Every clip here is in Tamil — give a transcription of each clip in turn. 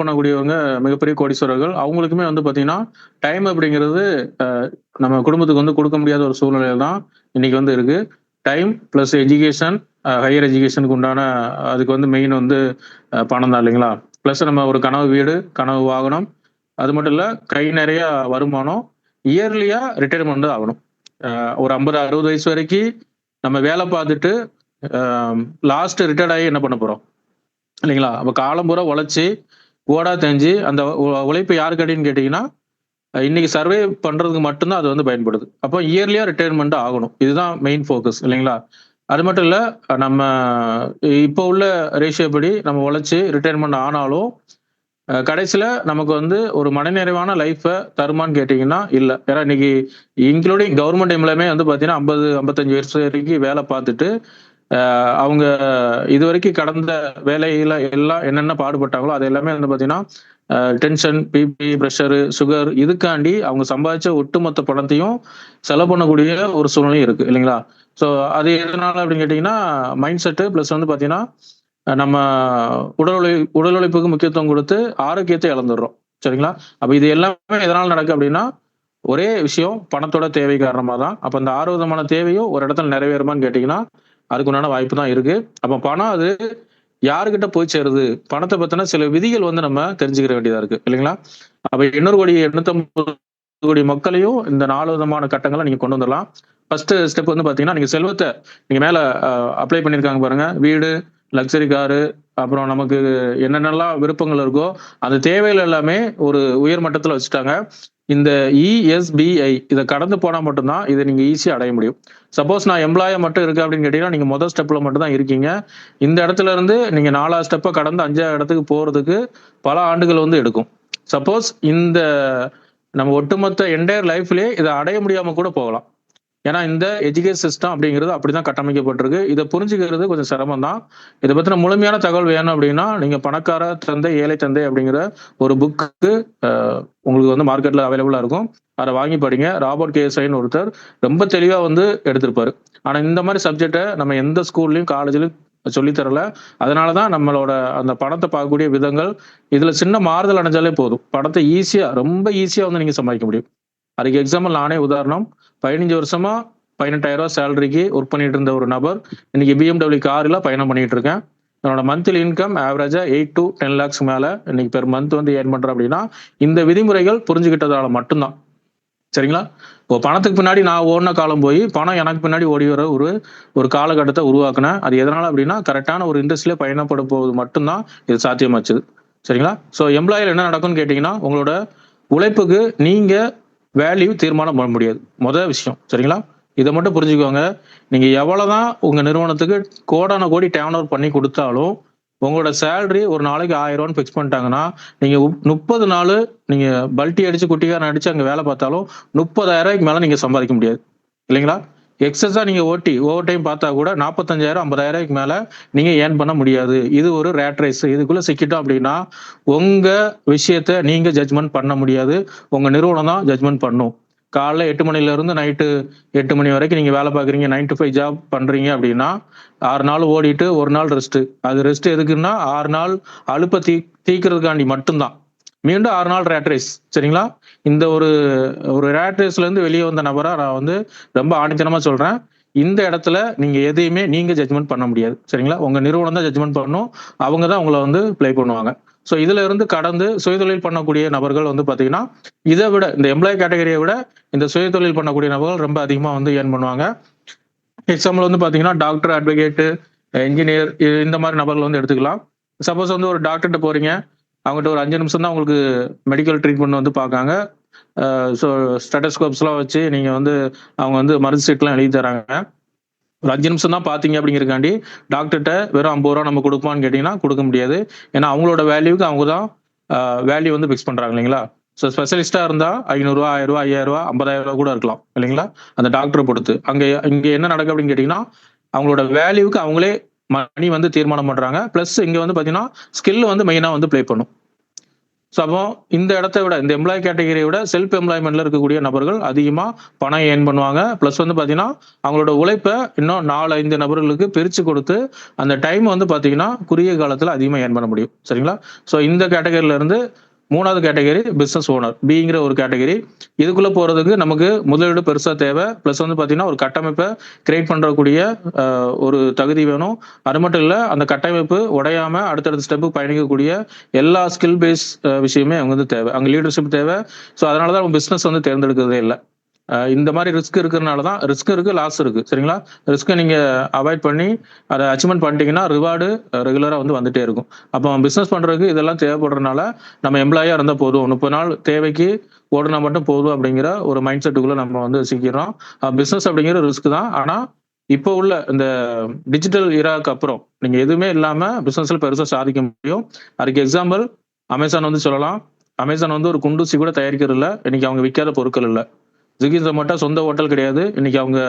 பண்ணக்கூடியவங்க மிகப்பெரிய கோடீஸ்வரர்கள். அவங்களுக்குமே வந்து பார்த்தீங்கன்னா, டைம் அப்படிங்கிறது அ நம்ம குடும்பத்துக்கு வந்து குடுக்க முடியாத ஒரு சூழ்நிலையில தான் இன்னைக்கு வந்து இருக்கு. டைம் பிளஸ் எஜுகேஷன், ஹையர் எஜுகேஷனுக்கு உண்டான அதுக்கு வந்து மெயின் வந்து பணம் தான் இல்லைங்களா? பிளஸ் நம்ம ஒரு கனவு வீடு, கனவு வாகனம், அது மட்டும் இல்ல கை நெறைய வருமானம், இயர்லியா ரிட்டயர்மெண்ட் ஆகணும். ஒரு 50, 60 வயசு வரைக்கு நம்ம வேல பார்த்துட்டு, அ லாஸ்ட் ரிட்டயர்ட் ஆகி என்ன பண்ண போறோம்? இல்லைங்களா? அப்ப காலம் பூரா உழைச்சு, ஓடா தெஞ்சு அந்த உழைப்பு யாருக்கு அடின்னு கேட்டீங்கன்னா, இன்னைக்கு சர்வே பண்றதுக்கு மட்டும் தான் அது வந்து பயன்படுது. அப்போ இயர்லியா ரிட்டயர்மெண்ட் ஆகணும். இதுதான் மெயின் ஃபோக்கஸ் இல்லைங்களா? அது மட்டும் இல்ல, நம்ம இப்போ உள்ள ரேஷியோ படி நம்ம உழைச்சு ரிட்டயர்மெண்ட் ஆனாலும், கடைசில நமக்கு வந்து ஒரு மனநிறைவான லைஃப்ப தருமான்னு கேட்டீங்கன்னா, இல்ல. ஏன்னா இன்னைக்கு இன்க்ளூடிங் கவர்ன்மென்ட் எம்ப்ளாயுமே வந்து பார்த்தீங்கன்னா, 50, 55 வருஷம் வரைக்கும் வேல பார்த்துட்டு, அவங்க இதுவரைக்கும் கடந்த வேலையில எல்லாம் என்னென்ன பாடுபட்டாங்களோ, அது எல்லாமே வந்து பார்த்தீங்கன்னா, டென்ஷன், பிபி, பிரஷரு, சுகர் இதுக்காண்டி அவங்க சம்பாதிச்ச ஒட்டுமொத்த பணத்தையும் செலவு பண்ணக்கூடிய ஒரு சூழ்நிலை இருக்கு இல்லைங்களா? ஸோ அது எதனால அப்படின்னு கேட்டீங்கன்னா, மைண்ட் செட்டு பிளஸ் வந்து பார்த்தீங்கன்னா, நம்ம உடல் உழைப்புக்கு முக்கியத்துவம் குடுத்து ஆரோக்கியத்த இழந்துர்றோம். சரிங்களா? அப்ப இது எல்லாமே எதனால நடக்குது அப்படின்னா, ஒரே விஷயம் பணத்தோட தேவை காரணமா தான். அப்ப அந்த 6 விதமான தேவையும் ஒரு இடத்துல நிறைவேறுமான்னு கேட்டீங்கன்னா, அதுக்கு உண்டான வாய்ப்பு தான் இருக்கு. அப்ப பணம் அது யாருகிட்ட போய் சேருது? பணத்த பத்தின சில விதிகள் வந்து நம்ம தெரிஞ்சுக்கிற வேண்டியதா இருக்கு. இல்லைங்களா? அப்ப 850,00,00,000 மக்களையும் இந்த 4 விதமான கட்டங்கள நீங்க கொண்டு வந்துரலாம். ஃபர்ஸ்ட் ஸ்டெப் வந்து பார்த்தீங்கன்னா, நீங்க செல்வத்த நீங்க மேல அப்ளை பண்ணியிருக்காங்க பாருங்க. வீடு, லக்ஸரி காரு, அப்புறம் நமக்கு என்னென்னலாம் விருப்பங்கள் இருக்கோ, அந்த தேவைகள் எல்லாமே ஒரு உயர் மட்டத்துல வச்சுட்டாங்க. இந்த இஎஸ்பிஐ இத கடந்து போனா மட்டும் தான், இத நீங்க ஈஸியா அடைய முடியும். சப்போஸ் நான் எம்ப்ளாயா மட்டும் இருக்கேன் அப்படின்னு கேட்டீங்கன்னா, நீங்க மொத ஸ்டெப்ல மட்டும் தான் இருக்கீங்க. இந்த இடத்துல இருந்து நீங்க 4வது ஸ்டெப்ப கடந்து 5வது இடத்துக்கு போறதுக்கு பல ஆண்டுகள் வந்து எடுக்கும். சப்போஸ் இந்த நம்ம ஒட்டுமொத்த என்டையர் லைஃப்லயே இத அடைய முடியாம கூட போகலாம். ஏன்னா, இந்த எஜுகேஷன் சிஸ்டம் அப்படிங்கிறது அப்படிதான் கட்டமைக்கப்பட்டிருக்கு. இத புரிஞ்சுக்கிறது கொஞ்சம் சிரமம் தான். இத பத்தின முழுமையான தகவல் வேணும் அப்படின்னா, நீங்க பணக்கார தந்தை, ஏழை தந்தை அப்படிங்கிற ஒரு புக்கு அ உங்களுக்கு வந்து மார்க்கெட்ல அவைலபிளா இருக்கும். அத வாங்கி படிங்க. ராபர்ட் கியோசாகின்னு ஒருத்தர் ரொம்ப தெளிவா வந்து எடுத்திருப்பாரு. ஆனா, இந்த மாரி சப்ஜெக்ட்ட நம்ம எந்த ஸ்கூல்லயும், காலேஜ்லயும் சொல்லி தரல. அதனால தான் நம்மளோட அந்த பணத்த பார்க்கக்கூடிய விதங்கள், இதுல சின்ன மாறுதல் அடைஞ்சாலே போதும். பணத்த ஈஸியா, ரொம்ப ஈஸியா வந்து நீங்க சம்பாதிக்க முடியும். அதுக்கு எக்ஸாம்பிள் நானே உதாரணம். 15 வருஷமா ரூ. 18,000 சேலரிக்கு ஒர்க் பண்ணிட்டு இருந்த ஒரு நபர், இன்னைக்கு BMW கார்ல பயணம் பண்ணிட்டு இருக்கேன். என்னோட மந்த்லி இன்கம் ஆவரேஜா 8 டூ 10 லேக்ஸ் மேல இன்னைக்கு பெர் மந்த் வந்து ஏர்ன் பண்றேன் அப்படின்னா, இந்த விதிமுறைகள் புரிஞ்சுகிட்டதால மட்டும் தான். சரிங்களா? இப்போ பணத்துக்கு பின்னாடி நான் ஓடுன காலம் போய், பணம் எனக்கு பின்னாடி ஓடி வர ஒரு ஒரு காலகட்டத்த உருவாக்குனேன். அது எதனால அப்படின்னா, கரெக்ட்டான ஒரு இண்டஸ்ட்ரியில பயணப்பட போவது மட்டும் தான் இது சாத்தியமாச்சுது. சரிங்களா? ஸோ எம்ப்ளாயில என்ன நடக்கும்னு கேட்டீங்கன்னா, உங்களோட உழைப்புக்கு நீங்க வேல்யூ தீர்மானம் பண்ண முடியாது. மொத விஷயம். சரிங்களா? இத மட்டும் புரிஞ்சுக்கோங்க. நீங்க எவ்வளதான் உங்க நிறுவனத்துக்கு கோடான கோடி டர்ன் ஓவர் பண்ணி குடுத்தாலும், உங்களோட சேலரி ஒரு நாளைக்கு ரூ. 1000 ஃபிக்ஸ் பண்ணிட்டாங்கன்னா, நீங்க 30 நாளு நீங்க பல்டி அடிச்சு, குட்டிக்காரன் அடிச்சு அங்க வேல பார்த்தாலும், ரூ. 30,000க்கு மேல நீங்க சம்பாதிக்க முடியாது. இல்லைங்களா? எக்ஸஸா நீங்க ஓவர் டைம் பார்த்தா கூட 45,000, 50,000க்கு மேல நீங்க ஏர்ன் பண்ண முடியாது. இது ஒரு ரேட் ரேஸ். இதுக்குள்ள சிக்கிட்டோம் அப்படின்னா, உங்க விஷயத்த நீங்க ஜட்ஜ்மென்ட் பண்ண முடியாது. உங்க நிறுவனம் தான் ஜட்ஜ்மென்ட் பண்ணும். காலைல 8 மணிலேருந்து நைட்டு 8 மணி வரைக்கும் நீங்க வேலை பார்க்குறீங்க. 9 டூ 5 ஜாப் பண்றீங்க அப்படின்னா, 6 நாள் ஓடிட்டு 1 நாள் ரெஸ்ட்டு. அது ரெஸ்ட் எதுக்குன்னா, 6 நாள் அலுப்ப தீர்க்கிறதுக்காண்டி மட்டும் தான். மீண்டும் 6 நாள் ரேட் ரேஸ். சரிங்களா? இந்த ஒரு ஒரு ரேட் ரேஸ்லேருந்து வெளிய வந்த நபரா நான் வந்து ரொம்ப ஆணித்தனமா சொல்றேன். இந்த இடத்துல நீங்க எதையுமே நீங்க ஜட்ஜ்மென்ட் பண்ண முடியாது. சரிங்களா? உங்க நிறுவனம் தான் ஜட்ஜ்மென்ட் பண்ணும். அவங்க தான் உங்கள வந்து ப்ளே பண்ணுவாங்க. ஸோ இதுல இருந்து கடந்து சுயதொழில் பண்ணக்கூடிய நபர்கள் வந்து பார்த்தீங்கன்னா, இத விட இந்த எம்ப்ளாயி கேட்டகரிய விட இந்த சுயதொழில் பண்ணக்கூடிய நபர்கள் ரொம்ப அதிகமா வந்து ஏர்ன் பண்ணுவாங்க. எக்ஸாம்பிள் வந்து பார்த்தீங்கன்னா, டாக்டர், அட்வொகேட், என்ஜினியர் இந்த மாரி நபர்கள் வந்து எடுத்துக்கலாம். சப்போஸ் வந்து ஒரு டாக்டர்ட்ட போறீங்க. அவங்கட்ட ஒரு 5 நிமிஷம் தான் உங்களுக்கு மெடிக்கல் ட்ரீட்மெண்ட் வந்து பார்க்காங்க. ஸோ ஸ்டெத்தஸ்கோப்ஸ்லாம் வச்சு நீங்க வந்து அவங்க வந்து மருந்து சீட்லாம் எழுதி தராங்க. ஒரு 5 நிமிஷம் தான் பார்த்தீங்க அப்படிங்கிறதுக்காண்டி, டாக்டர்ட்ட வெறும் ரூ. 50 நம்ம குடுப்போமான்னு கேட்டீங்கன்னா, குடுக்க முடியாது. ஏன்னா அவங்களோட வேல்யூக்கு அவங்க தான் வேல்யூ வந்து பிக்ஸ் பண்றாங்க இல்லைங்களா? ஸோ ஸ்பெஷலிஸ்ட்டா இருந்தா ரூ. 500, ரூ. 1000, ரூ. 5000, ரூ. 50,000 கூட இருக்கலாம் இல்லைங்களா? அந்த டாக்டர பொறுத்து. இங்க என்ன நடக்குது அப்படின்னு கேட்டீங்கன்னா, அவங்களோட வேல்யூக்கு அவங்களே மணி வந்து தீர்மானம் பண்றாங்க. பிளஸ் இங்க வந்து பார்த்தீங்கன்னா, ஸ்கில் வந்து மெயினா வந்து ப்ளே பண்ணும். ஸோ அப்போ இந்த இடத்த விட இந்த எம்ப்ளாய் கேட்டகரியை விட செல்ஃப் எம்ப்ளாய்மெண்ட்ல இருக்கக்கூடிய நபர்கள் அதிகமா பணம் ஏர்ன் பண்ணுவாங்க. பிளஸ் வந்து பாத்தீங்கன்னா அவங்களோட உழைப்பை இன்னும் 4-5 நபர்களுக்கு பிரிச்சு கொடுத்து அந்த டைம் வந்து பாத்தீங்கன்னா குறுகிய காலத்துல அதிகமா ஏர்ன் பண்ண முடியும். சரிங்களா? ஸோ இந்த கேட்டகரியில இருந்து 3வது கேட்டகரி பிசினஸ் ஓனர் பிங்கிற ஒரு கேட்டகரி. இதுக்குள்ள போறதுக்கு நமக்கு முதலீடு பெருசா தேவை. பிளஸ் வந்து பாத்தீங்கன்னா ஒரு கட்டமைப்பை கிரியேட் பண்றக்கூடிய ஒரு தகுதி வேணும். அது மட்டும் இல்ல அந்த கட்டமைப்பு உடையாம அடுத்தடுத்த ஸ்டெப்புக்கு பயணிக்கக்கூடிய எல்லா ஸ்கில் பேஸ் விஷயமே அவங்க வந்து தேவை. அங்க லீடர்ஷிப் தேவை. ஸோ அதனாலதான் அவங்க பிசினஸ் வந்து தேர்ந்தெடுக்கிறதே இல்லை. இந்த மாதிரி ரிஸ்க் இருக்கிறதுனால தான் ரிஸ்க் இருக்கு, லாஸ் இருக்கு. சரிங்களா? ரிஸ்க்கை நீங்க அவாய்ட் பண்ணி அதை அச்சீவ்மெண்ட் பண்ணிட்டீங்கன்னா ரிவார்டு ரெகுலரா வந்து வந்துட்டே இருக்கும். அப்போ பிசினஸ் பண்றதுக்கு இதெல்லாம் தேவைப்படுறதுனால நம்ம எம்ப்ளாயா இருந்தா போதும், 30 நாள் தேவைக்கு ஓடுனா மட்டும் போதும் அப்படிங்கிற ஒரு மைண்ட் செட்டுக்குள்ள நம்ம வந்து சிக்கிறோம். பிசினஸ் அப்படிங்கிற ரிஸ்க் தான். ஆனா இப்போ உள்ள இந்த டிஜிட்டல் இராக்கு அப்புறம் நீங்க எதுவுமே இல்லாம பிசினஸ்ல பெருசா சாதிக்க முடியும். அதுக்கு எக்ஸாம்பிள் அமேசான் வந்து சொல்லலாம். அமேசான் வந்து ஒரு குண்டூசி கூட தயாரிக்கிறது இல்லை. இன்னைக்கு அவங்க விற்காத பொருட்கள் இல்லை. ஸ்விக்கி ஜொமேட்டோ சொந்த ஹோட்டல் கிடையாது. இன்னைக்கு அவங்க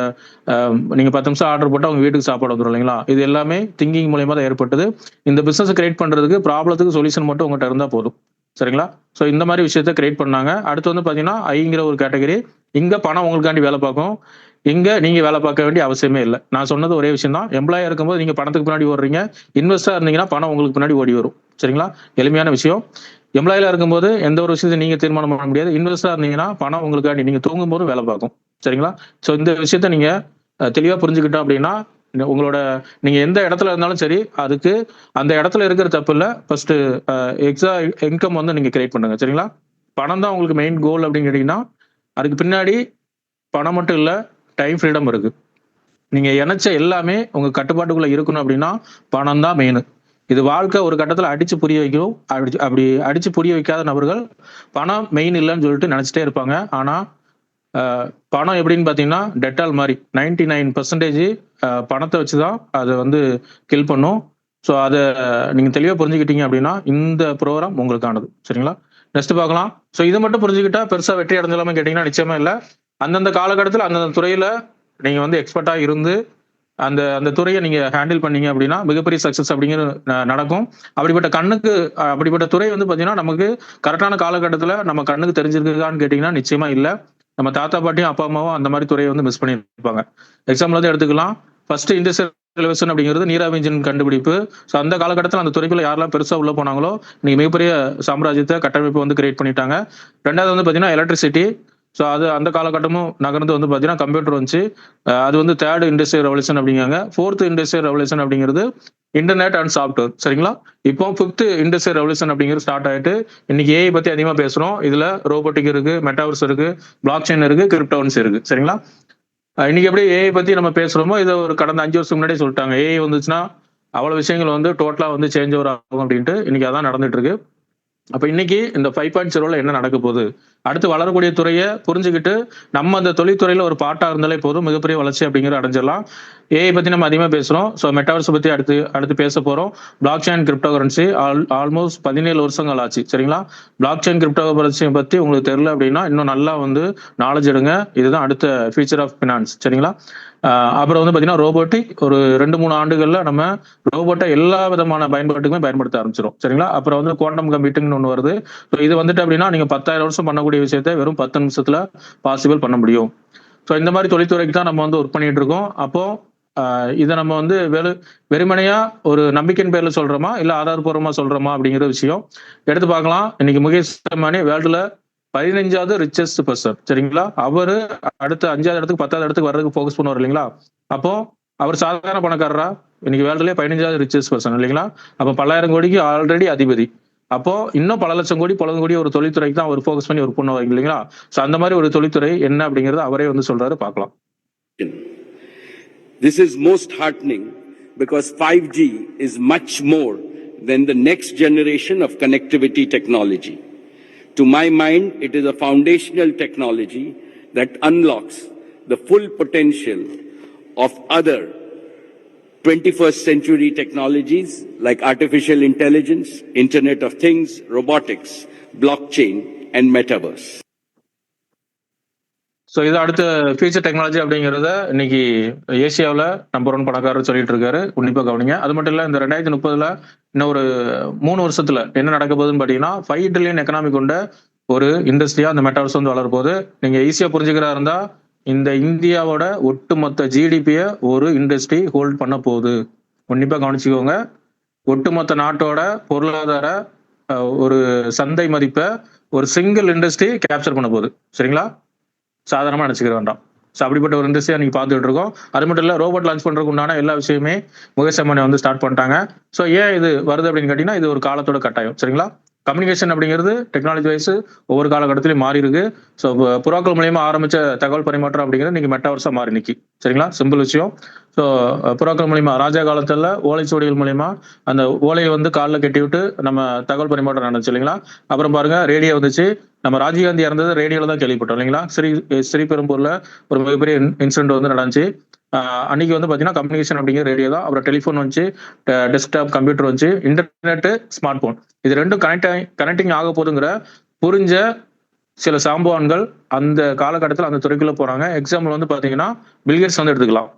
நீங்க 10 நிமிஷம் ஆர்டர் போட்டு அவங்க வீட்டுக்கு சாப்பாடு வந்துடும் இல்லைங்களா? இது எல்லாமே திங்கிங் மூலியமா தான் ஏற்பட்டது. இந்த பிசினஸ் கிரியேட் பண்றதுக்கு ப்ராப்ளத்துக்கு சொல்யூஷன் மட்டும் உங்ககிட்ட இருந்தா போதும். சரிங்களா? ஸோ இந்த மாதிரி விஷயத்த கிரியேட் பண்ணாங்க. அடுத்து வந்து பாத்தீங்கன்னா ஐங்கிற ஒரு கேட்டகரி. இங்க பணம் உங்களுக்காண்டி வேலை பார்க்கும். இங்க நீங்க வேலை பார்க்க வேண்டிய அவசியமே இல்லை. நான் சொன்னது ஒரே விஷயம் தான். எம்ப்ளாயா இருக்கும்போது நீங்க பணத்துக்கு பின்னாடி ஓடுறீங்க. இன்வெஸ்டா இருந்தீங்கன்னா பணம் உங்களுக்கு பின்னாடி ஓடி வரும். சரிங்களா? எளிமையான விஷயம். எம்ப்ளாயில இருக்கும்போது எந்த ஒரு விஷயத்தையும் நீங்க தீர்மானம் பண்ண முடியாது. இன்வெஸ்டா இருந்தீங்கன்னா பணம் உங்களுக்காண்டி நீங்க தூங்கும் போது வேலை பார்க்கும். சரிங்களா? ஸோ இந்த விஷயத்த நீங்க தெளிவா புரிஞ்சுக்கிட்டோம் அப்படின்னா உங்களோட நீங்க எந்த இடத்துல இருந்தாலும் சரி அதுக்கு அந்த இடத்துல இருக்கிற தப்பு இல்லை. ஃபர்ஸ்ட் எக்ஸா இன்கம் வந்து நீங்க கிரியேட் பண்ணுங்க. சரிங்களா? பணம் தான் உங்களுக்கு மெயின் கோல் அப்படின்னு கேட்டீங்கன்னா அதுக்கு பின்னாடி பணம் மட்டும் இல்ல, டைம் ஃப்ரீடம் இருக்கு. நீங்க இணைச்ச எல்லாமே உங்க கட்டுப்பாட்டுக்குள்ள இருக்கணும் அப்படின்னா பணம் தான் மெயின். இது வாழ்க்கை ஒரு கட்டத்துல அடிச்சு புரிய வைக்கும். அப்படி அடிச்சு புரிய வைக்காத நபர்கள் பணம் மெயின் இல்லைன்னு சொல்லிட்டு நினைச்சிட்டே இருப்பாங்க. ஆனா பணம் எப்படின்னு பாத்தீங்கன்னா டெட்டால் மாதிரி 99% பணத்தை வச்சுதான் அதை வந்து கில் பண்ணும். ஸோ அதை நீங்க தெளிவா புரிஞ்சுக்கிட்டீங்க அப்படின்னா இந்த ப்ரோக்ராம் உங்களுக்கானது. சரிங்களா? நெக்ஸ்ட் பார்க்கலாம். ஸோ இதை மட்டும் புரிஞ்சுக்கிட்டா பெருசா வெற்றி அடைஞ்சலாமே கேட்டீங்கன்னா நிச்சயமா இல்லை. அந்தந்த காலகட்டத்தில் அந்தந்த துறையில நீங்க வந்து எக்ஸ்பர்ட்டா இருந்து அந்த அந்த துறையை நீங்க ஹேண்டில் பண்ணீங்க அப்படின்னா மிகப்பெரிய சக்சஸ் அப்படிங்கிற நடக்கும். அப்படிப்பட்ட துறை வந்து பாத்தீங்கன்னா நமக்கு கரெக்டான காலகட்டத்துல நம்ம கண்ணுக்கு தெரிஞ்சிருக்கான்னு கேட்டீங்கன்னா நிச்சயமா இல்ல. நம்ம தாத்தா பாட்டியும் அப்பா அம்மாவும் அந்த மாதிரி துறையை வந்து மிஸ் பண்ணிருப்பாங்க. எக்ஸாம்பிள் வந்து எடுத்துக்கலாம். ஃபர்ஸ்ட் இண்டஸ்ட்ரியல் ரெவல்யூஷன் அப்படிங்கிறது நீராவி இன்ஜின் கண்டுபிடிப்பு. ஸோ அந்த காலகட்டத்தில் அந்த துறைக்குள்ள யாரெல்லாம் பெருசா உள்ள போனாங்களோ நீங்க மிகப்பெரிய சாம்ராஜ்யத்தை கட்டமைப்பு வந்து கிரியேட் பண்ணிட்டாங்க. ரெண்டாவது வந்து பாத்தீங்கன்னா எலக்ட்ரிசிட்டி. ஸோ அது அந்த காலகட்டமும் நகர்ந்து வந்து பார்த்தீங்கன்னா கம்ப்யூட்டர் வந்துச்சு. அது வந்து 3rd இண்டஸ்ட்ரியல் ரெவல்யூஷன் அப்படிங்காங்க. 4th இண்டஸ்ட்ரியல் ரெவல்யூஷன் அப்படிங்கிறது இன்டர்நெட் அண்ட் சாஃப்ட்வேர். சரிங்களா? இப்போ 5th இண்டஸ்ட்ரியல் ரெவல்யூஷன் அப்படிங்கிறது ஸ்டார்ட் ஆயிட்டு இன்னைக்கு ஏஐ பத்தி அதிகமா பேசுறோம். இதுல ரோபோட்டிக் இருக்கு, மெட்டாவர்ஸ் இருக்கு, பிளாக் செயின் இருக்கு, கிரிப்டோன்ஸ் இருக்கு. சரிங்களா? இன்னைக்கு எப்படி ஏஐ பத்தி நம்ம பேசுறோமோ இதை ஒரு கடந்த 5 வருஷம் முன்னாடியே சொல்லிட்டாங்க. ஏஐ வந்துச்சுன்னா அவ்வளவு விஷயங்கள் வந்து டோட்டலா வந்து சேஞ்ச் ஓவர் ஆகும் அப்படின்ட்டு இன்னைக்கு அதான் நடந்துட்டு இருக்கு. அப்ப இன்னைக்கு இந்த 5.0ல என்ன நடக்க போகுது, அடுத்து வளரக்கூடிய துறையை புரிஞ்சுக்கிட்டு நம்ம அந்த தொழில்துறையில ஒரு பார்ட்டா இருந்தாலே போதும், மிகப்பெரிய வளர்ச்சி அப்படிங்கிற அடைஞ்சிடலாம். ஏஐ பத்தி நம்ம அதிகமா பேசுறோம். ஸோ மெட்டாவர்ஸ் பத்தி அடுத்து பேச போறோம். Block chain crypto currency almost 17 வருஷங்கள் ஆச்சு. சரிங்களா? பிளாக் செயின் கிரிப்டோ கரன்சியை பத்தி உங்களுக்கு தெரியல அப்படின்னா இன்னும் நல்லா வந்து நாலேஜ் எடுங்க. இதுதான் அடுத்த ஃபியூச்சர் ஆஃப் ஃபினான்ஸ். சரிங்களா? அப்புறம் வந்து பாத்தீங்கன்னா ரோபோட்டிக் ஒரு 2-3 ஆண்டுகள்ல நம்ம ரோபோட்டை எல்லா விதமான பயன்பாட்டுக்குமே பயன்படுத்த ஆரம்பிச்சிடும். சரிங்களா? அப்புறம் வந்து குவாண்டம் கம்ப்யூட்டிங்னு ஒன்று வருது. ஸோ இது வந்துட்டு அப்படின்னா நீங்க 10,000 வருஷம் பண்ணக்கூடிய விஷயத்தை வெறும் 10 நிமிஷத்துல பாசிபிள் பண்ண முடியும். ஸோ இந்த மாதிரி தொழில்துறைக்கு தான் நம்ம வந்து ஒர்க் பண்ணிட்டு இருக்கோம். அப்போ இதை நம்ம வந்து வெறுமனையா ஒரு நம்பிக்கையின் பேர்ல சொல்றோமா இல்ல ஆதாரபூர்வமா சொல்றோமா அப்படிங்கிற விஷயம் எடுத்து பார்க்கலாம். இன்னைக்கு முகேஷ் அம்பானி வேர்ல்டுல 15வது ரிச்சஸ்ட் பர்சன். சரிங்களா? அவரு அடுத்த 5வது இடத்துக்கு 10வது இடத்துக்கு வர்றதுக்கு ஃபோக்கஸ் பண்ணுவார் இல்லைங்களா? அப்போ அவர் சாதாரண பணக்காரரா? இன்னைக்கு வேர்ல்டுலயே 15வது ரிச்சஸ்ட் பர்சன் இல்லைங்களா? அப்போ 10,000 கோடிக்கு ஆல்ரெடி அதிபதி. அப்போ இன்னும் பல லட்சம் கோடி பல கோடி ஒரு தொழில்துறைக்கு தான் அவர் ஃபோக்கஸ் பண்ணி ஒர்க் பண்ணுவாங்க இல்லைங்களா? ஸோ அந்த மாதிரி ஒரு தொழில்துறை என்ன அப்படிங்கறது அவரே வந்து சொல்றாரு, பார்க்கலாம். This is most heartening because 5G is much more than the next generation of connectivity technology. To my mind, it is a foundational technology that unlocks the full potential of other 21st century technologies like artificial intelligence, Internet of Things, robotics, blockchain, and metaverse. So இது அடுத்த ஃபியூச்சர் டெக்னாலஜி அப்படிங்கிறத இன்னைக்கு ஏசியாவில் நம்பர் 1 பணக்காரர் சொல்லிட்டு இருக்காரு. உன்னிப்பா கவனிங்க. அது மட்டும் இல்ல, இந்த 2030 இன்னும் ஒரு 3 வருஷத்துல என்ன நடக்க போகுதுன்னு பாத்தீங்கன்னா 5 ட்ரில்லியன் எக்கனாமி கொண்ட ஒரு இண்டஸ்ட்ரியா அந்த மெட்டாவர்ஸ் வந்து வளர போகுது. நீங்க ஈஸியா புரிஞ்சுக்கிறா இருந்தா, இந்த இந்தியாவோட ஒட்டுமொத்த ஜிடிபியை ஒரு இண்டஸ்ட்ரி ஹோல்ட் பண்ண போகுது. உன்னிப்பா கவனிச்சுக்கோங்க. ஒட்டுமொத்த நாட்டோட பொருளாதார ஒரு சந்தை மதிப்பை ஒரு சிங்கிள் இண்டஸ்ட்ரி கேப்சர் பண்ண போகுது. சரிங்களா? சாதாரணமா நினைச்சுக்க வேண்டாம். ஸோ அப்படிப்பட்ட ஒரு இண்டஸ்ட்ரியா நீங்க பார்த்துட்டு இருக்கோம். அது மட்டும் இல்ல, ரோபோட் லான்ச் பண்றதுக்கு உண்டான எல்லா விஷயமே முகேஷ் அம்பானி வந்து ஸ்டார்ட் பண்ணிட்டாங்க. ஸோ ஏன் இது வருது அப்படின்னு கேட்டீங்கன்னா, இது ஒரு காலத்தோட கட்டாயம். சரிங்களா? கம்யூனிகேஷன் அப்படிங்கிறது டெக்னாலஜி வைஸ் ஒவ்வொரு காலகட்டத்திலையும் மாறி இருக்கு. ஸோ புறாக்கள் மூலியமா ஆரம்பிச்ச தகவல் பரிமாற்றம் அப்படிங்கிறது நீங்க மெட்டாவர்ஸா மாறி நிக்கி. சரிங்களா? சிம்பிள் விஷயம். ஸோ புறாக்கள் மூலியமா ராஜா காலத்துல ஓலைச்சுவடிகள் மூலியமா அந்த ஓலையை வந்து காலில் கட்டி விட்டு நம்ம தகவல் பரிமாற்றம் நடந்துச்சு இல்லைங்களா? அப்புறம் பாருங்க, ரேடியோ வந்துச்சு. நம்ம ராஜீவ்காந்தி இறந்தது ரேடியோல தான் கேள்விப்பட்டோம் இல்லைங்களா? ஸ்ரீபெரும்பூர்ல ஒரு மிகப்பெரிய இன்சிடென்ட் வந்து நடந்துச்சு. அன்னைக்கு வந்து பாத்தீங்கன்னா கம்யூனிகேஷன் அப்படிங்கிற ரேடியோ தான். அப்புறம் டெலிஃபோன் வந்துச்சு, டெஸ்க்டாப் கம்ப்யூட்டர் வந்துச்சு, இன்டர்நெட், ஸ்மார்ட் போன். இது ரெண்டும் கனெக்டிங் ஆக போதுங்கிற புரிஞ்ச சில சாம்பவான்கள் அந்த காலகட்டத்தில் அந்த துறைக்குள்ள போறாங்க. எக்ஸாம்பிள் வந்து பாத்தீங்கன்னா பில்கேட்ஸ் வந்து எடுத்துக்கலாம்.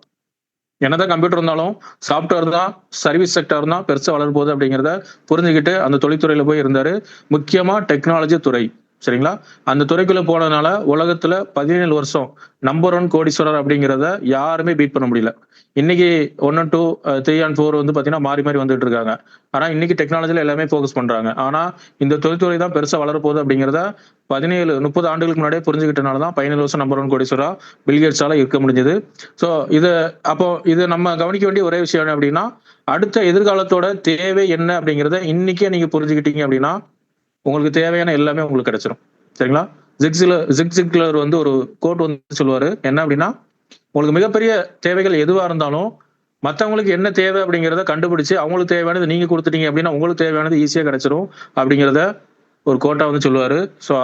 என்னதான் கம்ப்யூட்டர் இருந்தாலும் சாஃப்ட்வேர் தான், சர்வீஸ் செக்டர் தான் பெருசா வளர போகுது அப்படிங்கிறத புரிஞ்சுக்கிட்டு அந்த தொழில்துறையில போய் இருந்தாரு. முக்கியமா டெக்னாலஜி துறை. சரிங்களா? அந்த துறைக்குள்ள போனதுனால உலகத்துல 17 வருஷம் நம்பர் 1 கோடீஸ்வரர் அப்படிங்கிறத யாருமே பீட் பண்ண முடியல. இன்னைக்கு 1 and 2, 3 and 4 வந்து பாத்தீங்கன்னா மாறி மாறி வந்துட்டு இருக்காங்க. ஆனா இன்னைக்கு டெக்னாலஜில எல்லாமே ஃபோக்கஸ் பண்றாங்க. ஆனா இந்த தொழில்துறை தான் பெருசா வளர போகுது அப்படிங்கிறத 30 ஆண்டுகளுக்கு முன்னாடியே புரிஞ்சுக்கிட்டனால தான் 17 வருஷம் நம்பர் 1 கோடீஸ்வரா பில்கேட்ஸால இருக்க முடிஞ்சது. ஸோ இது நம்ம கவனிக்க வேண்டிய ஒரே விஷயம் என்ன அப்படின்னா, அடுத்த எதிர்காலத்தோட தேவை என்ன அப்படிங்கிறத இன்னைக்கே நீங்க புரிஞ்சுக்கிட்டீங்க அப்படின்னா உங்களுக்கு தேவையான எல்லாமே உங்களுக்கு கிடைச்சிரும். சரிங்களா? ஜிக்ஸிக்லர் வந்து ஒரு கோட் வந்து சொல்லுவாரு. என்ன அப்படின்னா, உங்களுக்கு மிகப்பெரிய தேவைகள் எதுவா இருந்தாலும் மத்தவங்களுக்கு என்ன தேவை அப்படிங்கிறத கண்டுபிடிச்சு அவங்களுக்கு தேவையானது நீங்க கொடுத்துட்டீங்க அப்படின்னா உங்களுக்கு தேவையானது ஈஸியா கிடைச்சிரும் அப்படிங்கிறத ஒரு கோட்டா வந்து சொல்லுவாரு. ஸோ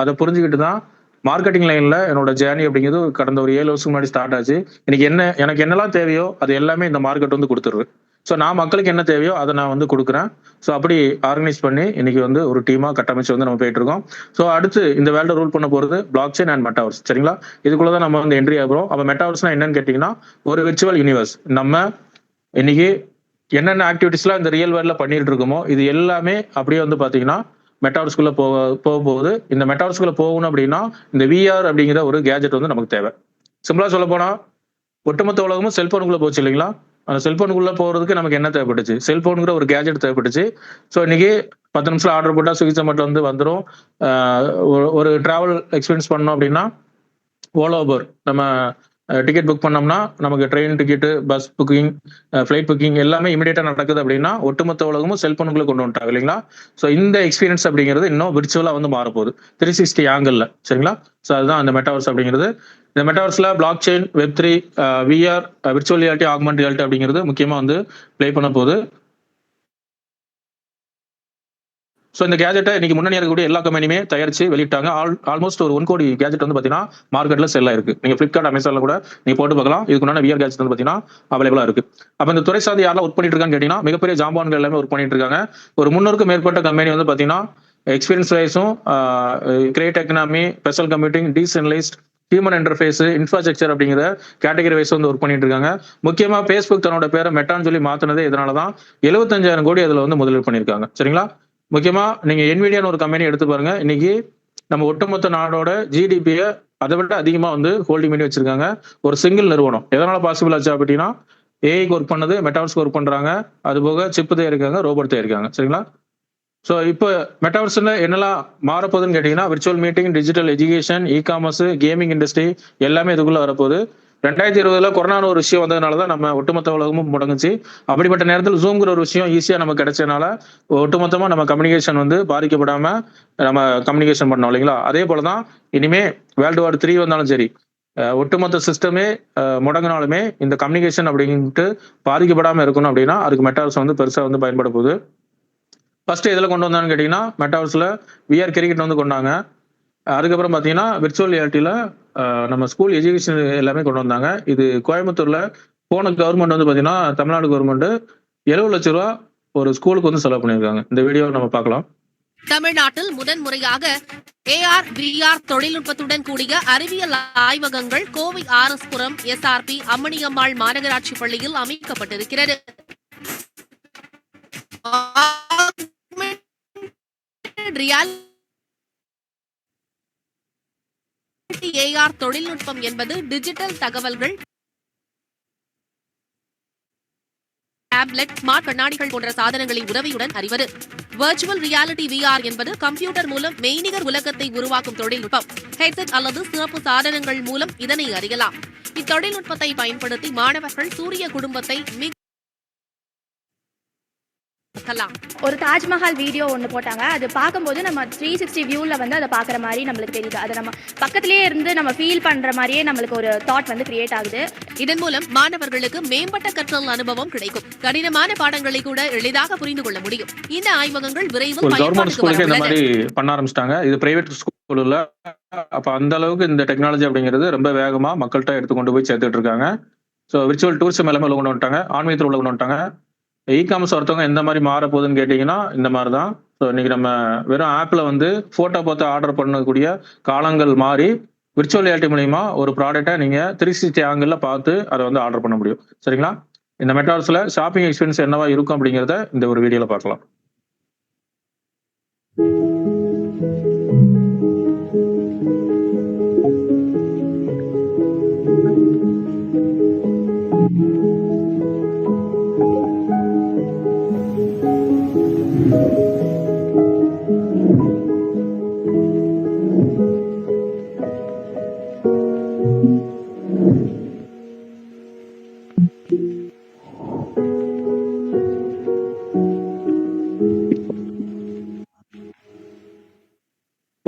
அதை புரிஞ்சுக்கிட்டு தான் மார்க்கெட்டிங் லைன்ல என்னோட ஜேர்னி அப்படிங்கிறது கடந்த ஒரு 7 வருஷம் முன்னாடி ஸ்டார்ட் ஆச்சு. எனக்கு என்னெல்லாம் தேவையோ அது எல்லாமே இந்த மார்க்கெட் வந்து கொடுத்துருது. ஸோ நான் மக்களுக்கு என்ன தேவையோ அதை நான் வந்து கொடுக்குறேன். ஸோ அப்படி ஆர்கனைஸ் பண்ணி இன்னைக்கு வந்து ஒரு டீமா கட்டமைச்சு வந்து நம்ம போயிட்டு இருக்கோம். ஸோ அடுத்து இந்த வேர்ல்டை ரூல் பண்ண போறது பிளாக் செயின் அண்ட் மெட்டாவர்ஸ். சரிங்களா? இதுக்குள்ளதான் நம்ம வந்து என்ட்ரி ஆகிறோம். அப்ப மெட்டாவர்ஸ்னா என்னன்னு கேட்டீங்கன்னா, ஒரு விர்ச்சுவல் யூனிவர்ஸ். நம்ம இன்னைக்கு என்னென்ன ஆக்டிவிட்டிஸ்லாம் இந்த ரியல் வேர்ல்ட்ல பண்ணிட்டு இருக்கோமோ இது எல்லாமே அப்படியே வந்து பாத்தீங்கன்னா மெட்டாவர்ஸ்குள்ள போக போகுது. இந்த மெட்டாவர்ஸ்குள்ள போகணும் அப்படின்னா இந்த விஆர் அப்படிங்கிற ஒரு கேஜெட் வந்து நமக்கு தேவை. சிம்பிளா சொல்ல போனா ஒட்டுமொத்த உலகமும் செல்போனுக்குள்ள போச்சு இல்லைங்களா? அந்த செல்போனுக்குள்ள போறதுக்கு நமக்கு என்ன தேவைப்பட்டுச்சு? செல்போனுங்கிற ஒரு கேஜெட் தேவைப்பட்டுச்சு. ஸோ இன்னைக்கு 10 நிமிஷம் ஆர்டர் போட்டா ஸ்விக்கி ஜொமேட்டோ வந்து வந்துடும். ஒரு டிராவல் எக்ஸ்பீரியன்ஸ் பண்ணோம் அப்படின்னா ஓலா ஊபர் நம்ம டிக்கெட் புக் பண்ணோம்னா நமக்கு train ticket, bus booking, flight booking எல்லாமே இமீடியட்டா நடக்குது அப்படின்னா ஒட்டுமொத்த உலகமும் செல்போனுக்குள்ள கொண்டு வந்துட்டாங்க இல்லைங்களா? ஸோ இந்த எக்ஸ்பீரியன்ஸ் அப்படிங்கிறது இன்னும் விர்ச்சுவலா வந்து மாறப்போகுது 360 ஆங்கிள். சரிங்களா? ஸோ அதுதான் அந்த மெட்டாவர்ஸ் அப்படிங்கிறது. இந்த மெட்டாவர்ஸ்ல பிளாக் செயின், வெப்3, VR, virtual reality, augment reality அப்படிங்கிறது முக்கியமா வந்து பிளே பண்ண போகுது. ஸோ இந்த கேஜெட்டை இன்னைக்கு முன்னணி இருக்கக்கூடிய எல்லா கம்பெனியுமே தயாரிச்சு வெளியிட்டாங்க. ஆல்மோஸ்ட் ஒரு 1 கோடி கேஜெட் வந்து பாத்தீங்கன்னா மார்க்கெட்ல செல் ஆயிருக்கு. நீங்க பிளிப்கார்ட், அமேசான்ல கூட நீங்க போட்டு பார்க்கலாம். இதுக்குண்டான விஆர் கேஜெட் வந்து பாத்தீங்கன்னா அவைலபிளா இருக்கு. அப்ப இந்த துறை சார்ந்து யாரெல்லாம் ஒர்க் பண்ணிட்டு இருக்கான்னு கேட்டீங்கன்னா மிகப்பெரிய ஜாம்பான்கள் எல்லாமே ஒர்க் பண்ணிட்டு இருக்காங்க. ஒரு 300க்கும் மேற்பட்ட கம்பெனி வந்து பாத்தீங்கன்னா எக்ஸ்பீரியன்ஸ் வைஸும், create economy, special computing, decentralised, human interface, infrastructure அப்படிங்கிற கேட்டகரி வைஸ் வந்து ஒர்க் பண்ணிட்டு இருக்காங்க. முக்கியமா Facebook தன்னோட பேரை மெட்டான்னு சொல்லி மாத்தினதே இதனாலதான் 75,000 கோடி அதுல வந்து முதலீடு பண்ணிருக்காங்க. சரிங்களா? முக்கியமா நீங்க என்விடியான்னு ஒரு கம்பெனி எடுத்து பாருங்க. இன்னைக்கு நம்ம ஒட்டுமொத்த நாடோட ஜிடிபியை அதை விட அதிகமா வந்து ஹோல்டிங் பண்ணி வச்சிருக்காங்க ஒரு சிங்கிள் நிறுவனம். எதனால பாசிபிள் ஆச்சு அப்படின்னா ஏஐக்கு ஒர்க் பண்ணது, மெட்டாவர்ஸ்க்கு ஒர்க் பண்றாங்க, அது போக சிப் தயாரிக்காங்க, ரோபோட் தயாரிக்காங்க. சரிங்களா? ஸோ இப்போ மெட்டாவர்ஸ்ல என்னெல்லாம் மாறப்போகுதுன்னு கேட்டீங்கன்னா virtual meeting, digital education, e-commerce, gaming industry எல்லாமே இதுக்குள்ள வரப்போகுது. 2020 கொரோனான்னு ஒரு விஷயம் வந்ததுனாலதான் நம்ம ஒட்டுமொத்த உலகமும் முடங்குச்சு. அப்படிப்பட்ட நேரத்தில் ஜூம்ங்கிற ஒரு விஷயம் ஈஸியா நமக்கு கிடைச்சதுனால ஒட்டுமொத்தமா நம்ம கம்யூனிகேஷன் வந்து பாதிக்கப்படாம நம்ம கம்யூனிகேஷன் பண்ணோம் இல்லைங்களா? அதே போலதான் இனிமே வேர்ல்டு வார் 3 வந்தாலும் சரி, ஒட்டுமொத்த சிஸ்டமே முடங்கினாலுமே இந்த கம்யூனிகேஷன் அப்படின்ட்டு பாதிக்கப்படாம இருக்கணும் அப்படின்னா அதுக்கு மெட்டாவர்ஸ் வந்து பெருசா வந்து பயன்பட போகுது. ஃபர்ஸ்ட் எதுல கொண்டு வந்தான்னு கேட்டீங்கன்னா மெட்டாவர்ஸ்ல விஆர் கிரிக்கெட் வந்து கொண்டாங்க. அதுக்கப்புறம் பாத்தீங்கன்னா விர்ச்சுவல் ரியாலிட்டியில நம்ம ஸ்கூல் எஜுகேஷன் எல்லாமே கொண்டு வந்தாங்க. இது கோயம்புத்தூர்ல போன கவர்மெண்ட் வந்து பாத்தீங்கன்னா தமிழ்நாடு கவர்மெண்ட் 70 லட்சம் ரூபாய் ஒரு ஸ்கூலுக்கு வந்து செலவு பண்ணியிருக்காங்க. இந்த வீடியோ நம்ம பார்க்கலாம். தமிழ்நாட்டில் முதன்முறையாக ஏஆர் விஆர் தொழில்நுட்பத்துடன் கூடிய அறிவியல் ஆய்வகங்கள் கோவை RS புரம் SRP அம்மணியம்மாள் மாநகராட்சி பள்ளியில் அமைக்கப்பட்டிருக்கிறது. AR தொழில்நுட்பம் என்பது டிஜிட்டல் தகவல்கள், டேப்லெட், ஸ்மார்ட் கண்ணாடிகள் போன்ற சாதனங்களின் உதவியுடன் அறிவது. வர்ச்சுவல் ரியாலிட்டி VR என்பது கம்ப்யூட்டர் மூலம் மெய்நிகர் உலகத்தை உருவாக்கும் தொழில்நுட்பம். ஹெட்செட் அல்லது சிறப்பு சாதனங்கள் மூலம் இதனை அறியலாம். இத்தொழில்நுட்பத்தை பயன்படுத்தி மாணவர்கள் சூரிய குடும்பத்தை ஒரு தாஜ்மஹால் வீடியோ ஒன்று போட்டாங்க. அது பார்க்கும்போது நம்ம 360 வியூவில் வந்து அதை பார்க்குற மாதிரி நம்மளுக்கு தெரியுது. அதை நம்ம பக்கத்திலேயே இருந்து நம்ம ஃபீல் பண்ணுற மாதிரியே நம்மளுக்கு ஒரு தாட் வந்து கிரியேட் ஆகுது. இதன் மூலம் மாணவர்களுக்கு மேம்பட்ட கற்றல் அனுபவம் கிடைக்கும். கடினமான பாடங்களை கூட எளிதாக புரிந்து கொள்ள முடியும். இந்த ஆய்வகங்கள் விரைவில் கவர்மெண்ட் ஸ்கூலுக்கு இந்த மாதிரி பண்ண ஆரம்பிச்சிட்டாங்க. இது பிரைவேட் ஸ்கூல்ல அப்ப அந்த அளவுக்கு இந்த டெக்னாலஜி அப்படிங்கிறது ரொம்ப வேகமா மக்கள்கிட்ட எடுத்து கொண்டு போய் சேர்த்துட்டு இருக்காங்க. ஸோ விர்ச்சுவல் டூரிசம் எல்லாமே உள்ள கொண்டு வந்துட்டாங்க, ஆன்மீகத்தில் உள்ள கொண்டு வந்துட்டாங்க. இ-காமர்ஸ் ஒருத்தவங்க எந்த மாதிரி மாற போகுதுன்னு கேட்டீங்கன்னா இந்த மாதிரி தான். ஸோ இன்னைக்கு நம்ம வெறும் ஆப்ல வந்து போட்டோ பார்த்து ஆர்டர் பண்ணக்கூடிய காலங்கள் மாறி விர்ச்சுவல் ரியாலிட்டி மூலியமா ஒரு ப்ராடக்டை நீங்க 360 ஆங்கிள் பார்த்து அதை வந்து ஆர்டர் பண்ண முடியும். சரிங்களா? இந்த மெட்டாவர்ஸ்ல ஷாப்பிங் எக்ஸ்பீரியன்ஸ் என்னவா இருக்கும் அப்படிங்கிறத இந்த ஒரு வீடியோல பார்க்கலாம்.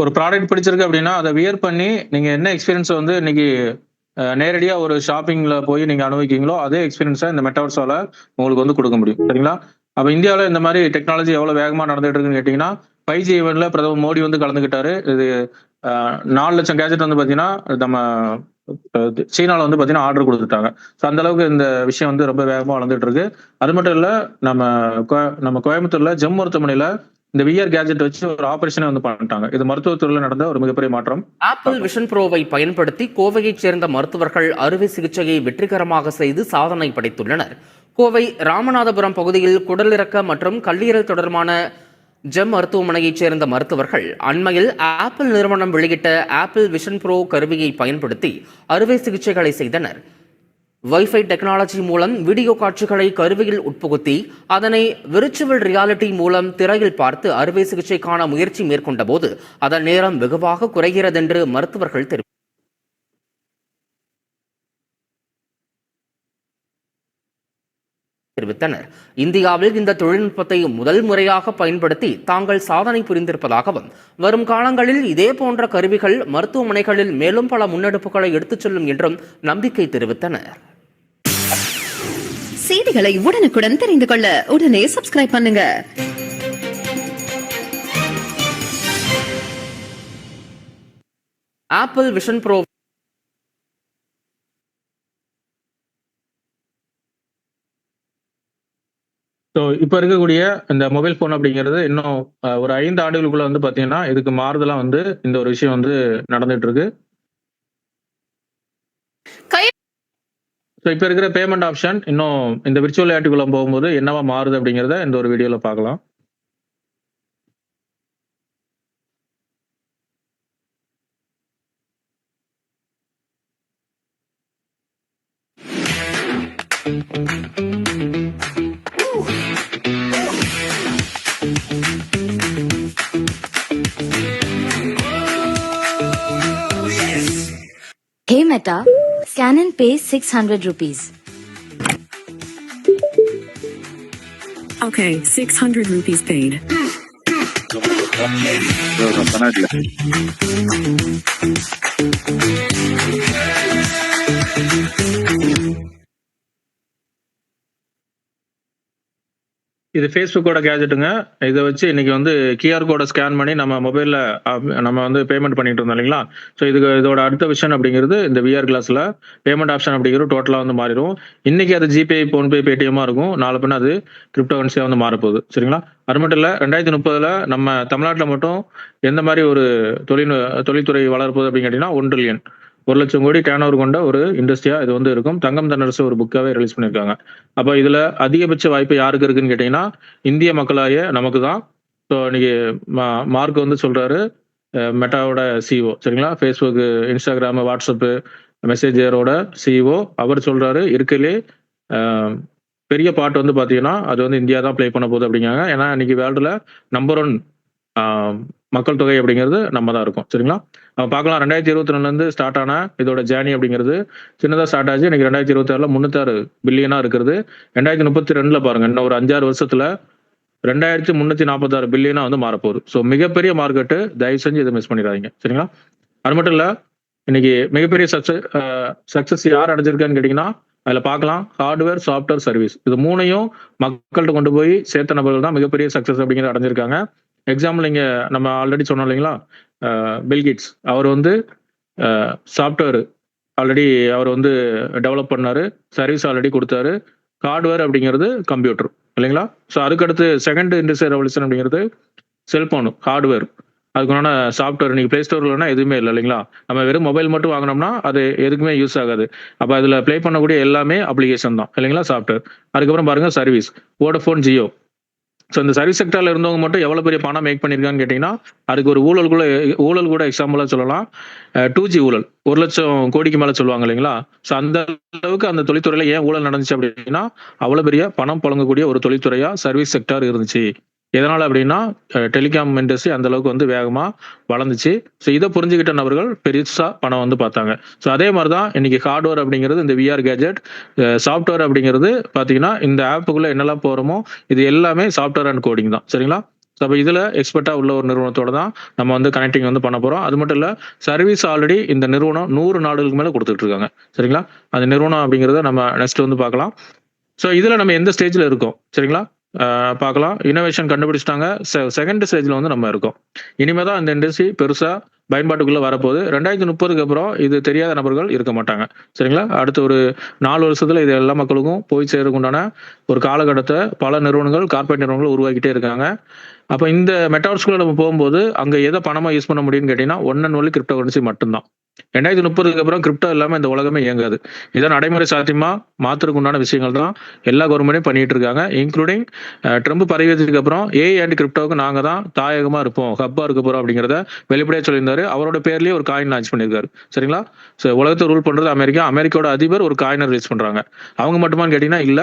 ஒரு ப்ராடக்ட் பிடிச்சிருக்கு அப்படின்னா அதை வியர் பண்ணி நீங்க என்ன எக்ஸ்பீரியன்ஸ் வந்து இன்னைக்கு நேரடியா ஒரு ஷாப்பிங்ல போய் நீங்க அனுபவிக்கீங்களோ அதே எக்ஸ்பீரியன்ஸை இந்த மெட்டாவர்ஸால உங்களுக்கு வந்து கொடுக்க முடியும். சரிங்களா? அப்ப இந்தியாவில் இந்த மாதிரி டெக்னாலஜி எவ்வளவு வேகமா நடந்துட்டு இருக்குன்னு கேட்டீங்கன்னா 5G ஈவெண்ட்ல பிரதமர் மோடி வந்து கலந்துக்கிட்டாரு. இது 4 லட்சம் கேஜெட் வந்து பாத்தீங்கன்னா நம்ம சீனால வந்து பாத்தீங்கன்னா ஆர்டர் கொடுத்துட்டாங்க. ஸோ அந்த அளவுக்கு இந்த விஷயம் வந்து ரொம்ப வேகமா வளர்ந்துட்டு இருக்கு. அது மட்டும் இல்ல, நம்ம கோயம்புத்தூர்ல ஜெம் மருத்துவமனையில இந்த VR கேஜெட் வச்சு ஒரு ஆபரேஷனை வந்து பண்ணிட்டாங்க. இது மருத்துவத்துறையில் நடந்த ஒரு மிகப்பெரிய மாற்றம். ஆப்பிள் விஷன் ப்ரோவை பயன்படுத்தி கோவையைச் சேர்ந்த மருத்துவர்கள் அறுவை சிகிச்சையை வெற்றிகரமாக செய்து சாதனை படைத்துள்ளனர். கோவை ராமநாதபுரம் பகுதியில் குடலிறக்க மற்றும் கல்லீரல் தொடர்பான ஜெம் மருத்துவமனையைச் சேர்ந்த மருத்துவர்கள் அண்மையில் ஆப்பிள் நிறுவனம் வெளியிட்ட ஆப்பிள் விஷன் ப்ரோ கருவியை பயன்படுத்தி அறுவை சிகிச்சைகளை செய்தனர். வைஃபை டெக்னாலஜி மூலம் வீடியோ காட்சிகளை கருவியில் உட்புகுத்தி அதனை விர்ச்சுவல் ரியாலிட்டி மூலம் திரையில் பார்த்து அறுவை சிகிச்சைக்கான முயற்சி மேற்கொண்ட போது அதன் நேரம் வெகுவாக குறைகிறது என்று மருத்துவர்கள் தெரிவித்தனர். இந்தியாவில் இந்த தொழில்நுட்பத்தை முதல் முறையாக பயன்படுத்தி தாங்கள் சாதனை புரிந்திருப்பதாகவும் வரும் காலங்களில் இதே போன்ற கருவிகள் மருத்துவமனைகளில் மேலும் பல முன்னெடுப்புகளை எடுத்துச் செல்லும் என்றும் நம்பிக்கை தெரிவித்தனர். செய்திகளை உடனுக்குடன் தெரிந்து கொள்ள உடனே சப்ஸ்கிரைப் பண்ணுங்க. ஆப்பிள் விஷன் ப்ரோ ஸோ இப்போ இருக்கக்கூடிய இந்த மொபைல் ஃபோன் அப்படிங்கிறது இன்னும் ஒரு 5 ஆண்டுகளுக்குள்ள வந்து பார்த்தீங்கன்னா இதுக்கு மாறுதலாக வந்து இந்த ஒரு விஷயம் வந்து நடந்துட்டு இருக்கு. ஸோ இப்போ இருக்கிற பேமெண்ட் ஆப்ஷன் இன்னும் இந்த விர்ச்சுவல் ரியாலிட்டிக்குள்ள போகும்போது என்னவா மாறுது அப்படிங்கிறத இந்த ஒரு வீடியோவில் பார்க்கலாம். Hey Meta, scan and pay 600 rupees. Okay, 600 rupees paid. இது ஃபேஸ்புக்கோட கேஜெட்டுங்க. இதை வச்சு இன்னைக்கு வந்து QR கோடை ஸ்கேன் பண்ணி நம்ம மொபைலில் நம்ம வந்து பேமெண்ட் பண்ணிட்டு இருந்தோம் இல்லைங்களா? ஸோ இதோட அடுத்த விஷயம் அப்படிங்கிறது இந்த VR கிளாஸில் பேமெண்ட் ஆப்ஷன் அப்படிங்கிறது டோட்டலாக வந்து மாறிடும். இன்னைக்கு அது ஜிபே, ஃபோன்பே, பேடிஎம்மாக இருக்கும். நாளை பின்ன அது கிரிப்டோ கரன்சியாக வந்து மாறப்போகுது. சரிங்களா? அது மட்டும் இல்ல 2030 நம்ம தமிழ்நாட்டில் மட்டும் எந்த மாதிரி ஒரு தொழில்துறை வளர்ப்பது அப்படின்னு கேட்டீங்கன்னா 1 ட்ரில்லியன் 1 லட்சம் கோடி டேர்ன் ஓவர் கொண்ட ஒரு இண்டஸ்ட்ரியா இது வந்து இருக்கும். தங்கம் தென்னரசு ஒரு புக்காவே ரிலீஸ் பண்ணியிருக்காங்க. அப்போ இதுல அதிகபட்ச வாய்ப்பு யாருக்கு இருக்குன்னு கேட்டீங்கன்னா இந்திய மக்களாகிய நமக்கு தான். ஸோ இன்னைக்கு மார்க் வந்து சொல்றாரு, மெட்டாவோட சிஇஓ சரிங்களா, ஃபேஸ்புக், இன்ஸ்டாகிராம், வாட்ஸ்அப்பு, மெசேஜரோட சிஇஓ, அவர் சொல்றாரு இருக்கையிலே பெரிய பார்ட் வந்து பாத்தீங்கன்னா அது வந்து இந்தியா தான் ப்ளே பண்ண போகுது அப்படிங்கிறாங்க. ஏன்னா இன்னைக்கு வேர்ல்டுல நம்பர் 1 மக்கள் தொகை அப்படிங்கிறது நம்ம தான் இருக்கும் சரிங்களா. பார்க்கலாம் 2022 ஸ்டார்ட் ஆன இதோட ஜேர்னி அப்படிங்கிறது சின்னதாக ஸ்டார்ட் ஆச்சு. இன்னைக்கு 2026 306 பில்லியனா இருக்கிறது. 2032 பாருங்க, இன்னும் ஒரு 5-6 வருஷத்துல 2346 பில்லியனா வந்து மாறப்போகுது. ஸோ மிகப்பெரிய மார்க்கெட்டு, தயவு செஞ்சு இதை மிஸ் பண்ணிடாதீங்க சரிங்களா. அது மட்டும் இல்ல இன்னைக்கு மிகப்பெரிய சக்சஸ் யார் அடைஞ்சிருக்கான்னு கேட்டீங்கன்னா அதுல பார்க்கலாம் ஹார்ட்வேர், சாஃப்ட்வேர், சர்வீஸ், இது 3ஐயும் மக்கள்கிட்ட கொண்டு போய் சேர்த்த நபர்கள் தான் மிகப்பெரிய சக்சஸ் அப்படிங்கிறத அடைஞ்சிருக்காங்க. எக்ஸாம்பிள் இங்க நம்ம ஆல்ரெடி சொன்னோம் இல்லைங்களா, பில்கேட்ஸ் அவர் வந்து சாஃப்ட்வேர் ஆல்ரெடி அவர் வந்து டெவலப் பண்ணாரு, சர்வீஸ் ஆல்ரெடி கொடுத்தாரு, ஹார்ட்வேர் அப்படிங்கிறது கம்ப்யூட்டர் இல்லைங்களா. ஸோ அதுக்கடுத்து செகண்ட் இண்டஸ்ட்ரியல் ரெவல்யூஷன் அப்படிங்கிறது செல்போனு ஹார்ட்வேர், அதுக்குண்டான சாஃப்ட்வேர் இன்னைக்கு பிளே ஸ்டோர்லனா எதுவுமே இல்லை இல்லைங்களா. நம்ம வெறும் மொபைல் மட்டும் வாங்கினோம்னா அது எதுக்குமே யூஸ் ஆகாது. அப்போ அதில் ப்ளே பண்ணக்கூடிய எல்லாமே அப்ளிகேஷன் தான் இல்லைங்களா, சாஃப்ட்வேர். அதுக்கப்புறம் பாருங்க சர்வீஸ், வோடஃபோன், ஜியோ. ஸோ இந்த சர்வீஸ் செக்டர்ல இருந்தவங்க மட்டும் எவ்வளவு பெரிய பணம் மேக் பண்ணியிருக்கான்னு கேட்டீங்கன்னா அதுக்கு ஒரு ஊழல் கூட எக்ஸாம்பிளா சொல்லலாம். 2G ஊழல் 1 லட்சம் கோடிக்கு மேல சொல்லுவாங்க இல்லைங்களா. ஸோ அந்த அளவுக்கு அந்த தொழில்துறையில ஏன் ஊழல் நடந்துச்சு அப்படின்னா அவ்வளவு பெரிய பணம் புழங்கக்கூடிய ஒரு தொழில்துறையா சர்வீஸ் செக்டார் இருந்துச்சு. எதனால அப்படின்னா டெலிகாம் இண்டஸ்ட்ரி அந்த அளவுக்கு வந்து வேகமா வளர்ந்துச்சு. ஸோ இதை புரிஞ்சுக்கிட்ட நபர்கள் பெருசா பணம் வந்து பார்த்தாங்க. ஸோ அதே மாதிரிதான் இன்னைக்கு ஹார்ட்வேர் அப்படிங்கிறது இந்த VR கேஜெட், சாஃப்ட்வேர் அப்படிங்கிறது பாத்தீங்கன்னா இந்த ஆப்புக்குள்ள என்னெல்லாம் போறோமோ இது எல்லாமே சாஃப்ட்வேர் அண்ட் கோடிங் தான் சரிங்களா. ஸோ அப்போ இதுல எக்ஸ்பர்ட்டா உள்ள ஒரு நிறுவனத்தோட தான் நம்ம வந்து கனெக்டிங் வந்து பண்ண போறோம். அது மட்டும் இல்ல சர்வீஸ் ஆல்ரெடி இந்த நிறுவனம் 100 நாடுகளுக்கு மேல கொடுத்துட்டு இருக்காங்க சரிங்களா. அந்த நிறுவனம் அப்படிங்கிறத நம்ம நெக்ஸ்ட் வந்து பார்க்கலாம். ஸோ இதுல நம்ம எந்த ஸ்டேஜ்ல இருக்கோம் சரிங்களா பார்க்கலாம். இனோவேஷன் கண்டுபிடிச்சிட்டாங்க, செகண்ட் ஸ்டேஜ்ல வந்து நம்ம இருக்கோம். இனிமேதான் இந்த இண்டஸ்ட்ரி பெருசா பயன்பாட்டுக்குள்ள வரப்போகுது. 2030 அப்புறம் இது தெரியாத நபர்கள் இருக்க மாட்டாங்க சரிங்களா. அடுத்த ஒரு 4 வருஷத்துல இது எல்லா மக்களுக்கும் போய் சேருக்குண்டான ஒரு காலகட்டத்தை பல நிறுவனங்கள், கார்பரேட் நிறுவனங்கள் உருவாக்கிட்டே இருக்காங்க. அப்ப இந்த மெட்டாவர்ஸ்குள்ள நம்ம போகும்போது அங்க எதை பணமா யூஸ் பண்ண முடியும்னு கேட்டீங்கன்னா one and only crypto currency மட்டும்தான். 2030 அப்புறம் கிரிப்டோ இல்லாம இந்த உலகமே இயங்காது. இதை நடைமுறை சாத்தியமா மாத்துறதுக்கு உண்டான விஷயங்கள் தான் எல்லா கவர்மெண்ட்டும் பண்ணிட்டு இருக்காங்க. இன்க்ளூடிங் ட்ரம்ப் பதவியேற்றதுக்கு அப்புறம் AI அண்ட் கிரிப்டோவுக்கு நாங்க தான் தாயகமா இருப்போம், ஹப்பா இருக்க போறோம் அப்படிங்கிறத வெளிப்படையா சொல்லியிருந்தாரு. அவரோட பேர்லயே ஒரு காயின் லான்ச் பண்ணியிருக்காரு சரிங்களா. ஸோ உலகத்தை ரூல் பண்றது அமெரிக்கா, அமெரிக்காவோட அதிபர் ஒரு காயினை ரிலீஸ் பண்றாங்க. அவங்க மட்டுமான்னு கேட்டீங்கன்னா இல்ல,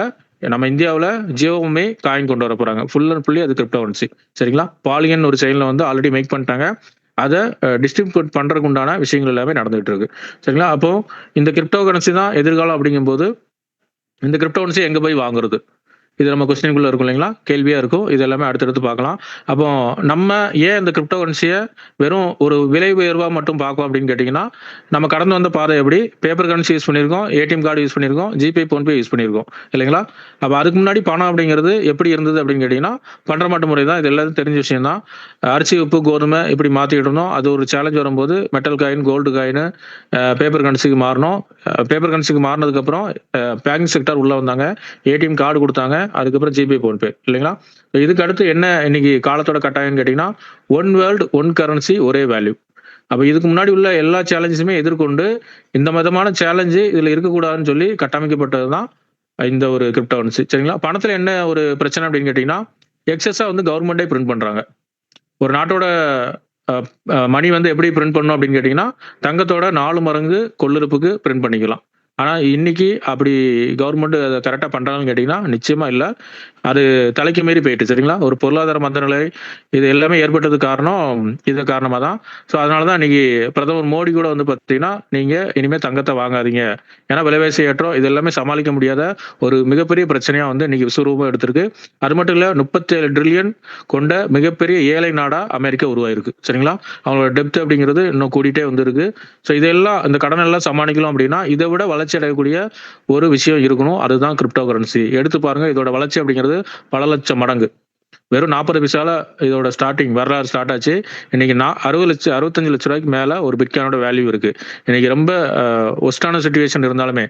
நம்ம இந்தியாவில் ஜியோவுமே காயின் கொண்டு வர போறாங்க. ஃபுல் அண்ட் ஃபுல்லி அது கிரிப்டோ கரன்சி சரிங்களா. பாலியன் ஒரு செயின்ல வந்து ஆல்ரெடி மேக் பண்ணிட்டாங்க, அதை டிஸ்ட்ரிபியூட் பண்றதுக்கு உண்டான விஷயங்கள் எல்லாமே நடந்துகிட்டு இருக்கு சரிங்களா. அப்போ இந்த கிரிப்டோ கரன்சி தான் எதிர்காலம் அப்படிங்கும்போது இந்த கிரிப்டோ கரன்சி எங்க போய் வாங்குறது, இது நம்ம கொஸ்டினுக்குள்ள இருக்கும் இல்லைங்களா, கேள்வியா இருக்கும். இது எல்லாமே அடுத்தடுத்து பார்க்கலாம். அப்போ நம்ம ஏன் இந்த கிரிப்டோ கரன்சியை வெறும் ஒரு விலை உயர்வா மட்டும் பார்க்கும் அப்படின்னு கேட்டீங்கன்னா நம்ம கடந்து வந்த பாதை எப்படி பேப்பர் கரன்சி யூஸ் பண்ணியிருக்கோம், ATM கார்டு யூஸ் பண்ணியிருக்கோம், ஜிபே, போன்பே யூஸ் பண்ணியிருக்கோம் இல்லைங்களா. அப்போ அதுக்கு முன்னாடி பணம் அப்படிங்கிறது எப்படி இருந்தது அப்படின்னு கேட்டீங்கன்னா பண்டமாட்டு முறை தான். இது எல்லாரும் தெரிஞ்ச விஷயம் தான். அரிசி, உப்பு, கோதுமை இப்படி மாத்திக்கிட்டு இருந்தோம். அது ஒரு சேலஞ்ச் வரும்போது metal coin, gold coin, paper கரன்சிக்கு மாறணும். பேப்பர் கரன்சிக்கு மாறினதுக்கு அப்புறம் பேங்கிங் செக்டார் உள்ள வந்தாங்க, ATM கார்டு கொடுத்தாங்க, அதுக்கப்புறம் ஜிபே, போன்பே இல்லைங்களா. இதுக்கு அடுத்து என்ன இன்னைக்கு காலத்தோட கட்டாயம்னு கேட்டீங்கன்னா ஒன் வேர்ல்டு, ஒன் கரன்சி, ஒரே வேல்யூ. அப்ப இதுக்கு முன்னாடி உள்ள எல்லா சேலஞ்சுமே எதிர்கொண்டு இந்த விதமான சேலஞ்சு இதுல இருக்கக்கூடாதுன்னு சொல்லி கட்டமைக்கப்பட்டதுதான் இந்த ஒரு கிரிப்டோ கரன்சி சரிங்களா. பணத்துல என்ன ஒரு பிரச்சனை அப்படின்னு கேட்டீங்கன்னா எக்ஸஸா வந்து கவர்மெண்டே பிரிண்ட் பண்றாங்க. ஒரு நாட்டோட மணி வந்து எப்படி பிரிண்ட் பண்ணணும் அப்படின்னு கேட்டீங்கன்னா தங்கத்தோட 4 மடங்கு கொள்ளிருப்புக்கு பிரிண்ட் பண்ணிக்கலாம். ஆனா இன்னைக்கு அப்படி கவர்மெண்ட் அதை கரெக்டா பண்றாங்கன்னு கேட்டீங்கன்னா நிச்சயமா இல்லை. அது தலைக்கு மீறி போயிட்டு சரிங்களா. ஒரு பொருளாதார மந்தநிலை இது எல்லாமே ஏற்பட்டது காரணம் இது காரணமா தான். ஸோ அதனாலதான் இன்னைக்கு பிரதமர் மோடி கூட வந்து பார்த்தீங்கன்னா நீங்க இனிமே தங்கத்தை வாங்காதீங்க, ஏன்னா விலைவாசி ஏற்றம் இது எல்லாமே சமாளிக்க முடியாத ஒரு மிகப்பெரிய பிரச்சனையா வந்து இன்னைக்கு விஸ்வரூபம் எடுத்திருக்கு. அது மட்டும் இல்ல 37 ட்ரில்லியன் கொண்ட மிகப்பெரிய ஏழை நாடா அமெரிக்கா உருவாயிருக்கு சரிங்களா. அவங்களோட டெப்த் அப்படிங்கிறது இன்னும் கூடிட்டே வந்துருக்கு. ஸோ இதெல்லாம் இந்த கடன் எல்லாம் சமாளிக்கலாம் அப்படின்னா இதை விட வளர்ச்சி அடையக்கூடிய ஒரு விஷயம் இருக்கணும், அதுதான் கிரிப்டோ கரன்சி. எடுத்து பாருங்க, இதோட வளர்ச்சி அப்படிங்கிறது பல லட்சம் மடங்கு. வெறும் 40 பைசால இதோட ஸ்டார்டிங் வரலாறு ஸ்டார்ட் ஆச்சு. இன்னைக்கு 65 லட்ச ரூபாய்க்கு மேல ஒரு பிட்காயினோட வேல்யூ இருக்கு. இன்னைக்கு ரொம்ப ஒஸ்டான சிச்சுவேஷன் இருந்தாலுமே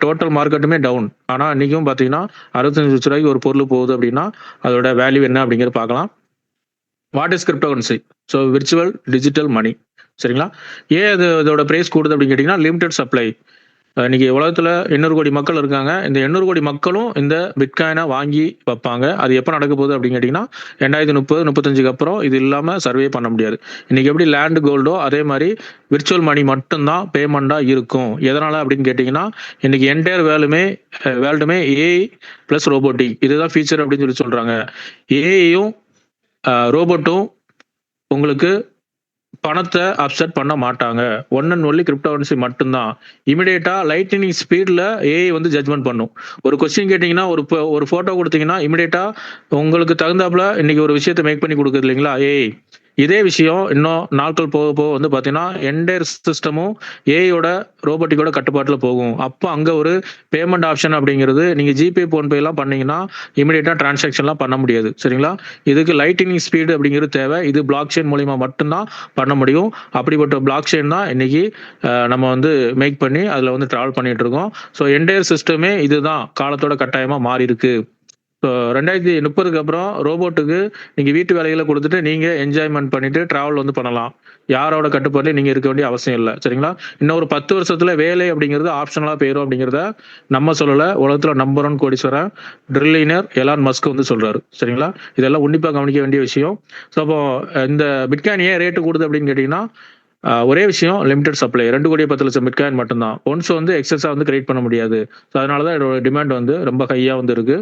டோட்டல் மார்க்கெட்டுமே டவுன். ஆனா இன்னைக்கும் பாத்தீங்கன்னா 65 லட்ச ரூபாய்க்கு ஒரு பொருள் போகுது அப்படின்னா அதோட வேல்யூ என்ன அப்படிங்கிறத பார்க்கலாம். What is cryptocurrency? So virtual digital money. சரிங்களா? ஏன் இதோட பிரைஸ் கூடுது அப்படின்னு கேட்டீங்கன்னா லிமிடெட் சப்ளை. இன்னைக்கு உலகத்துல 800 கோடி மக்கள் இருக்காங்க. இந்த 800 கோடி மக்களும் இந்த பிட்காயினை வாங்கி வைப்பாங்க. அது எப்போ நடக்க போகுது அப்படின்னு கேட்டீங்கன்னா 2030-35க்கு அப்புறம் இது இல்லாம சர்வே பண்ண முடியாது. இன்னைக்கு எப்படி லேண்ட் கோல்டோ அதே மாதிரி விர்ச்சுவல் மணி மட்டும்தான் பேமெண்டா இருக்கும். எதனால அப்படின்னு கேட்டீங்கன்னா இன்னைக்கு என்டையர் வேர்ல்டுமே ஏஐ பிளஸ் ரோபோட்டிக் இதுதான் ஃபீச்சர் அப்படின்னு சொல்றாங்க. ஏஐயும் ரோபோட்டும் உங்களுக்கு பணத்தை அப்செட் பண்ண மாட்டாங்க. ஒன் அண்ட் ஒன்லி கிரிப்டோகரன்சி மட்டும்தான். இமிடியேட்டா லைட்னிங் ஸ்பீட்ல ஏஐ வந்து ஜட்மெண்ட் பண்ணும். ஒரு கொஸ்டின் கேட்டீங்கன்னா ஒரு போட்டோ கொடுத்தீங்கன்னா இமிடியேட்டா உங்களுக்கு தகுந்தாப்புல இன்னைக்கு ஒரு விஷயத்தை மேக் பண்ணி கொடுக்குது இல்லைங்களா ஏஐ. இதே விஷயம் இன்னும் நாட்கள் போக போக வந்து பாத்தீங்கன்னா என்டையர் சிஸ்டமும் ஏஐயோட ரோபோட்டிக்கோட கட்டுப்பாட்டுல போகும். அப்போ அங்க ஒரு பேமெண்ட் ஆப்ஷன் அப்படிங்கிறது நீங்க ஜிபே போன்பே எல்லாம் பண்ணீங்கன்னா இமிடியேட்டா டிரான்சாக்ஷன்லாம் பண்ண முடியாது. சரிங்களா? இதுக்கு லைட்னிங் ஸ்பீடு அப்படிங்கிறது தேவை. இது பிளாக் செயின் மூலியமா மட்டும்தான் பண்ண முடியும். அப்படிப்பட்ட பிளாக் செயின் தான் இன்னைக்கு நம்ம வந்து மேக் பண்ணி அதுல வந்து டிராவல் பண்ணிட்டு இருக்கோம். ஸோ என்டையர் சிஸ்டமே இதுதான் காலத்தோட கட்டாயமா மாறி இருக்கு. ஸோ 2030க்கு அப்புறம் ரோபோட்டுக்கு நீங்க வீட்டு வேலைகளை கொடுத்துட்டு நீங்க என்ஜாய்மெண்ட் பண்ணிட்டு டிராவல் வந்து பண்ணலாம். யாரோட கட்டுப்பாடுலையும் நீங்க இருக்க வேண்டிய அவசியம் இல்லை. சரிங்களா? இன்னும் ஒரு 10 வருஷத்துல வேலை அப்படிங்கிறது ஆப்ஷனலா போயிடும் அப்படிங்கிறத நம்ம சொல்லல. உலகத்துல நம்பர் 1 கோடீஸ்வரன் ட்ரில்லியனர் எலான் மஸ்க் வந்து சொல்றாரு. சரிங்களா? இதெல்லாம் உன்னிப்பா கவனிக்க வேண்டிய விஷயம். ஸோ அப்போ இந்த பிட்காயின் ஏன் ரேட்டு கூடுது அப்படின்னு கேட்டீங்கன்னா ஒரே விஷயம் லிமிடெட் சப்ளை 2,10,00,000 பிட்காயின் மட்டும்தான். ஒன்ஸ் வந்து எக்ஸஸா வந்து கிரியேட் பண்ண முடியாது. ஸோ அதனாலதான் இதோட டிமாண்ட் வந்து ரொம்ப ஹையா வந்து இருக்கு.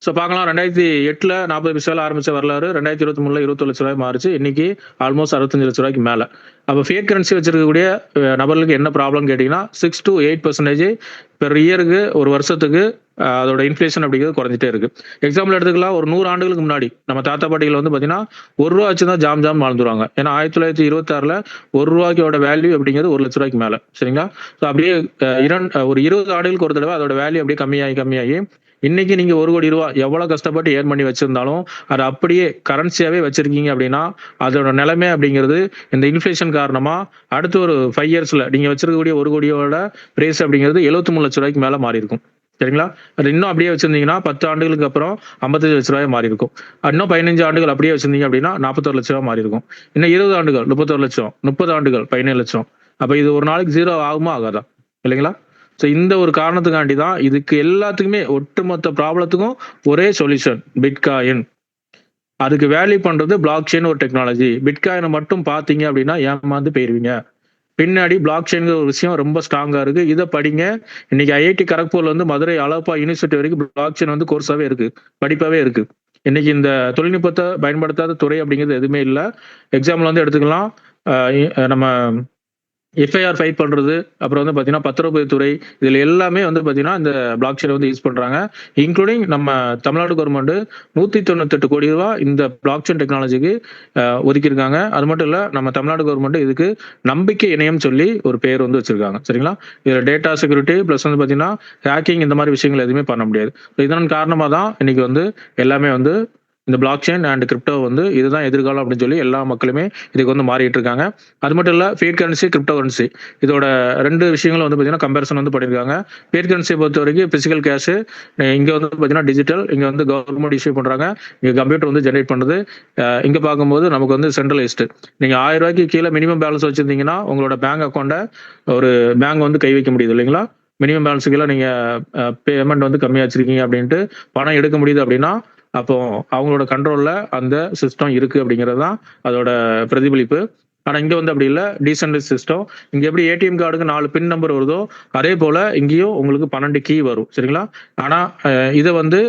ஸோ பார்க்கலாம் 2008ல் 40 பைசால ஆரம்பிச்ச வரலாறு 2023ல் 21 லட்ச ரூபாய் மாறிச்சு. இன்னைக்கு ஆல்மோஸ்ட் 65 லட்ச ரூபாய்க்கு மேல. அப்போ ஃபேக் கரன்சி வச்சிருக்கக்கூடிய நபர்களுக்கு என்ன ப்ராப்ளம் கேட்டீங்கன்னா 6 to 8% பெர் இயருக்கு ஒரு வருஷத்துக்கு அதோட இன்ஃபிளேஷன் அப்படிங்கிறது குறைஞ்சிட்டே இருக்கு. எக்ஸாம்பிள் எடுத்துக்கலாம். ஒரு 100 ஆண்டுகளுக்கு முன்னாடி நம்ம தாத்தா பாட்டிகள் வந்து பாத்தீங்கன்னா ₹1 வச்சுதான் ஜாம் வாழ்ந்துருவாங்க. ஏன்னா 1926ல் ₹1 வேல்யூ அப்படிங்கிறது 1 லட்ச ரூபாய்க்கு மேல. சரிங்களா? ஸோ அப்படியே ஒரு 20 ஆண்டுகளுக்கு ஒரு தடவை அதோட வேல்யூ அப்படியே கம்மியாகி இன்னைக்கு நீங்க ₹1 கோடி எவ்வளவு கஷ்டப்பட்டு ஏர்ன் பண்ணி வச்சிருந்தாலும் அதை அப்படியே கரன்சியாவே வச்சிருக்கீங்க அப்படின்னா அதோட நிலைமை அப்படிங்கிறது இந்த இன்ஃபிளேஷன் காரணமா அடுத்த ஒரு 5 இயர்ஸ்ல நீங்க வச்சிருக்கக்கூடிய ₹1 கோடியோட பிரைஸ் அப்படிங்கிறது 73 லட்ச ரூபாய்க்கு மேல மாறி இருக்கும். சரிங்களா? அது இன்னும் அப்படியே வச்சிருந்தீங்கன்னா 10 ஆண்டுகளுக்கு அப்புறம் 55 லட்ச ரூபாய் மாறி இருக்கும். இன்னும் 15 ஆண்டுகள் அப்படியே வச்சிருந்தீங்க அப்படின்னா 41 லட்ச ரூபாய் மாறி இருக்கும். இன்னும் 20 ஆண்டுகள் 31 லட்சம், 30 ஆண்டுகள் 17 லட்சம். அப்ப இது ஒரு நாளைக்கு 0 ஆகுமா ஆகாதா? இல்லைங்களா? ஸோ இந்த ஒரு காரணத்துக்காண்டி தான் இதுக்கு எல்லாத்துக்குமே ஒட்டுமொத்த ப்ராப்ளத்துக்கும் ஒரே சொல்யூஷன் பிட்காயின். அதுக்கு வேல்யூ பண்றது பிளாக் செயின் ஒரு டெக்னாலஜி. பிட்காயினை மட்டும் பார்த்தீங்க அப்படின்னா ஏமாந்து போயிருவீங்க. பின்னாடி பிளாக் செயின்ங்கிற ஒரு விஷயம் ரொம்ப ஸ்ட்ராங்கா இருக்கு. இதை படிங்க. இன்னைக்கு ஐஐடி கரக்பூர்ல இருந்து மதுரை அழகப்பா யூனிவர்சிட்டி வரைக்கும் பிளாக் செயின் வந்து கோர்ஸாவே இருக்கு, படிப்பாவே இருக்கு. இன்னைக்கு இந்த தொழில்நுட்பத்தை பயன்படுத்தாத துறை அப்படிங்கிறது எதுவுமே இல்லை. எக்ஸாம்பிள் வந்து எடுத்துக்கலாம். நம்ம எஃப்ஐஆர் ஃபைல் பண்றது, அப்புறம் வந்து பாத்தீங்கன்னா பத்திரப்பதிவு துறை, இதுல எல்லாமே வந்து பாத்தீங்கன்னா இந்த பிளாக் செயின் வந்து யூஸ் பண்றாங்க. இன்க்ளூடிங் நம்ம தமிழ்நாடு கவர்மெண்ட் 198 கோடி ரூபாய் இந்த பிளாக் செயின் டெக்னாலஜிக்கு ஒதுக்கியிருக்காங்க. அது மட்டும் இல்ல, நம்ம தமிழ்நாடு கவர்மெண்ட் இதுக்கு நம்பிக்கை இணையம் சொல்லி ஒரு பேர் வந்து வச்சிருக்காங்க. சரிங்களா? இதுல டேட்டா செக்யூரிட்டி பிளஸ் வந்து பாத்தீங்கன்னா ஹேக்கிங் இந்த மாதிரி விஷயங்கள் எதுவுமே பண்ண முடியாது. இதன் காரணமா தான் இன்னைக்கு வந்து எல்லாமே வந்து இந்த பிளாக் செயின் அண்ட் கிரிப்டோ வந்து இதுதான் எதிர்காலம் அப்படின்னு சொல்லி எல்லா மக்களுமே இதுக்கு வந்து மாறிட்டு இருக்காங்க. அது மட்டும் இல்ல, ஃபேக் கரன்சி, கிரிப்டோ கரன்சி இதோட 2 விஷயங்களும் வந்து பாத்தீங்கன்னா கம்பேரிசன் வந்து பண்ணிருக்காங்க. ஃபேக் கரன்சியை பொறுத்த வரைக்கும் பிசிக்கல் கேஷ், இங்க வந்து பாத்தீங்கன்னா டிஜிட்டல், இங்க வந்து கவர்மெண்ட் இஷ்யூ பண்றாங்க, இங்க கம்ப்யூட்டர் வந்து ஜெனரேட் பண்ணுது. இங்க பார்க்கும்போது நமக்கு வந்து சென்ட்ரலைஸ்டு. நீங்க 1000 ரூபாய்க்கு கீழே மினிமம் பேலன்ஸ் வச்சிருந்தீங்கன்னா உங்களோட பேங்க் அக்கௌண்ட்டை ஒரு பேங்க் வந்து கை வைக்க முடியுது இல்லைங்களா? மினிமம் பேலன்ஸுக்கு நீங்க பேமெண்ட் வந்து கம்மியா வச்சிருக்கீங்க அப்படின்ட்டு பணம் எடுக்க முடியுது அப்படின்னா அப்போ அவங்களோட கண்ட்ரோல்ல அந்த சிஸ்டம் இருக்கு அப்படிங்கிறது தான் அதோட பிரதிபலிப்பு. ஆனா இங்க வந்து அப்படி இல்லை, டீசென்ட்ரலைஸ் சிஸ்டம். இங்க எப்படி ஏடிஎம் கார்டுக்கு 4 பின் நம்பர் வருதோ அதே போல இங்கேயும் உங்களுக்கு 12 கீ வரும். சரிங்களா? ஆனா இதை வந்து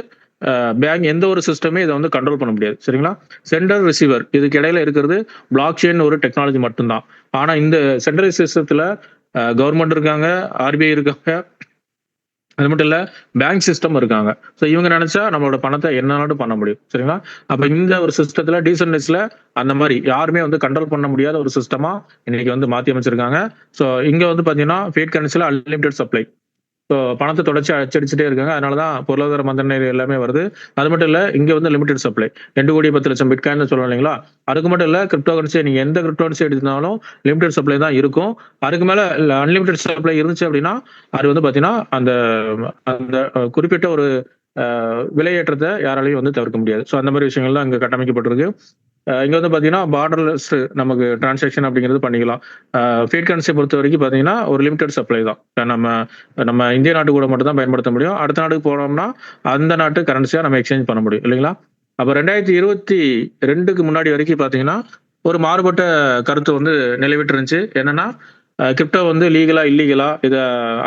பேங்க் எந்த ஒரு சிஸ்டமே இதை வந்து கண்ட்ரோல் பண்ண முடியாது. சரிங்களா? சென்டர் ரிசீவர் இதுக்கு இடையில இருக்கிறது பிளாக் செயின் ஒரு டெக்னாலஜி மட்டும்தான். ஆனா இந்த சென்ட்ரலைஸ் சிஸ்டத்துல கவர்மெண்ட் இருக்காங்க, ஆர்பிஐ இருக்காங்க, அது மட்டும் இல்ல பேங்க் சிஸ்டம் இருக்காங்க. ஸோ இவங்க நினைச்சா நம்மளோட பணத்தை என்னன்னாலும் பண்ண முடியும். சரிங்களா? அப்ப இந்த ஒரு சிஸ்டத்துல டீசென்ட்ரலைஸ்ல அந்த மாதிரி யாருமே வந்து கண்ட்ரோல் பண்ண முடியாத ஒரு சிஸ்டமா இன்னைக்கு வந்து மாத்தி அமைச்சிருக்காங்க. ஸோ இங்க வந்து பாத்தீங்கன்னா ஃபேக் கரன்சில அன்லிமிடெட் சப்ளை. ஸோ பணத்தை தொடர்ச்சி அச்சடிச்சுட்டே இருக்காங்க. அதனால தான் பொருளாதார மந்தநிலை எல்லாமே வருது. அது மட்டும் இல்ல, இங்க வந்து லிமிடெட் சப்ளை 2,10,00,000 பிட்காயின்னு சொல்றோம் இல்லைங்களா? அதுக்கு மட்டும் இல்ல, கிரிப்டோ கரன்சி நீங்க எந்த கிரிப்டோ கரன்சி எடுத்தாலும் லிமிடெட் சப்ளை தான் இருக்கும். அதுக்கு மேல அன்லிமிடெட் சப்ளை இருந்துச்சு அப்படின்னா, அது வந்து பார்த்தீங்கன்னா, அந்த அந்த குறிப்பிட்ட ஒரு விலையேற்றத்தை யாராலையும் வந்து தவிர்க்க முடியாது. ஸோ அந்த மாதிரி விஷயங்கள்லாம் அங்க கட்டமைக்கப்பட்டிருக்கு. இங்க வந்து பார்த்தீங்கன்னா, பார்டர்லெஸ் நமக்கு டிரான்சாக்ஷன் அப்படிங்கிறது பண்ணிக்கலாம். ஃபீட் கரன்சியை பொறுத்த வரைக்கும் பார்த்தீங்கன்னா, ஒரு லிமிடெட் சப்ளை தான். நம்ம இந்திய நாட்டு கூட மட்டும் தான் பயன்படுத்த முடியும். அடுத்த நாட்டுக்கு போனோம்னா, அந்த நாட்டு கரன்சியா நம்ம எக்ஸ்சேஞ்ச் பண்ண முடியும் இல்லைங்களா? அப்ப 2022க்கு முன்னாடி வரைக்கும் பார்த்தீங்கன்னா, ஒரு மாறுபட்ட கருத்து வந்து நிலவிட்டு இருந்துச்சு. என்னன்னா, கிரிப்டோ வந்து லீகலா, இல்லீகலா, இத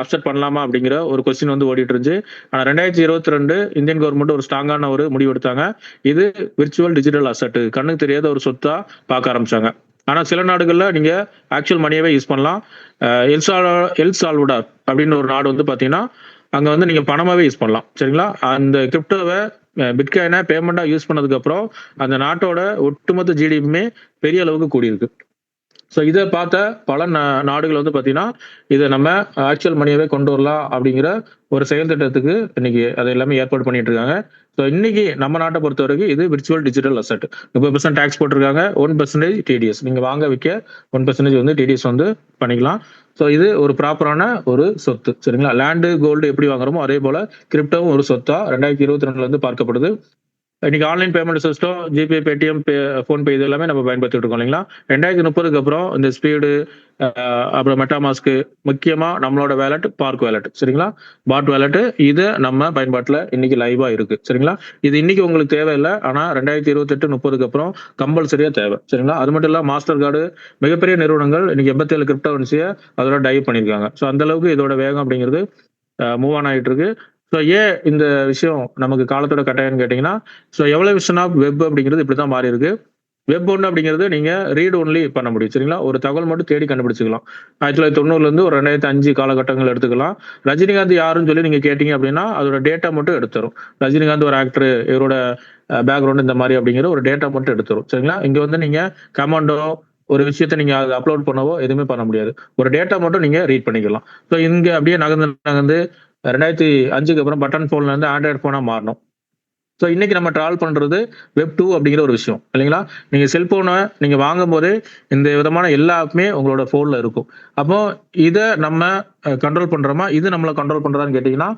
அக்செப்ட் பண்ணலாமா அப்படிங்கிற ஒரு கொஸ்டின் வந்து ஓடிட்டு இருந்துச்சு. ஆனா 2022 இந்தியன் கவர்மெண்ட் ஒரு ஸ்ட்ராங்கான ஒரு முடிவு எடுத்தாங்க. இது விர்ச்சுவல் டிஜிட்டல் அசெட், கண்ணுக்கு தெரியாத ஒரு சொத்தா பார்க்க ஆரம்பிச்சாங்க. ஆனா சில நாடுகள்ல நீங்க ஆக்சுவல் மணியவே யூஸ் பண்ணலாம். எல் சால்வடார் அப்படின்னு ஒரு நாடு வந்து பாத்தீங்கன்னா, அங்க வந்து நீங்க பணமாவே யூஸ் பண்ணலாம். சரிங்களா? அந்த கிரிப்டோவை பிட்காயினை பேமெண்டா யூஸ் பண்ணதுக்கு அப்புறம் அந்த நாட்டோட ஒட்டுமொத்த ஜிடிபியுமே பெரிய அளவுக்கு கூடியிருக்கு. ஸோ இதை பார்த்த பல நாடுகள் வந்து பார்த்தீங்கன்னா, இதை நம்ம ஆக்சுவல் மணியவே கொண்டு வரலாம் அப்படிங்கிற ஒரு செயல் திட்டத்துக்கு இன்னைக்கு அதை எல்லாமே ஏற்பாடு பண்ணிட்டு இருக்காங்க. ஸோ இன்னைக்கு நம்ம நாட்டை பொறுத்த வரைக்கும் இது விர்ச்சுவல் டிஜிட்டல் அசெட். 30% டேக்ஸ் போட்டிருக்காங்க, 1% டிடிஎஸ். நீங்க வாங்க விற்க 1% வந்து டிடிஎஸ் வந்து பண்ணிக்கலாம். ஸோ இது ஒரு ப்ராப்பரான ஒரு சொத்து. சரிங்களா? லேண்டு, கோல்டு எப்படி வாங்குறோமோ அதே போல கிரிப்டோவும் ஒரு சொத்தா 2022 வந்து பார்க்கப்படுது. இன்னைக்கு online payment system, GPay, Paytm, PhonePe இது எல்லாமே நம்ம பயன்படுத்திட்டு இருக்கோம் இல்லைங்களா? 2030க்கு அப்புறம் இந்த ஸ்பீடு, அப்புறம் மெட்டாமாஸ்க்கு, முக்கியமா நம்மளோட வேலட் பார்க் வேலட், சரிங்களா? பாட் வேலட், இது நம்ம பயன்பாட்டில் இன்னைக்கு லைவா இருக்கு. சரிங்களா? இது இன்னைக்கு உங்களுக்கு தேவையில்லை, ஆனா 2028, 30க்கு அப்புறம் கம்பல்சரியா தேவை. சரிங்களா? அது மட்டும் இல்ல, மாஸ்டர் கார்டு, மிகப்பெரிய நிறுவனங்கள் இன்னைக்கு 87 கிரிப்டோ கரன்சியை அதோட டைவ் பண்ணியிருக்காங்க. ஸோ அந்த அளவுக்கு இதோட வேகம் அப்படிங்கிறது மூவ் ஆன் ஆகிட்டு இருக்கு. ஸோ ஏன் இந்த விஷயம் நமக்கு காலத்தோட கட்டாயம்னு கேட்டிங்கன்னா, ஸோ எவல்யூஷன் ஆஃப் வெப் அப்படிங்கிறது இப்படி தான் மாறி இருக்கு. வெப் ஒன்று அப்படிங்கிறது நீங்க ரீட் ஒன்லி பண்ண முடியும். சரிங்களா? ஒரு தகவல் மட்டும் தேடி கண்டுபிடிச்சிக்கலாம். 1990லேருந்து ஒரு 2005 காலகட்டங்கள் எடுத்துக்கலாம். ரஜினிகாந்த் யாருன்னு சொல்லி நீங்க கேட்டீங்க அப்படின்னா, அதோட டேட்டா மட்டும் எடுத்துரும். ரஜினிகாந்த் ஒரு ஆக்டர், இவரோட பேக்ரவுண்ட் இந்த மாதிரி அப்படிங்கிற ஒரு டேட்டா மட்டும் எடுத்துரும். சரிங்களா? இங்க வந்து நீங்க கமாண்டோ ஒரு விஷயத்த நீங்க அதை அப்லோட் பண்ணவோ எதுவுமே பண்ண முடியாது. ஒரு டேட்டா மட்டும் நீங்க ரீட் பண்ணிக்கலாம். ஸோ இங்க அப்படியே நகர்ந்து 2005க்கு அப்புறம் பட்டன் போன்ல இருந்து ஆண்ட்ராய்டு போனா மாறணும். ஸோ இன்னைக்கு நம்ம டிராவல் பண்றது வெப் 2 அப்படிங்கிற ஒரு விஷயம் இல்லைங்களா? நீங்க செல்போனை நீங்க வாங்கும் போதே இந்த விதமான எல்லா ஆப்புமே உங்களோட போன்ல இருக்கும். அப்போ இதை நம்ம கண்ட்ரோல் பண்றோமா, இது நம்மளை கண்ட்ரோல் பண்றதான்னு கேட்டீங்கன்னா,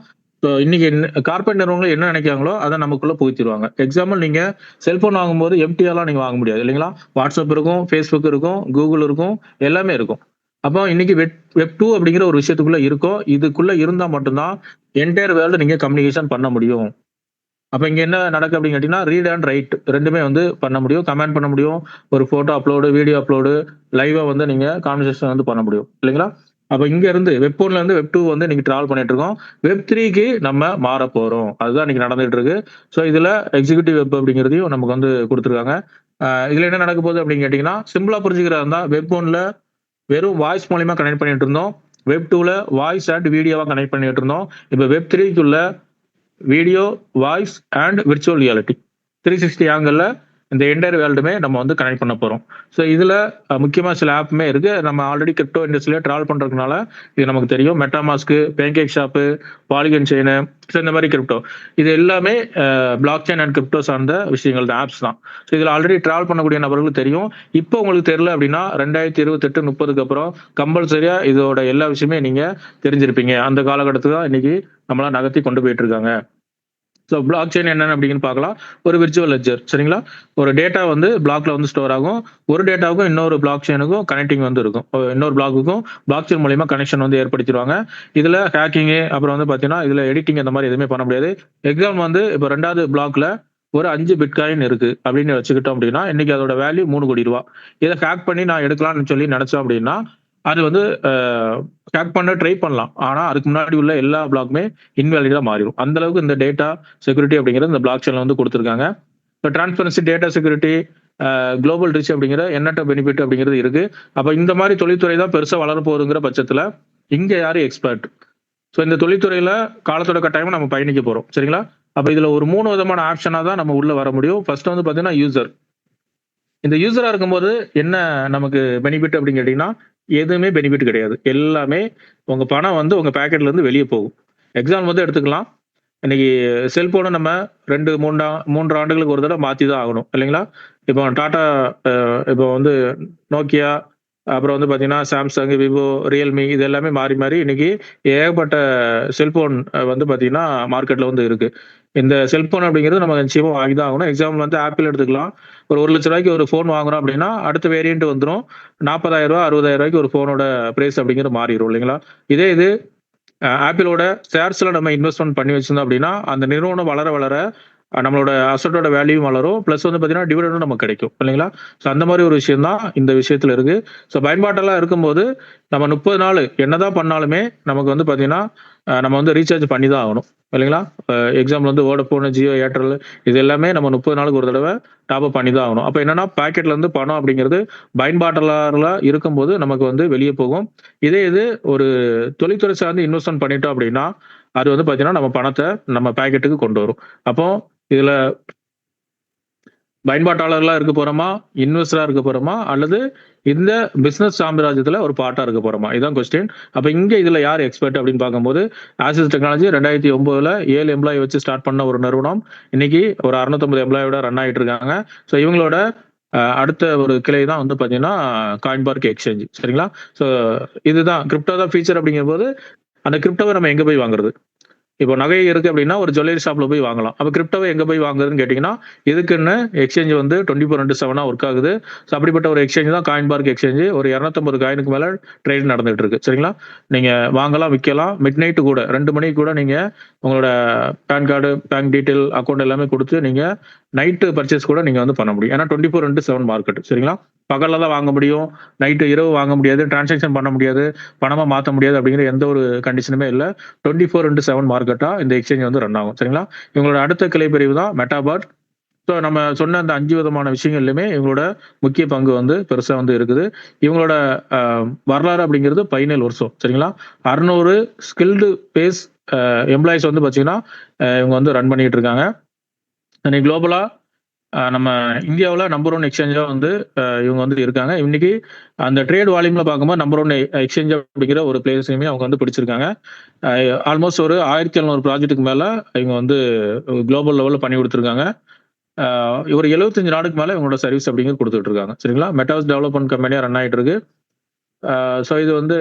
இன்னைக்கு கார்பரேட் நிறுவனங்கள் என்ன நினைக்கிறாங்களோ அதை நமக்குள்ள புகுத்திடுவாங்க. எக்ஸாம்பிள், நீங்க செல்போன் வாங்கும்போது எம்டிஆர்லாம் நீங்க வாங்க முடியாது இல்லைங்களா? வாட்ஸ்அப் இருக்கும், ஃபேஸ்புக் இருக்கும், கூகுள் இருக்கும், எல்லாமே இருக்கும். அப்போ இன்னைக்கு வெப் 2 அப்படிங்கிற ஒரு விஷயத்துக்குள்ள இருக்கோ, இதுக்குள்ள இருந்தா மட்டும்தான் என்டையர் வேர்ல்டு நீங்க கம்யூனிகேஷன் பண்ண முடியும். அப்ப இங்க என்ன நடக்கு அப்படின்னு கேட்டீங்கன்னா, ரீட் அண்ட் ரைட் ரெண்டுமே வந்து பண்ண முடியும், கமெண்ட் பண்ண முடியும், ஒரு போட்டோ அப்லோடு, வீடியோ அப்லோடு, லைவா வந்து நீங்க கான்வர்சேஷன் வந்து பண்ண முடியும் இல்லைங்களா? அப்ப இங்க இருந்து வெப் 1ல இருந்து வெப் 2 வந்து இன்னைக்கு டிராவல் பண்ணிட்டு இருக்கோம். வெப் 3க்கு நம்ம மாற போறோம். அதுதான் இன்னைக்கு நடந்துட்டு இருக்கு. ஸோ இதுல எக்ஸிக்யூட்டிவ் வெப் அப்படிங்கிறதையும் நமக்கு வந்து கொடுத்துருக்காங்க. இதுல என்ன நடக்க போகுது அப்படின்னு கேட்டீங்கன்னா, சிம்பிளா புரிஞ்சுக்கிறதா இருந்தா, வெப் 1ல வெறும் வாய்ஸ் மூலியமா கனெக்ட் பண்ணிட்டு இருந்தோம். வெப் 2ல வாய்ஸ் அண்ட் வீடியோவா கனெக்ட் பண்ணிட்டு இருந்தோம். இப்ப வெப் 3க்குள்ள video, voice and virtual reality 360 angle இந்த என்டையர் வேர்ல்டுமே நம்ம வந்து கனெக்ட் பண்ண போறோம். ஸோ இதுல முக்கியமா சில ஆப்புமே இருக்கு. நம்ம ஆல்ரெடி கிரிப்டோ இண்டஸ்ட்ரியில டிராவல் பண்றதுனால இது நமக்கு தெரியும். மெட்டாமாஸ்க்கு, PancakeSwap, Polygon chain, so இந்த மாதிரி கிரிப்டோ, இது எல்லாமே பிளாக் செயின் அண்ட் கிரிப்டோ சார்ந்த விஷயங்கள் தான், ஆப்ஸ் தான். ஸோ இதுல ஆல்ரெடி டிராவல் பண்ணக்கூடிய நபர்களுக்கு தெரியும். இப்போ உங்களுக்கு தெரியல அப்படின்னா 2028, 30க்கு அப்புறம் கம்பல்சரியா இதோட எல்லா விஷயமே நீங்க தெரிஞ்சிருப்பீங்க. அந்த காலகட்டத்துக்கு தான் இன்னைக்கு நம்மளாம் நகர்த்தி கொண்டு போயிட்டு இருக்காங்க. ஸோ பிளாக் செயின் என்னன்னு அப்படின்னு பார்க்கலாம். ஒரு விர்ச்சுவல் லெட்ஜர், சரிங்களா? ஒரு டேட்டா வந்து பிளாக்ல வந்து ஸ்டோர் ஆகும். ஒரு டேட்டாவுக்கும் இன்னொரு பிளாக் செயினுக்கும் கனெக்டிங் வந்து இருக்கும். இன்னொரு பிளாக்குக்கும் பிளாக் செயின் மூலியமா கனெக்ஷன் வந்து ஏற்படுத்திடுவாங்க. இதுல ஹேக்கிங், அப்புறம் வந்து பாத்தீங்கன்னா இதுல எடிட்டிங் அந்த மாதிரி எதுவுமே பண்ண முடியாது. எக்ஸாம் வந்து இப்போ 2வது பிளாக்ல ஒரு 5 பிட்காயின் இருக்கு அப்படின்னு வச்சுக்கிட்டோம் அப்படின்னா, இன்னைக்கு அதோட வேல்யூ 3 கோடி ரூபாய். இதை ஹேக் பண்ணி நான் எடுக்கலாம்னு சொல்லி நினைச்சோம் அப்படின்னா, அது வந்து ஹேக் பண்ண ட்ரை பண்ணலாம். ஆனா அதுக்கு முன்னாடி உள்ள எல்லா பிளாக்குமே இன்வேலிடா மாறிடும். அந்த அளவுக்கு இந்த டேட்டா செக்யூரிட்டி அப்படிங்கிறது இந்த பிளாக் செயின்ல வந்து கொடுத்துருக்காங்க. இப்போ transparency, data security, global reach அப்படிங்கிற எண்ணற்ற பெனிஃபிட் அப்படிங்கிறது இருக்கு. அப்ப இந்த மாதிரி தொழில்துறை தான் பெருசா வளர போகுதுங்கிற பட்சத்துல இங்க யாரு எக்ஸ்பர்ட்? ஸோ இந்த தொழில்துறையில காலத்தோட கட்டாயமா நம்ம பயணிக்க போறோம். சரிங்களா? அப்ப இதுல ஒரு 3 விதமான ஆப்ஷனா தான் நம்ம உள்ள வர முடியும். ஃபர்ஸ்ட் வந்து பாத்தீங்கன்னா யூசர். இந்த யூசரா இருக்கும்போது என்ன நமக்கு பெனிஃபிட் அப்படின்னு கேட்டீங்கன்னா, எதுவுமே பெனிஃபிட் கிடையாது. எல்லாமே உங்க பணம் வந்து உங்க பேக்கெட்ல இருந்து வெளியே போகும். எக்ஸாம்பிள் வந்து எடுத்துக்கலாம். இன்னைக்கு செல்போனை நம்ம 3 ஆண்டுகளுக்கு ஒரு தடவை மாற்றி தான் ஆகணும் இல்லைங்களா? இப்போ டாடா இப்போ வந்து நோக்கியா, அப்புறம் வந்து பார்த்தீங்கன்னா சாம்சங், விவோ, ரியல்மி இது எல்லாமே மாறி மாறி இன்னைக்கு ஏகப்பட்ட செல்போன் வந்து பார்த்தீங்கன்னா மார்க்கெட்டில் வந்து இருக்கு. இந்த செல்போன் அப்படிங்கிறது நம்ம நிச்சயமாக வாங்கி தான் ஆகணும். எக்ஸாம்பிள் வந்து ஆப்பிள் எடுத்துக்கலாம். ஒரு 1 லட்ச ரூபாய்க்கு ஒரு ஃபோன் வாங்குறோம் அப்படின்னா அடுத்த வேரியன்ட் வந்துடும். 40,000 ரூபா 60,000 ரூபாய்க்கு ஒரு ஃபோனோட பிரைஸ் அப்படிங்கிறது மாறிடும் இல்லைங்களா? இதே இது ஆப்பிளோட ஷேர்ஸ்ல நம்ம இன்வெஸ்ட்மெண்ட் பண்ணி வச்சிருந்தோம் அப்படின்னா அந்த நிறுவனம் வளர வளர நம்மளோட அசட்டோட வேல்யூ வளரும். ப்ளஸ் வந்து பார்த்தீங்கன்னா டிவிடெண்டும் நமக்கு கிடைக்கும் இல்லைங்களா? ஸோ அந்த மாதிரி ஒரு விஷயம் தான் இந்த விஷயத்துல இருக்கு. ஸோ பயன்பாட்டெல்லாம் இருக்கும்போது நம்ம 30 நாள் என்னதான் பண்ணாலுமே நமக்கு வந்து பார்த்தீங்கன்னா நம்ம வந்து ரீசார்ஜ் பண்ணி தான் ஆகணும் இல்லைங்களா? எக்ஸாம்பிள் வந்து வோடஃபோன், ஜியோ, ஏர்டெல் இது எல்லாமே நம்ம 30 நாளுக்கு ஒரு தடவை டாப் அப் பண்ணி தான் ஆகணும். அப்போ என்னன்னா பாக்கெட்ல இருந்து பணம் அப்படிங்கிறது பயன்பாட்டாளர்களா இருக்கும்போது நமக்கு வந்து வெளியே போகும். இதே இது ஒரு தொழில்துறை சார்ந்து இன்வெஸ்ட்மெண்ட் பண்ணிட்டோம் அப்படின்னா அது வந்து பார்த்தீங்கன்னா நம்ம பணத்தை நம்ம பாக்கெட்டுக்கு கொண்டு வரும். அப்போ இதுல பயன்பாட்டாளர்களா இருக்க போறோமா, இன்வெஸ்டரா இருக்க போறோமா, அல்லது இந்த பிசினஸ் சாம்ராஜ்யத்துல ஒரு பார்ட்டா இருக்க போறோமா? இதான் கொஸ்டின். அப்ப இங்க இதுல யார் எக்ஸ்பர்ட் அப்படின்னு பார்க்கும்போது ஆக்சிஸ் டெக்னாலஜி 2009ல 7 எம்ப்ளாயி வச்சு ஸ்டார்ட் பண்ண ஒரு நிறுவனம் இன்னைக்கு ஒரு 650 எம்ப்ளாயோட ரன் ஆயிட்டு இருக்காங்க. ஸோ இவங்களோட அடுத்த ஒரு கிளை தான் வந்து பாத்தீங்கன்னா காயின்பார்க் எக்ஸ்சேஞ்ச். சரிங்களா? ஸோ இதுதான் கிரிப்டோ தான் ஃபீச்சர் அப்படிங்கும்போது அந்த கிரிப்டோவை நம்ம எங்க போய் வாங்குறது? இப்போ நகை இருக்கு அப்படின்னா ஒரு ஜுவல்லரி ஷாப்ல போய் வாங்கலாம். அப்போ கிரிப்டோவை எங்க போய் வாங்குறதுன்னு கேட்டீங்கன்னா இதுக்குன்னு எக்ஸ்சேஞ்ச் வந்து 24/7 ஒர்க் ஆகுது. ஸோ அப்படிப்பட்ட ஒரு எக்ஸ்சேஞ்ச் தான் காயின்பார்க் எக்ஸ்சேஞ்ச். ஒரு 250 காயினுக்கு மேல ட்ரேட் நடந்துட்டு இருக்கு. சரிங்களா? நீங்க வாங்கலாம், விற்கலாம். மிட் நைட்டு கூட 2 மணிக்கு கூட நீங்க உங்களோட PAN card, bank detail, account எல்லாமே கொடுத்து நீங்க நைட்டு பர்ச்சேஸ் கூட நீங்க வந்து பண்ண முடியும். ஏன்னா 24/7 மார்க்கெட். சரிங்களா? பகல்ல தான் வாங்க முடியும், நைட்டு இரவு வாங்க முடியாது, டிரான்சாக்ஷன் பண்ண முடியாது, பணமா மாற்ற முடியாது அப்படிங்கிற எந்த ஒரு கண்டிஷனுமே இல்லை. 24/7 மார்க்கெட்டா இந்த எக்ஸ்சேஞ்ச் வந்து ரன் ஆகும். சரிங்களா? இவங்களோட அடுத்த கிளை பிரிவு தான் மெட்டாபாட். ஸோ நம்ம சொன்ன அந்த 5 விதமான விஷயங்கள்லையுமே இவங்களோட முக்கிய பங்கு வந்து பெருசா வந்து இருக்குது. இவங்களோட வரலாறு அப்படிங்கிறது 17 வருஷம். சரிங்களா? 600 ஸ்கில்டு பேஸ் எம்ப்ளாயிஸ் வந்து பார்த்தீங்கன்னா இவங்க வந்து ரன் பண்ணிட்டு இருக்காங்க. இன்னைக்கு குளோபலா நம்ம இந்தியாவில் நம்பர் 1 எக்ஸ்சேஞ்சா வந்து இவங்க வந்து இருக்காங்க. இன்னைக்கு அந்த ட்ரேட் வால்யூம்ல பார்க்கும்போது நம்பர் 1 எக்ஸ்சேஞ்ச் அப்படிங்கிற ஒரு பிளேஸையுமே அவங்க வந்து பிடிச்சிருக்காங்க. ஆல்மோஸ்ட் ஒரு 1700 ப்ராஜெக்ட்டுக்கு மேல இவங்க வந்து குளோபல் லெவலில் பண்ணி கொடுத்துருக்காங்க. ஒரு 75 நாடுக்கு மேல இவங்களோட சர்வீஸ் அப்படிங்கிறது கொடுத்துட்டு இருக்காங்க. சரிங்களா? மெட்டாவர்ஸ் டெவலப்மெண்ட் கம்பெனியா ரன் ஆயிட்டு இருக்கு. ஸோ இது வந்து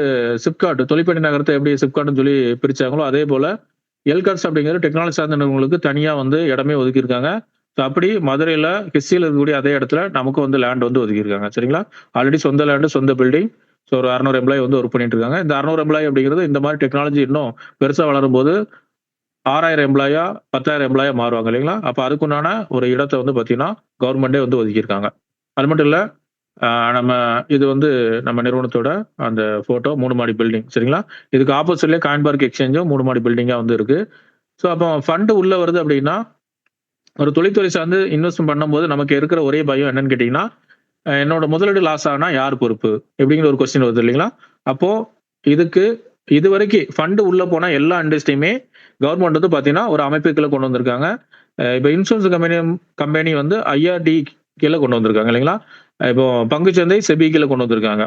சிப்காட் தொழிற்பேட்டை நகரத்தை எப்படி சிப்காட்னு சொல்லி பிரிச்சாங்களோ அதே போல எல்கார்ட்ஸ் அப்படிங்கிற டெக்னாலஜி சார்ந்த நிறுவனங்களுக்கு தனியா வந்து இடமே ஒதுக்கியிருக்காங்க. ஸோ அப்படி மதுரையில ஹிஸ்டியில் இருக்கக்கூடிய அதே இடத்துல நமக்கு வந்து லேண்ட் வந்து ஒதுக்கியிருக்காங்க. சரிங்களா? ஆல்ரெடி சொந்த லேண்டு, சொந்த பில்டிங். ஸோ ஒரு 600 எம்ப்ளாயி வந்து ஒர்க் பண்ணிட்டு இருக்காங்க. இந்த 600 எம்ப்ளாயி அப்படிங்கிறது இந்த மாதிரி டெக்னாலஜி இன்னும் பெருசா வளரும் போது 6000 எம்ப்ளாயா 10,000 எம்ப்ளாயா மாறுவாங்க இல்லைங்களா? அப்போ அதுக்குண்டான ஒரு இடத்தை வந்து பார்த்தீங்கன்னா கவர்மெண்டே வந்து ஒதுக்கியிருக்காங்க. அது மட்டும் இல்லை நம்ம இது வந்து நம்ம நிறுவனத்தோட அந்த போட்டோ 3 மாடி பில்டிங். சரிங்களா? இதுக்கு ஆப்போசிட்லேயே காயின்பார்க் எக்ஸ்சேஞ்சும் 3 மாடி பில்டிங்கா வந்து இருக்கு. ஸோ அப்போ ஃபண்டு உள்ள வருது அப்படின்னா ஒரு தொழில்துறை சார்ந்து இன்வெஸ்ட்மெண்ட் பண்ணும்போது நமக்கு இருக்கிற ஒரே பயம் என்னன்னு கேட்டீங்கன்னா என்னோட முதலீடு லாஸ் ஆனா யார் பொறுப்பு அப்படிங்கிற ஒரு கொஸ்டின் வருது இல்லைங்களா? அப்போ இதுக்கு இது வரைக்கும் ஃபண்டு உள்ள போனா எல்லா இண்டஸ்ட்ரியுமே கவர்மெண்ட் வந்து பாத்தீங்கன்னா ஒரு அமைப்புகளை கொண்டு வந்திருக்காங்க. இப்போ இன்சூரன்ஸ் கம்பெனி வந்து IRD கீழே கொண்டு வந்திருக்காங்க இல்லைங்களா? இப்போ பங்குச்சந்தை செபி கீழே கொண்டு வந்திருக்காங்க.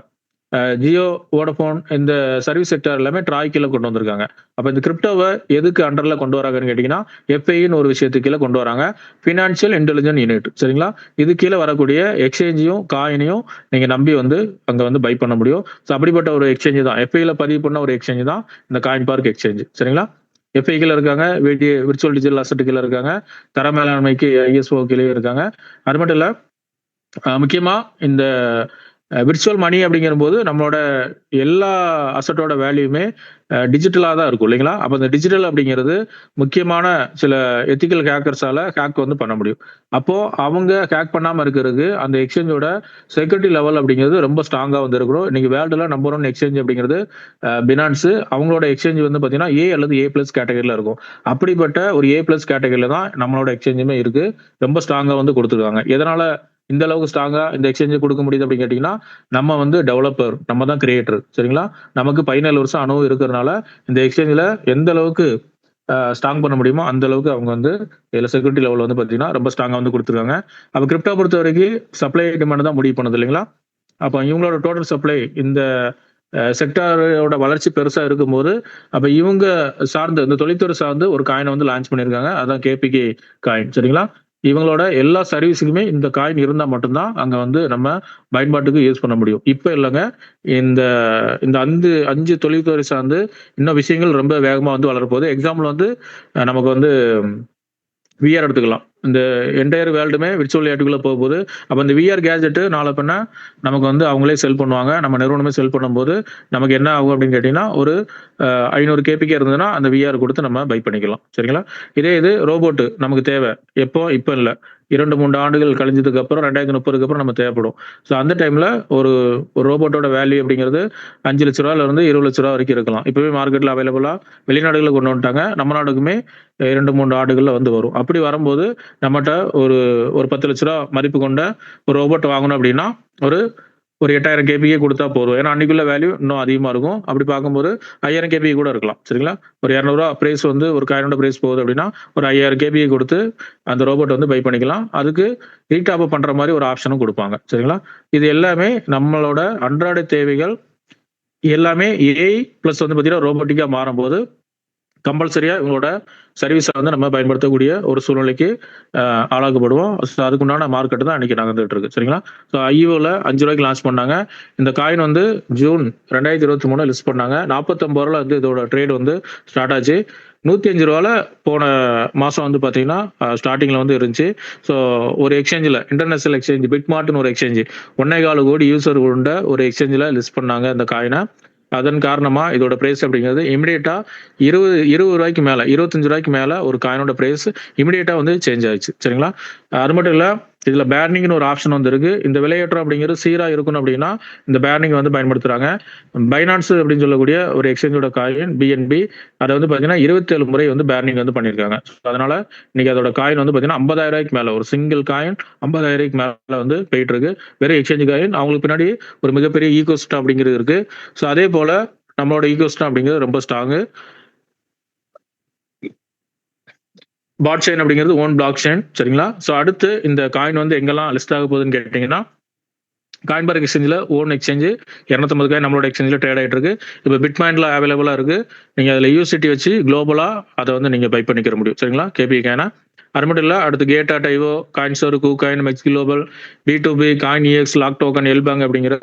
ஜியோ, வோடஃபோன் இந்த சர்வீஸ் செக்டர் எல்லாமே ட்ராய் கீழே கொண்டு வந்திருக்காங்க. அப்போ இந்த கிரிப்டோவை எதுக்கு அண்டர்ல கொண்டு வராங்கன்னு கேட்டீங்கன்னா FIன்னு ஒரு விஷயத்துக்கு கீழே கொண்டு வராங்க. Financial intelligent unit. சரிங்களா? இது கீழே வரக்கூடிய எக்ஸ்சேஞ்சையும் காயினையும் நீங்க நம்பி வந்து அங்க வந்து பை பண்ண முடியும். ஸோ அப்படிப்பட்ட ஒரு எக்ஸ்சேஞ்ச் தான் FIல பதிவு பண்ண ஒரு எக்ஸ்சேஞ்ச் தான் இந்த காயின்பார்க் எக்ஸ்சேஞ்ச். சரிங்களா? FI கீழே இருக்காங்க, விர்ச்சுவல் டிஜிட்டல் அசெட் கீழே இருக்காங்க, தர மேலாண்மைக்கு ISO கீழே இருக்காங்க. அது மட்டும் இல்ல முக்கியமா இந்த விர்ச்சுவல் மணி அப்படிங்கிற போது நம்மளோட எல்லா அசட்டோட வேல்யூமே டிஜிட்டலாக தான் இருக்கும் இல்லைங்களா? அப்போ இந்த டிஜிட்டல் அப்படிங்கிறது முக்கியமான சில எத்திக்கல் ஹேக்கர்ஸால ஹேக் வந்து பண்ண முடியும். அப்போ அவங்க ஹேக் பண்ணாமல் இருக்கிறதுக்கு அந்த எக்ஸ்சேஞ்சோட செக்யூரிட்டி லெவல் அப்படிங்கிறது ரொம்ப ஸ்ட்ராங்காக வந்து இருக்கணும். இன்னைக்கு வேர்ல்டுல நம்பர் 1 எக்ஸ்சேஞ்ச் அப்படிங்கிறது பினான்ஸ். அவங்களோட எக்ஸ்சேஞ்ச் வந்து பார்த்தீங்கன்னா A அல்லது A+ கேட்டகரியில் இருக்கும். அப்படிப்பட்ட ஒரு A+ கேட்டகரியில் தான் நம்மளோட எக்ஸ்சேஞ்சுமே இருக்கு. ரொம்ப ஸ்ட்ராங்காக வந்து கொடுத்துருக்காங்க. எதனால இந்த அளவுக்கு ஸ்ட்ராங்கா இந்த எக்ஸ்சேஞ்சை கொடுக்க முடியுது அப்படின்னு கேட்டீங்கன்னா நம்ம வந்து டெவலப்பர், நம்ம தான் கிரியேட்டர். சரிங்களா? நமக்கு 17 வருஷம் அனுபவம் இருக்கிறதுனால இந்த எக்ஸ்சேஞ்சில் எந்த அளவுக்கு ஸ்ட்ராங் பண்ண முடியுமோ அந்த அளவுக்கு அவங்க வந்து இதில் செக்யூரிட்டி லெவல் வந்து பார்த்தீங்கன்னா ரொம்ப ஸ்ட்ராங்காக வந்து கொடுத்துருக்காங்க. அப்போ கிரிப்டோ பொறுத்த வரைக்கும் சப்ளை டிமாண்ட் தான் முடிவு பண்ணுது இல்லைங்களா? அப்போ இவங்களோட டோட்டல் சப்ளை இந்த செக்டாரோட வளர்ச்சி பெருசா இருக்கும்போது அப்ப இவங்க சார்ந்து இந்த தொழில்துறை சார்ந்து ஒரு காயினை வந்து லான்ச் பண்ணியிருக்காங்க. அதான் கேபிகே காயின். சரிங்களா? இவங்களோட எல்லா சர்வீஸுக்குமே இந்த காயின் இருந்தா மட்டும்தான் அங்க வந்து நம்ம பயன்பாட்டுக்கு யூஸ் பண்ண முடியும். இப்ப இல்லைங்க. இந்த இந்த 5 தொழில்துறை சார்ந்து இன்னும் விஷயங்கள் ரொம்ப வேகமா வந்து வளரப்போகுது. எக்ஸாம்பிள் வந்து நமக்கு வந்து விஆர் எடுத்துக்கலாம். இந்த என்டையர் வேர்ல்டுமே விர்ச்சுவல் ரியாலிட்டிக்குள்ள போகும்போது அப்ப இந்த விஆர் கேஜெட் நாளை பண்ண நமக்கு வந்து அவங்களே செல் பண்ணுவாங்க. நம்ம நிறுவனமே செல் பண்ணும்போது நமக்கு என்ன ஆகும் அப்படின்னு கேட்டீங்கன்னா ஒரு 500 கேபிகே இருந்ததுன்னா அந்த விஆர் கொடுத்து நம்ம பை பண்ணிக்கலாம். சரிங்களா? இதே இது ரோபோட் நமக்கு தேவை. இப்ப இல்ல 2-3 ஆண்டுகள் கழிஞ்சதுக்கு அப்புறம் 2030க்கு அப்புறம் நம்ம தேவைப்படும். ஸோ அந்த டைம்ல ஒரு ரோபோட்டோட வேல்யூ அப்படிங்கிறது 5 லட்ச ரூபாயில இருந்து 20 லட்ச ரூபா வரைக்கும் இருக்கலாம். இப்பவே மார்க்கெட்ல அவைலபிளா வெளிநாடுகளில் கொண்டு வந்துட்டாங்க. நம்ம நாடுக்குமே 2-3 ஆண்டுகள்ல வந்து வரும். அப்படி வரும்போது நம்மகிட்ட ஒரு 10 லட்ச ரூபா மதிப்பு கொண்ட ஒரு ரோபோட் வாங்கணும் அப்படின்னா ஒரு 8000 கேபிகே கொடுத்தா போதும். ஏன்னா அன்னைக்குள்ள வேல்யூ இன்னும் அதிகமா இருக்கும். அப்படி பார்க்கும்போது 5000 கேபிகே கூட இருக்கலாம். சரிங்களா? ஒரு 200 ரூபா பிரைஸ் வந்து ஒரு காயினோட பிரைஸ் போகுது அப்படின்னா ஒரு 5000 கேபிகே கொடுத்து அந்த ரோபோட் வந்து பை பண்ணிக்கலாம். அதுக்கு ரீடாப் பண்ற மாதிரி ஒரு ஆப்ஷனும் கொடுப்பாங்க. சரிங்களா? இது எல்லாமே நம்மளோட அன்றாட தேவைகள் எல்லாமே ஏஐ பிளஸ் வந்து பாத்தீங்கன்னா ரோபோட்டிக்கா மாறும்போது கம்பல்சரியா இவங்களோட சர்வீஸை வந்து நம்ம பயன்படுத்தக்கூடிய ஒரு சூழ்நிலைக்கு ஆளாக்கப்படுவோம். ஸோ அதுக்குண்டான மார்க்கெட் தான் அன்னைக்கு நகர்ந்துட்டு இருக்கு. சரிங்களா? ஸோ ஐஓல 5 ரூபாய்க்கு லான்ச் பண்ணாங்க. இந்த காயின் வந்து ஜூன் 2023 லிஸ்ட் பண்ணாங்க. 49 ரூபால வந்து இதோட ட்ரேட் வந்து ஸ்டார்ட் ஆச்சு. 105 ரூபால போன மாசம் வந்து பாத்தீங்கன்னா ஸ்டார்டிங்ல வந்து இருந்துச்சு. ஸோ ஒரு எக்ஸ்சேஞ்சில் இன்டர்நேஷனல் எக்ஸ்சேஞ்ச் பிட்மார்ட்னு ஒரு எக்ஸ்சேஞ்ச் 1.25 கோடி யூசர் உள்ள ஒரு எக்ஸ்சேஞ்சில் லிஸ்ட் பண்ணாங்க இந்த காயினை. அதன் காரணமா இதோட பிரைஸ் அப்படிங்கிறது இமிடியேட்டா 20 ரூபாய்க்கு மேல 25 ரூபாய்க்கு மேல ஒரு காயினோட பிரைஸ் இமிடியேட்டா வந்து சேஞ்ச் ஆயிடுச்சு. சரிங்களா? அது மட்டும் இல்ல இதுல பேர்னிங்னு ஒரு ஆப்ஷன் வந்து இருக்கு. இந்த விலையேற்றம் அப்படிங்கிறது சீரா இருக்கணும் அப்படின்னா இந்த பேர்னிங் வந்து பயன்படுத்துறாங்க. பைனான்ஸ் அப்படின்னு சொல்லக்கூடிய ஒரு எக்ஸ்சேஞ்சோட காயின் பிஎன்பி அதை வந்து பாத்தீங்கன்னா 27 முறை வந்து பேர்னிங் வந்து பண்ணிருக்காங்க. அதனால இன்னைக்கு அதோட காயின் வந்து பாத்தீங்கன்னா 50,000 ரூபாய்க்கு மேல ஒரு சிங்கிள் காயின் 50,000 ரூபாய்க்கு மேல வந்து போயிட்டு இருக்கு. வெறும் எக்ஸ்சேஞ்ச் காயின். அவங்களுக்கு பின்னாடி ஒரு மிகப்பெரிய ஈகோசிஸ்டம் அப்படிங்கிறது இருக்கு. ஸோ அதே போல நம்மளோட ஈகோசிஸ்டம் அப்படிங்கிறது ரொம்ப ஸ்ட்ராங்கு. பாட் செயின் அப்படிங்கிறது ஓன் பிளாக் செயின். சரிங்களா? ஸோ அடுத்து இந்த காயின் வந்து எங்கெல்லாம் லிஸ்ட் ஆக போகுதுன்னு கேட்டீங்கன்னா காயின்பர்க் எக்ஸ்சேஞ்சில் ஓன் எக்ஸ்சேஞ்சு 250 காயின் நம்மளோட எக்ஸ்சேஞ்சில் ட்ரேட் ஆகிட்டு இருக்கு. இப்போ பிட்மாயின்ல அவைலபிளா இருக்கு. நீங்க அதில் யூசிட்டி வச்சு குளோபலா அதை வந்து நீங்க பை பண்ணிக்கிற முடியும். சரிங்களா? கேபி காயினா. அது மட்டும் இல்ல அடுத்து கேட்.ஐஓ, காயின்சர், KuCoin, MEX global, B2B, coin EX, lock token, LBank அப்படிங்கிற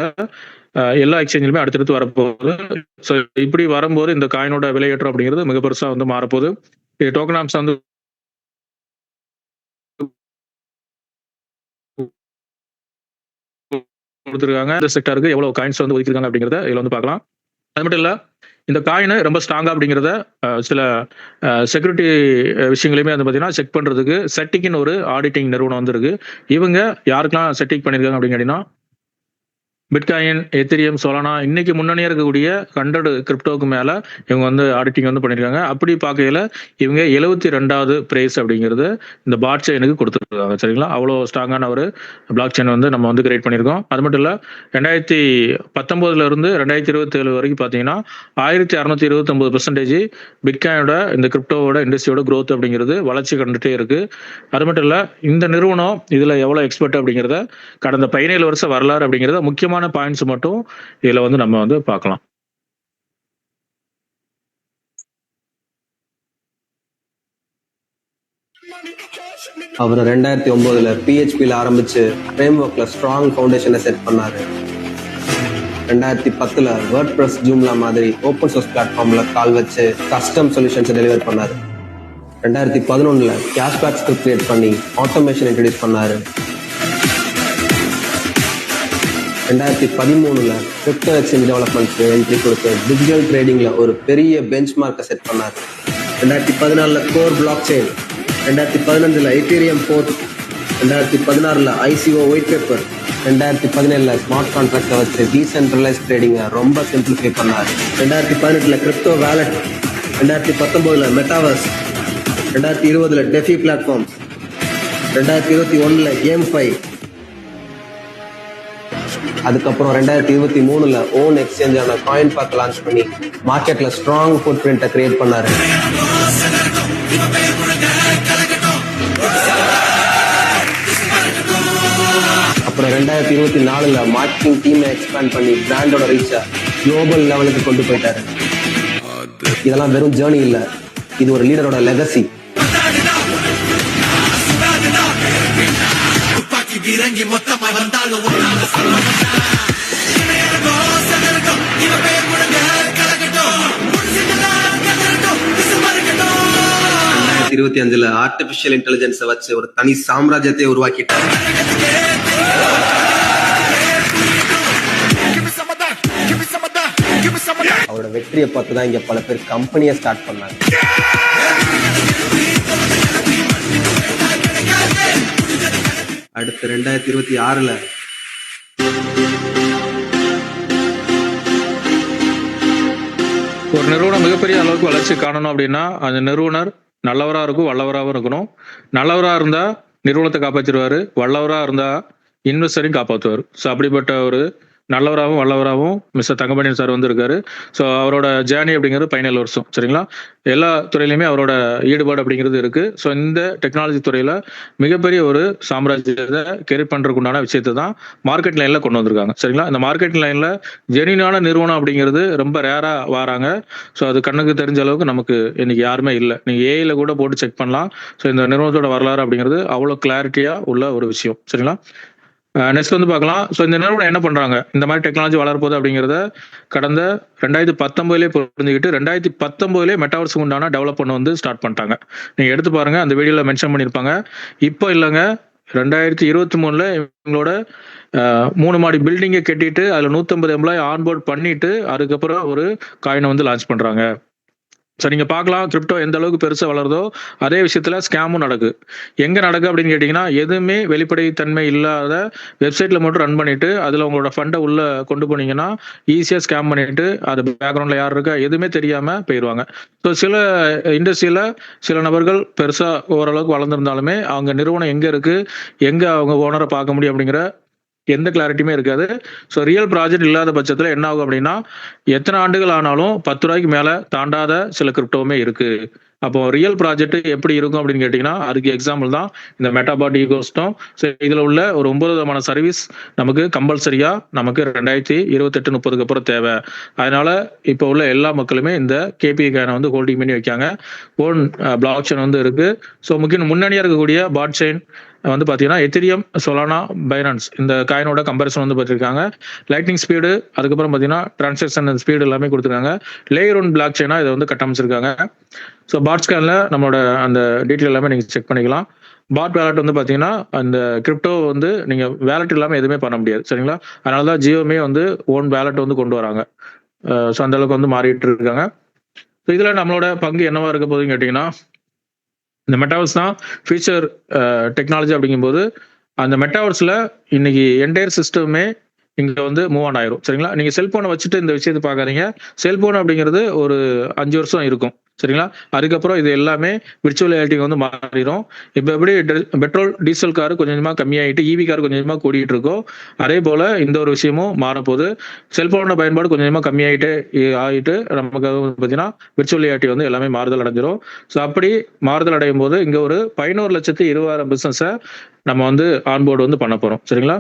எல்லா எக்ஸ்சேஞ்சிலுமே அடுத்தடுத்து வரப்போகுது. ஸோ இப்படி வரும்போது இந்த காயினோட விலையேற்றம் அப்படிங்கிறது மிக பெருசா வந்து மாறப்போகுது. இது டோக்கன் ஆப்ஸ் வந்து கொடுத்துருக்காங்க. இந்த செக்டருக்கு எவ்வளவு காயின்ஸ் வந்து ஒதுக்கிருக்காங்க அப்படிங்கிறத இதுல வந்து பார்க்கலாம். அது மட்டும் இல்ல இந்த காயின் ரொம்ப ஸ்ட்ராங்கா அப்படிங்கிறத சில செக்யூரிட்டி விஷயங்களையுமே வந்து பாத்தீங்கன்னா செக் பண்றதுக்கு செட்டிக்னு ஒரு ஆடிட்டிங் நிறுவனம் வந்து இருக்கு. இவங்க யாருக்கெல்லாம் செட்டிக் பண்ணிருக்காங்க அப்படின்னு கேட்டீங்கன்னா பிட்காயின், எத்திரியம், சோலானா இன்னைக்கு முன்னணியா இருக்கக்கூடிய 100 கிரிப்டோக்கு மேல இவங்க வந்து ஆடிட்டிங் வந்து பண்ணிருக்காங்க. அப்படி பார்க்கையில இவங்க 72வது பிரைஸ் அப்படிங்கிறது இந்த பாட் செயினுக்கு கொடுத்துருக்காங்க. சரிங்களா? அவ்வளோ ஸ்ட்ராங்கான ஒரு பிளாக் செயின் வந்து நம்ம வந்து கிரியேட் பண்ணியிருக்கோம். அது மட்டும் இல்ல 2019 இருந்து 2027 வரைக்கும் பாத்தீங்கன்னா 1629% பிட்காயினோட இந்த கிரிப்டோவோட இண்டஸ்ட்ரியோட growth அப்படிங்கிறது வளர்ச்சி கண்டுட்டே இருக்கு. அது மட்டும் இல்ல இந்த நிறுவனம் இதுல எவ்வளவு எக்ஸ்பர்ட் அப்படிங்கிறத கடந்த 17 வருஷ வரலாறு அப்படிங்கிறத முக்கியமான பாயிண்ட்ஸ் மட்டும் இதுல வந்து நம்ம வந்து பார்க்கலாம். அவர் 2009 PHPல ஆரம்பிச்சு ஃப்ரேம்வொர்க்ல ஸ்ட்ராங் ஃபவுண்டேஷனை செட் பண்ணாரு. 2010 WordPress, Joomla மாதிரி ஓப்பன் சோர்ஸ் பிளாட்ஃபார்ம்ல கால் வச்சு கஸ்டம் சொல்யூஷன்ஸ் டெலிவர் பண்ணாரு. 2011 கேஷ்பேக் ஸ்கிரிப்ட் கிரியேட் பண்ணி ஆட்டோமேஷன் இன்ட்ரோடியூஸ் பண்ணாரு. 2013 கிரிப்டோ எக்ஸ்சேஞ்ச் டெவலப்மெண்ட்க்கு என்ட்ரி கொடுத்து டிஜிட்டல் ட்ரேடிங்ல ஒரு பெரிய பெஞ்ச் மார்க்கை செட் பண்ணாரு. 2014 கோர் பிளாக் செயின், 2015 எத்தீரியம் போர்ட், 2016 ICO ஒயிட் பேப்பர், 2017 ஸ்மார்ட் கான்ட்ராக்டை வச்சு டீசென்ட்ரலைஸ் ட்ரேடிங்கை ரொம்ப சிம்பிளிஃபை பண்ணாரு. 2018 crypto wallet, 2019 metaverse, 2020 DeFi platform, 2021 GameFi, அதுக்கப்புறம் 2023 ஓன் எக்ஸ்சேஞ்சான காயின் பார்க் லான்ச் பண்ணி மார்க்கெட்ல ஸ்ட்ராங் ஃபுட் பிரிண்ட்டை கிரியேட் பண்ணாரு. அப்புறம் 2024 மார்க்கெட்டிங் டீமை எக்ஸ்பேண்ட் பண்ணி பிராண்டோட ரீச்சை குளோபல் லெவலுக்கு கொண்டு போயிட்டாரு. இதெல்லாம் வெறும் ஜேர்னி இல்ல, இது ஒரு லீடரோட லெகசி. (2025) ஆர்டிபிஷியல் இன்டெலிஜென்ஸை வச்சு ஒரு தனி சாம்ராஜ்யத்தை உருவாக்கிட்டார். அவரோட வெற்றியை பார்த்து தான் இங்க பல பேர் கம்பெனியை ஸ்டார்ட் பண்ணாங்க. அடுத்து 2026 ஒரு நிறுவனம் மிகப்பெரிய அளவுக்கு வளர்ச்சி காணணும் அப்படின்னா அந்த நிறுவனர் நல்லவரா இருக்கும், வல்லவராகவும் இருக்கணும். நல்லவரா இருந்தா நிறுவனத்தை காப்பாற்றிடுவாரு, வல்லவரா இருந்தா இன்வெஸ்டரையும் காப்பாற்றுவார். ஸோ அப்படிப்பட்ட ஒரு நல்லவராகவும் வல்லவராகவும் மிஸ்டர் தங்கமணி சார் வந்து இருக்காரு. ஸோ அவரோட ஜேர்னி அப்படிங்கிறது 17 வருஷம். சரிங்களா, எல்லா துறையிலுமே அவரோட ஈடுபாடு அப்படிங்கிறது இருக்கு. ஸோ இந்த டெக்னாலஜி துறையில மிகப்பெரிய ஒரு சாம்ராஜ்யத்தை கிரியேட் பண்றதுக்கு உண்டான விஷயத்தை தான் மார்க்கெட் லைன்ல கொண்டு வந்திருக்காங்க. சரிங்களா, இந்த மார்க்கெட் லைன்ல ஜெனியூனான நிறுவனம் அப்படிங்கிறது ரொம்ப ரேரா வராங்க. ஸோ அது கண்ணுக்கு தெரிஞ்ச அளவுக்கு நமக்கு இன்னைக்கு யாருமே இல்லை. நீங்க ஏஐல கூட போட்டு செக் பண்ணலாம். ஸோ இந்த நிறுவனத்தோட வரலாறு அப்படிங்கிறது அவ்வளோ கிளாரிட்டியா உள்ள ஒரு விஷயம். சரிங்களா, நெக்ஸ்ட் வந்து பார்க்கலாம். ஸோ இந்த நிறுவனம் என்ன பண்றாங்க, இந்த மாதிரி டெக்னாலஜி வளரப்போகுது அப்படிங்கிறத கடந்த 2019 புரிஞ்சுக்கிட்டு 2019 மெட்டாவர்ஸுக்கு உண்டான டெவலப்மெண்ட் வந்து ஸ்டார்ட் பண்ணிட்டாங்க. நீங்க எடுத்து பாருங்க, அந்த வீடியோல மென்ஷன் பண்ணியிருப்பாங்க. இப்போ இல்லைங்க, 2023 இவங்களோட 3 மாடி பில்டிங்கை கட்டிட்டு அதில் 150 எம்ப்ளாய் ஆன்போர்ட் பண்ணிட்டு அதுக்கப்புறம் ஒரு காயினை வந்து லான்ச் பண்றாங்க. ஸோ நீங்க பார்க்கலாம், கிரிப்டோ எந்த அளவுக்கு பெருசா வளருதோ அதே விஷயத்துல ஸ்கேமும் நடக்கு. எங்க நடக்கு அப்படின்னு கேட்டீங்கன்னா, எதுவுமே வெளிப்படைத்தன்மை இல்லாத வெப்சைட்ல மட்டும் ரன் பண்ணிட்டு அதுல உங்களோட ஃபண்டை உள்ள கொண்டு போனீங்கன்னா ஈஸியா ஸ்கேம் பண்ணிட்டு அது பேக்ரவுண்ட்ல யார் இருக்கா எதுவுமே தெரியாம போயிடுவாங்க. ஸோ சில இண்டஸ்ட்ரியில சில நபர்கள் பெருசா ஓரளவுக்கு வளர்ந்துருந்தாலுமே அவங்க நிறுவனம் எங்க இருக்கு, எங்க அவங்க ஓனரை பார்க்க முடியும் அப்படிங்கிற எந்த கிளாரிட்டியுமே இருக்காது. ஸோ ரியல் ப்ராஜெக்ட் இல்லாத பட்சத்தில் என்ன ஆகும் அப்படின்னா, எத்தனை ஆண்டுகள் ஆனாலும் 10 ரூபாய்க்கு மேலே தாண்டாத சில கிரிப்டோவுமே இருக்கு. அப்போ ரியல் ப்ராஜெக்ட் எப்படி இருக்கும் அப்படின்னு கேட்டிங்கன்னா, அதுக்கு எக்ஸாம்பிள் தான் இந்த மெட்டாபாட் ஈகோசிஸ்டம். ஸோ இதில் உள்ள ஒரு 9 விதமான சர்வீஸ் நமக்கு கம்பல்சரியா நமக்கு 2028-30 அப்புறம் தேவை. அதனால இப்போ உள்ள எல்லா மக்களுமே இந்த கேபிஐ காயினை வந்து ஹோல்டிங் பண்ணி வைக்காங்க. ஓன் பிளாக் செயின் வந்து இருக்கு. ஸோ முக்கியம் முன்னணியாக இருக்கக்கூடிய பாட் செயின் வந்து பார்த்தீங்கன்னா எத்திரியம், சொலானா, பைனான்ஸ் இந்த காயினோட கம்பேரிசன் வந்து பார்த்துருக்காங்க. லைட்னிங் ஸ்பீடு, அதுக்கப்புறம் பார்த்தீங்கன்னா டிரான்சாக்ஷன் ஸ்பீடு எல்லாமே கொடுத்துருக்காங்க. லேயர் ஒன் பிளாக் செயினா இதை வந்து கட்டமைச்சிருக்காங்க. ஸோ பாட் ஸ்கேன்ல நம்மளோட அந்த டீட்டெயில் எல்லாமே நீங்கள் செக் பண்ணிக்கலாம். பாட் வேலட் வந்து பார்த்தீங்கன்னா அந்த கிரிப்டோ வந்து நீங்கள் வேலட் இல்லாமல் எதுவுமே பண்ண முடியாது. சரிங்களா, அதனால தான் ஜியோமே வந்து ஓன் வேலட் வந்து கொண்டு வராங்க. ஸோ அந்த அளவுக்கு வந்து மாறிட்டு இருக்காங்க. ஸோ இதில் நம்மளோட பங்கு என்னவா இருக்க போகுதுன்னு கேட்டிங்கன்னா, இந்த மெட்டாவர்ஸ் தான் ஃபியூச்சர் டெக்னாலஜி அப்படிங்கும்போது அந்த மெட்டாவர்ஸில் இன்னைக்கு என்டையர் சிஸ்டமே இங்கே வந்து மூவ் ஆன் ஆயிரும். சரிங்களா, நீங்கள் செல்போனை வச்சுட்டு இந்த விஷயத்தை பார்க்காதீங்க. செல்போன் அப்படிங்கிறது ஒரு 5 வருஷம் இருக்கும். சரிங்களா, அதுக்கப்புறம் இது எல்லாமே விர்ச்சுவல் ரியாலிட்டி வந்து மாறிடும். இப்போ எப்படி பெட்ரோல் டீசல் காரு கொஞ்சம் கொஞ்சமாக கம்மியாகிட்டு இவி கார் கொஞ்சம் கொஞ்சமாக கூடிட்டு இருக்கோ, அதே போல் இந்த ஒரு விஷயமும் மாறப்போகுது. செல்போனோட பயன்பாடு கொஞ்சம் கொஞ்சமாக கம்மியாகிட்டே ஆகிட்டு நமக்கு பார்த்தீங்கன்னா விர்ச்சுவல் ரியாலிட்டி வந்து எல்லாமே மாறுதல் அடைஞ்சிரும். ஸோ அப்படி மாறுதல் அடையும் போது இங்கே ஒரு 11,20,000 பிஸ்னஸை நம்ம வந்து ஆன்போர்டு வந்து பண்ண போகிறோம். சரிங்களா,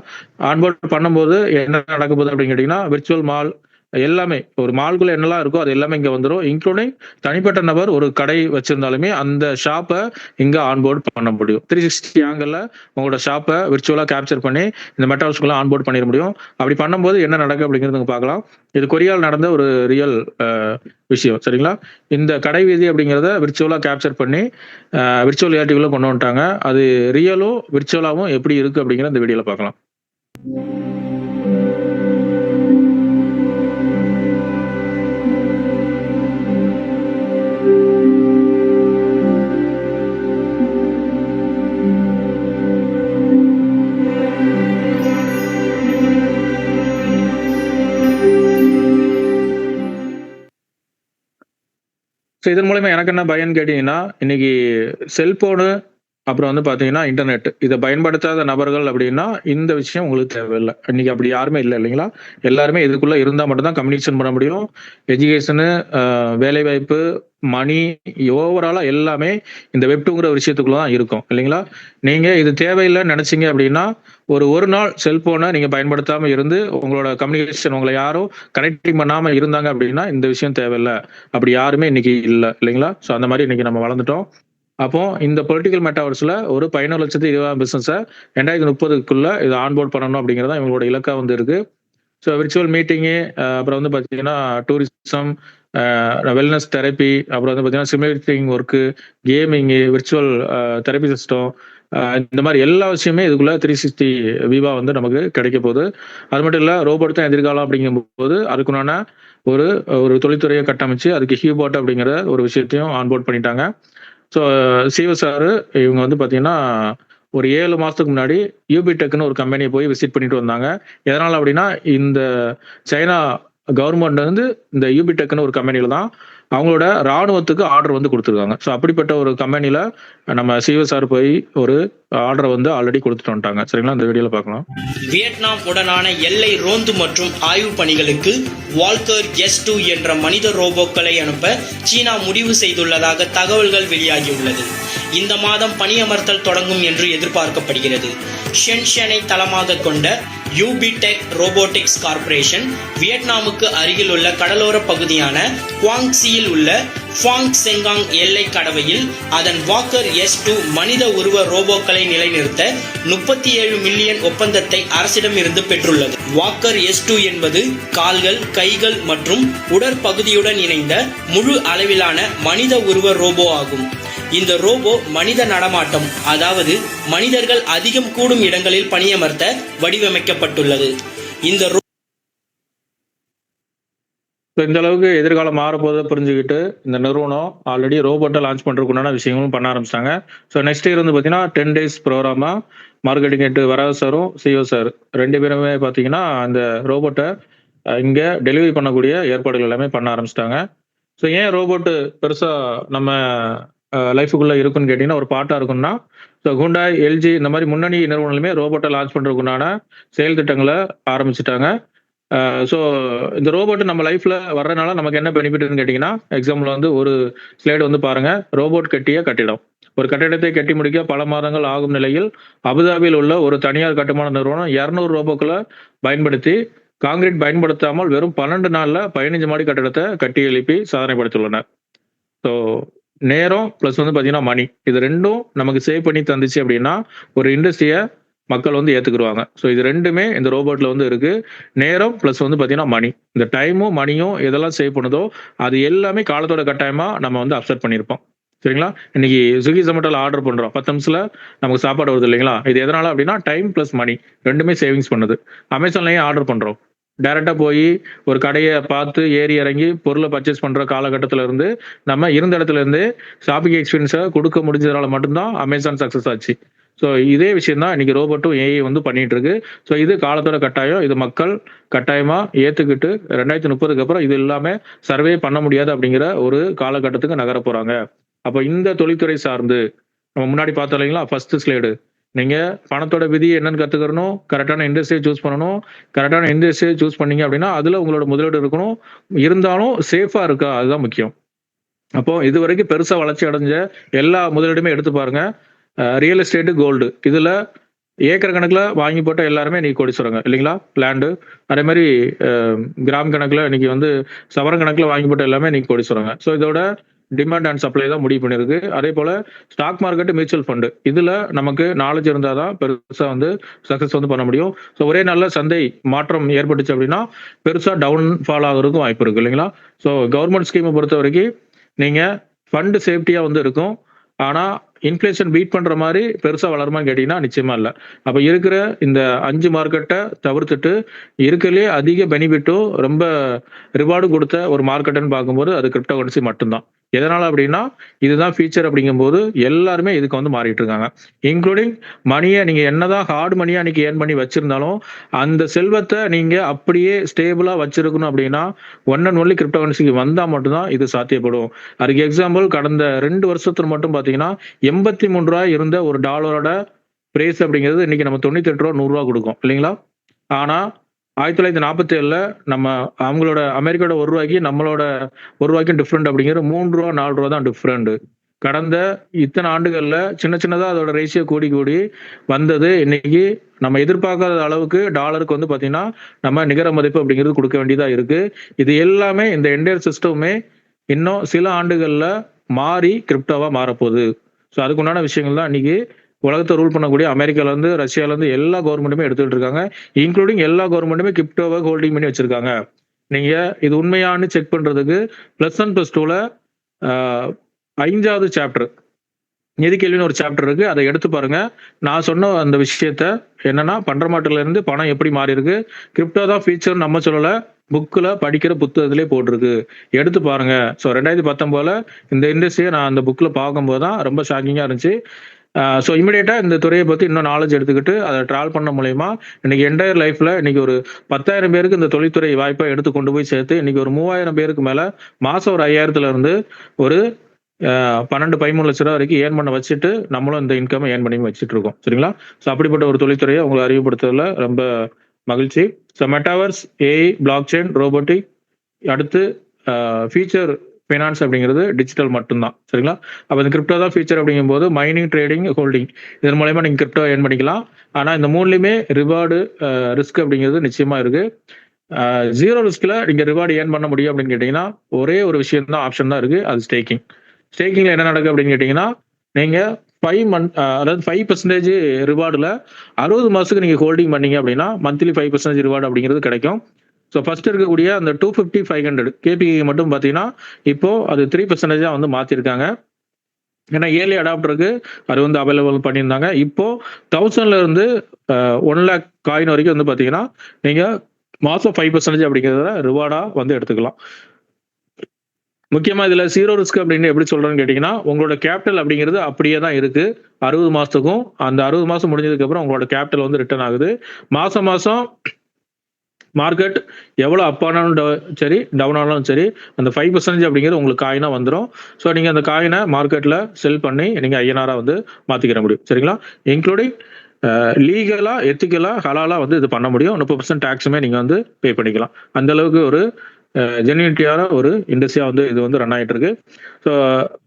ஆன்போர்டு பண்ணும்போது என்ன நடக்க போகுது அப்படின்னு கேட்டிங்கன்னா, விர்ச்சுவல் மால் எல்லாமே ஒரு மால்குள்ள என்னெல்லாம் இருக்கோ அது எல்லாமே இங்க வந்துடும். இன்க்ளூடிங் தனிப்பட்ட நபர் ஒரு கடை வச்சிருந்தாலுமே அந்த ஷாப்பை இங்க ஆன்போர்ட் பண்ண முடியும். 360 ஆங்கிள் உங்களோட ஷாப்பை விர்ச்சுவலா கேப்சர் பண்ணி இந்த மெட்டாவர்ஸ்குள்ள ஆன்போர்ட் பண்ணிட முடியும். அப்படி பண்ணும்போது என்ன நடக்கும் அப்படிங்கிறது பார்க்கலாம். இது கொரியாவில் நடந்த ஒரு ரியல் விஷயம். சரிங்களா, இந்த கடை வீதி அப்படிங்கிறத விர்ச்சுவலா கேப்சர் பண்ணி விர்ச்சுவல் ரியாலிட்டிக்குள்ள கொண்டு வந்துட்டாங்க. அது ரியலும் விர்ச்சுவலாவும் எப்படி இருக்கு அப்படிங்கிற இந்த வீடியோல பார்க்கலாம். ஸோ இதன் மூலமா எனக்கு என்ன பயன்னு கேட்டீங்கன்னா, இன்னைக்கு செல்போனு அப்புறம் வந்து பார்த்தீங்கன்னா இன்டர்நெட். இதை பயன்படுத்தாத நபர்கள் அப்படின்னா இந்த விஷயம் உங்களுக்கு தேவையில்லை. இன்னைக்கு அப்படி யாருமே இல்லை இல்லைங்களா? எல்லாருமே இதுக்குள்ள இருந்தால் மட்டும்தான் கம்யூனிகேஷன் பண்ண முடியும். எஜுகேஷனு, வேலைவாய்ப்பு, மணி, ஓவராலா எல்லாமே இந்த வெப்2ங்கிற விஷயத்துக்குள்ள தான் இருக்கும் இல்லைங்களா? நீங்க இது தேவையில்லைன்னு நினைச்சீங்க அப்படின்னா ஒரு நாள் செல்போனை நீங்க பயன்படுத்தாம இருந்து உங்களோட கம்யூனிகேஷன் உங்களை யாரும் கனெக்டிங் பண்ணாம இருந்தாங்க அப்படின்னா இந்த விஷயம் தேவையில்லை. அப்படி யாருமே இன்னைக்கு இல்லை இல்லைங்களா? ஸோ அந்த மாதிரி இன்னைக்கு நம்ம வளர்ந்துட்டோம். அப்போ இந்த பொலிட்டிக்கல் மெட்டாவர்ஸ்ல ஒரு 11,20,000 பிசினஸை 2030க்குள்ள இதை ஆன்போர்ட் பண்ணணும் அப்படிங்கிறதா இவங்களோட இலக்கா வந்து இருக்கு. ஸோ விர்ச்சுவல் மீட்டிங்கு, அப்புறம் வந்து பார்த்தீங்கன்னா டூரிசம், வெல்னஸ் தெரப்பி, அப்புறம் வந்து பார்த்தீங்கன்னா simulating work, கேமிங்கு, virtual therapy system, இந்த மாதிரி எல்லா விஷயமே இதுக்குள்ள 360 வியூவா வந்து நமக்கு கிடைக்க போகுது. அது மட்டும் இல்லை, ரோபோட் தான் எதிர்காலம் அப்படிங்கும்போது அதுக்குண்டான ஒரு ஒரு தொழில்துறையை கட்டமைச்சு அதுக்கு ஹியூபாட் அப்படிங்கிற ஒரு விஷயத்தையும் ஆன்போர்ட் பண்ணிட்டாங்க. ஸோ சிவசார் இவங்க வந்து பார்த்தீங்கன்னா ஒரு 7 மாதத்துக்கு முன்னாடி யூபிடெக்னு ஒரு கம்பெனியை போய் விசிட் பண்ணிட்டு வந்தாங்க. எதனால் அப்படின்னா இந்த சைனா கவர்மெண்ட் வந்து இந்த யூபிடெக்னு ஒரு கம்பெனியில் தான் அவங்களோட ராணுவத்துக்கு ஆர்டர் வந்து கொடுத்துருக்காங்க. ஸோ அப்படிப்பட்ட ஒரு கம்பெனியில் நம்ம சிவசார் போய் ஒரு ஆர்டரை வந்து ஆல்ரெடி கொடுத்துட்டு வந்துட்டாங்க. சரிங்களா? இந்த வீடியோவில் பார்க்கலாம். வியட்நாம் உடனான எல்லை ரோந்து மற்றும் ஆய்வு பணிகளுக்கு வால்கர் S2 என்ற மனித ரோபோக்களை அனுப்ப சீனா முடிவு செய்துள்ளதாக தகவல்கள் வெளியாகியுள்ளது. இந்த மாதம் பணியமர்த்தல் தொடங்கும் என்று எதிர்பார்க்கப்படுகிறது. ஷென்ஷனை தளமாக கொண்ட யூபிடெக் ரோபோட்டிக்ஸ் கார்ப்பரேஷன் வியட்நாமுக்கு அருகில் உள்ள கடலோர பகுதியான குவாங்சியில் உள்ள ஃபாங் செங்காங் எல்லை கடவையில் அதன் வாக்கர் S2 மனித உருவ ரோபோக்களை நிலைநிறுத்த 37 மில்லியன் ஒப்பந்தத்தை அரசிடமிருந்து பெற்றுள்ளது. வாக்கர் S2 என்பது கால்கள், கைகள் மற்றும் உடற்பகுதியுடன் இணைந்த முழு அளவிலான மனித உருவ ரோபோ ஆகும். இந்த ரோபோ மனித நடமாட்டம், அதாவது மனிதர்கள் அதிகம் கூடும் இடங்களில் பணியமர்த்த வடிவமைக்கப்பட்டுள்ளது. இந்த அளவுக்கு எதிர்காலம் மாறப்போதை புரிஞ்சுக்கிட்டு இந்த நிறுவனம் ஆல்ரெடி ரோபோட்டை லான்ச் பண்ணுறதுக்குண்டான விஷயங்களும் பண்ண ஆரம்பிச்சிட்டாங்க. ஸோ நெக்ஸ்ட் இயர் வந்து பார்த்தீங்கன்னா 10 days ப்ரோக்ராமா மார்க்கெட்டிங் ஹெட் வராது சாரும் சிஓ சார் 2 பேருமே பார்த்தீங்கன்னா அந்த ரோபோட்டை இங்கே டெலிவரி பண்ணக்கூடிய ஏற்பாடுகள் எல்லாமே பண்ண ஆரம்பிச்சிட்டாங்க. ஸோ ஏன் ரோபோட்டு பெருசாக நம்ம லைஃபுக்குள்ளே இருக்குன்னு கேட்டிங்கன்னா ஒரு பாட்டாக இருக்குன்னா, ஸோ ஹூண்டாய், எல்ஜி இந்த மாதிரி முன்னணி நிறுவனங்களுமே ரோபோட்டை லான்ச் பண்ணுறதுக்குண்டான செயல் திட்டங்களை ஆரம்பிச்சிட்டாங்க. ஸோ இந்த ரோபோட் நம்ம லைஃப்ல வர்றதுனால நமக்கு என்ன பெனிஃபிட்னு கேட்டிங்கன்னா, எக்ஸாம்பிள் வந்து ஒரு ஸ்லைடு வந்து பாருங்க. ரோபோட் கட்டிய கட்டிடம். ஒரு கட்டிடத்தை கட்டி முடிக்க பல மாதங்கள் ஆகும் நிலையில் அபுதாபியில் உள்ள ஒரு தனியார் கட்டுமான நிறுவனம் 200 ரோபோக்களை பயன்படுத்தி காங்கிரீட் பயன்படுத்தாமல் வெறும் 12 நாள்ல 15 மாடி கட்டிடத்தை கட்டி எழுப்பி சாதனை படைத்துள்ளனர். ஸோ நேரம் ப்ளஸ் வந்து பார்த்தீங்கன்னா மணி, இது ரெண்டும் நமக்கு சேவ் பண்ணி தந்துச்சு அப்படின்னா ஒரு இண்டஸ்ட்ரியை மக்கள் வந்து ஏற்றுக்குருவாங்க. ஸோ இது ரெண்டுமே இந்த ரோபோட்ல வந்து இருக்கு. நேரம் ப்ளஸ் வந்து பார்த்தீங்கன்னா மணி, இந்த டைமும் மணியும் எதெல்லாம் சேவ் பண்ணுதோ அது எல்லாமே காலத்தோட கட்டாயமாக நம்ம வந்து அப்செட் பண்ணியிருப்போம். சரிங்களா? இன்னைக்கு ஸ்விக்கி ஜொமேட்டோல ஆர்டர் பண்ணுறோம், 10 நிமிஷத்துல நமக்கு சாப்பாடு வருது இல்லைங்களா? இது எதனால அப்படின்னா டைம் ப்ளஸ் மணி ரெண்டுமே சேவிங்ஸ் பண்ணுது. அமேசான்லேயே ஆர்டர் பண்ணுறோம், டைரெக்டாக போய் ஒரு கடையை பார்த்து ஏறி இறங்கி பொருளை பர்ச்சேஸ் பண்ணுற காலகட்டத்தில் இருந்து நம்ம இருந்த இடத்துல இருந்து ஷாப்பிங் எக்ஸ்பீரியன்ஸை கொடுக்க முடிஞ்சதுனால மட்டும்தான் அமேசான் சக்ஸஸ் ஆச்சு. ஸோ இதே விஷயம் தான் இன்னைக்கு ரோபோட்டும் ஏஐ வந்து பண்ணிட்டு இருக்கு. ஸோ இது காலத்தோட கட்டாயம், இது மக்கள் கட்டாயமாக ஏற்றுக்கிட்டு 2030க்கு அப்புறம் இது இல்லாமல் சர்வே பண்ண முடியாது அப்படிங்கிற ஒரு காலகட்டத்துக்கு நகர போகிறாங்க. அப்போ இந்த தொழில்துறை சார்ந்து நம்ம முன்னாடி பார்த்தோம் இல்லைங்களா, ஃபர்ஸ்ட் ஸ்லைடு, நீங்கள் பணத்தோட விதி என்னன்னு கற்றுக்கணும், கரெக்டான இண்டஸ்ட்ரியை சூஸ் பண்ணணும். கரெக்டான இண்டஸ்ட்ரியை சூஸ் பண்ணீங்க அப்படின்னா அதில் உங்களோட முதலீடு இருக்கணும், இருந்தாலும் சேஃபாக இருக்கா அதுதான் முக்கியம். அப்போ இது வரைக்கும் பெருசாக வளர்ச்சி அடைஞ்ச எல்லா முதலீடுமே எடுத்து பாருங்க. ரியல் எஸ்டேட்டு, கோல்டு, இதில் ஏக்கர் கணக்கில் வாங்கி போட்ட எல்லாருமே இன்னைக்கு கோடீஸ்வரங்க இல்லைங்களா? லேண்டு, அதே மாதிரி கிராம் கணக்கில் இன்னைக்கு வந்து சவரன் கணக்கில் வாங்கி போட்ட எல்லாமே இன்னைக்கு கோடீஸ்வரங்க. ஸோ இதோட டிமாண்ட் அண்ட் சப்ளை தான் முடிவு பண்ணியிருக்கு. அதே போல் ஸ்டாக் மார்க்கெட்டு, மியூச்சுவல் ஃபண்டு, இதில் நமக்கு நாலேஜ் இருந்தால் தான் பெருசாக வந்து சக்ஸஸ் வந்து பண்ண முடியும். ஸோ ஒரே நல்ல சந்தை மாற்றம் ஏற்பட்டுச்சு அப்படின்னா பெருசாக டவுன் ஃபால் ஆகிறதுக்கும் வாய்ப்பு இருக்குது இல்லைங்களா? ஸோ கவர்மெண்ட் ஸ்கீமை பொறுத்த வரைக்கும் நீங்கள் ஃபண்டு சேஃப்டியாக வந்து இருக்கும், ஆனால் இன்ஃப்ளேஷன் பீட் பண்ணுற மாதிரி பெருசாக வளருமான்னு கேட்டிங்கன்னா நிச்சயமா இல்லை. அப்போ இருக்கிற இந்த 5 மார்க்கெட்டை தவிர்த்துட்டு இருக்கிறதுலே அதிக பெனிஃபிட்டும் ரொம்ப ரிவார்டும் கொடுத்த ஒரு மார்க்கெட்டுன்னு பார்க்கும்போது அது கிரிப்டோ கரன்சி மட்டும்தான். எதனால அப்படின்னா இதுதான் ஃபீச்சர் அப்படிங்கும்போது எல்லாருமே இதுக்கு வந்து மாறிட்டு இருக்காங்க. இன்க்ளூடிங் மணியை நீங்க என்னதான் ஹார்ட் மணியா நீங்க ஏர்ன் பண்ணி வச்சிருந்தாலும் அந்த செல்வத்தை நீங்க அப்படியே ஸ்டேபிளா வச்சிருக்கணும் அப்படின்னா ஒன் அண்ட் ஒன்லி கிரிப்டோ கரன்சிக்கு வந்தா மட்டும்தான் இது சாத்தியப்படும். அதுக்கு எக்ஸாம்பிள் கடந்த 2 வருஷத்துல மட்டும் பாத்தீங்கன்னா 83 ரூபாய் இருந்த ஒரு டாலரோட பிரைஸ் அப்படிங்கிறது இன்னைக்கு நம்ம 98 ரூபா 100 ரூபா கொடுக்கும் இல்லைங்களா? ஆனா 1947ல நம்ம அவங்களோட அமெரிக்காவோட 1 ரூபாய்க்கு நம்மளோட 1 ரூபாய்க்கும் டிஃப்ரெண்ட் அப்படிங்கிற 3 ரூபா 4 ரூபா தான் டிஃப்ரெண்ட். கடந்த இத்தனை ஆண்டுகள்ல சின்ன சின்னதா அதோட ரேஷியோ கூடி வந்தது. இன்னைக்கு நம்ம எதிர்பார்க்காத அளவுக்கு டாலருக்கு வந்து பாத்தீங்கன்னா நம்ம நிகர மதிப்பு அப்படிங்கிறது கொடுக்க வேண்டியதா இருக்கு. இது எல்லாமே இந்த என்டையர் சிஸ்டமே இன்னும் சில ஆண்டுகள்ல மாறி கிரிப்டோவா மாறப்போகுது. ஸோ அதுக்கு உண்டான விஷயங்கள் தான் இன்னைக்கு உலகத்தை ரூல் பண்ணக்கூடிய அமெரிக்கால இருந்து ரஷ்யால இருந்து எல்லா கவர்மெண்ட்டுமே எடுத்துட்டு இருக்காங்க. இன்க்ளூடிங் எல்லா கவர்மெண்ட்டுமே கிரிப்டோவை ஹோல்டிங் பண்ணி வச்சிருக்காங்க. நீங்க இது உண்மையானு செக் பண்றதுக்கு +1 + 2ல 5வது சாப்டர் நிதி கேள்வின்னு ஒரு சாப்டர் இருக்கு. அதை எடுத்து பாருங்க. நான் சொன்ன அந்த விஷயத்த என்னன்னா பண்டமாட்டுல இருந்து பணம் எப்படி மாறி இருக்கு, கிரிப்டோ தான் ஃபியூச்சர் நம்ம சொல்லல, புக்கில் படிக்கிற புத்தகத்திலே போட்டிருக்கு. எடுத்து பாருங்க. ஸோ 2019ல் இந்த இண்டஸ்ட்ரியை நான் அந்த புக்கில் பார்க்கும்போது தான் ரொம்ப ஷாக்கிங்காக இருந்துச்சு. ஸோ இமிடியேட்டாக இந்த துறையை பற்றி இன்னும் நாலேஜ் எடுத்துக்கிட்டு அதை ட்ராவல் பண்ண மூலயமா இன்னைக்கு என்டையர் லைஃப்பில் இன்னைக்கு ஒரு 10,000 பேருக்கு இந்த தொழில்துறை வாய்ப்பை எடுத்து கொண்டு போய் சேர்த்து இன்னைக்கு ஒரு 3,000 பேருக்கு மேலே மாதம் ஒரு 5,000த்துல இருந்து ஒரு 12-13 லட்ச ரூபா வரைக்கும் ஏர்ன் பண்ண வச்சுட்டு நம்மளும் இந்த இன்கம் ஏர்ன் பண்ணி வச்சுட்டு இருக்கோம். சரிங்களா? ஸோ அப்படிப்பட்ட ஒரு தொழில்துறையை உங்களை அறிவுப்படுத்துறதுல ரொம்ப மகிழ்ச்சி. So metaverse, AI, block chain, robotic, அடுத்து ஃபியூச்சர் ஃபைனான்ஸ் அப்படிங்கிறது டிஜிட்டல் மட்டும்தான். சரிங்களா? அப்போ இந்த கிரிப்டோ தான் ஃபியூச்சர் அப்படிங்கும்போது மைனிங், ட்ரேடிங், ஹோல்டிங் இதன் மூலயமா நீங்கள் கிரிப்டோ ஏர்ன் பண்ணிக்கலாம். ஆனால் இந்த 3லையுமே ரிவார்டு, ரிஸ்க் அப்படிங்கிறது நிச்சயமா இருக்கு. 0 ரிஸ்க்ல நீங்க ரிவார்டு ஏர்ன் பண்ண முடியும் அப்படின்னு கேட்டீங்கன்னா ஒரே ஒரு விஷயம் தான், ஆப்ஷன் தான் இருக்கு. அது ஸ்டேக்கிங். ஸ்டேக்கிங்ல என்ன நடக்குது அப்படின்னு கேட்டீங்கன்னா நீங்க 5 மந்த் அதாவது 5% ரிவார்டுல 60 மாசத்துக்கு நீங்க ஹோல்டிங் பண்ணீங்க அப்படின்னா மந்த்லி 5% ரிவார்டு அப்படிங்கிறது கிடைக்கும். ஸோ ஃபர்ஸ்ட் இருக்கக்கூடிய அந்த 250, 500 கேபிஐ மட்டும் பார்த்தீங்கன்னா இப்போ அது 3% வந்து மாத்திருக்காங்க. ஏன்னா ஏர்லி அடாப்டருக்கு அது வந்து அவைலபிள் பண்ணியிருந்தாங்க. இப்போ 1000ல இருந்து 1 lakh காயின் வரைக்கும் வந்து பார்த்தீங்கன்னா நீங்க மாசம் 5% அப்படிங்கிறத ரிவார்டா வந்து எடுத்துக்கலாம். முக்கியமா இதுல 0 ரிஸ்க் அப்படின்னு எப்படி சொல்றேன்னு கேட்டீங்கன்னா உங்களோட கேபிட்டல் அப்படிங்கிறது அப்படியே தான் இருக்கு 60 மாசத்துக்கும். அந்த 60 மாசம் முடிஞ்சதுக்கு அப்புறம் உங்களோட கேபிட்டல் வந்து ரிட்டர்ன் ஆகுது. மாசம் மார்க்கெட் எவ்வளோ அப் ஆனாலும் சரி, டவுன் ஆனாலும் சரி, அந்த 5% அப்படிங்கிறது உங்களுக்கு காயினா வந்துடும். ஸோ நீங்க அந்த காயினை மார்க்கெட்ல செல் பண்ணி நீங்க ஐஎன்ஆரா வந்து மாத்திக்கிற முடியும். சரிங்களா? இன்க்ளூடிங் லீகலா, எத்திக்கலா, ஹலாலா வந்து இது பண்ண முடியும். 30% டாக்ஸுமே நீங்க வந்து பே பண்ணிக்கலாம். அந்த அளவுக்கு ஒரு ஜென்யூனிட்டியான ஒரு இண்டஸ்ட்ரியா வந்து இது வந்து ரன் ஆகிட்டு இருக்கு. ஸோ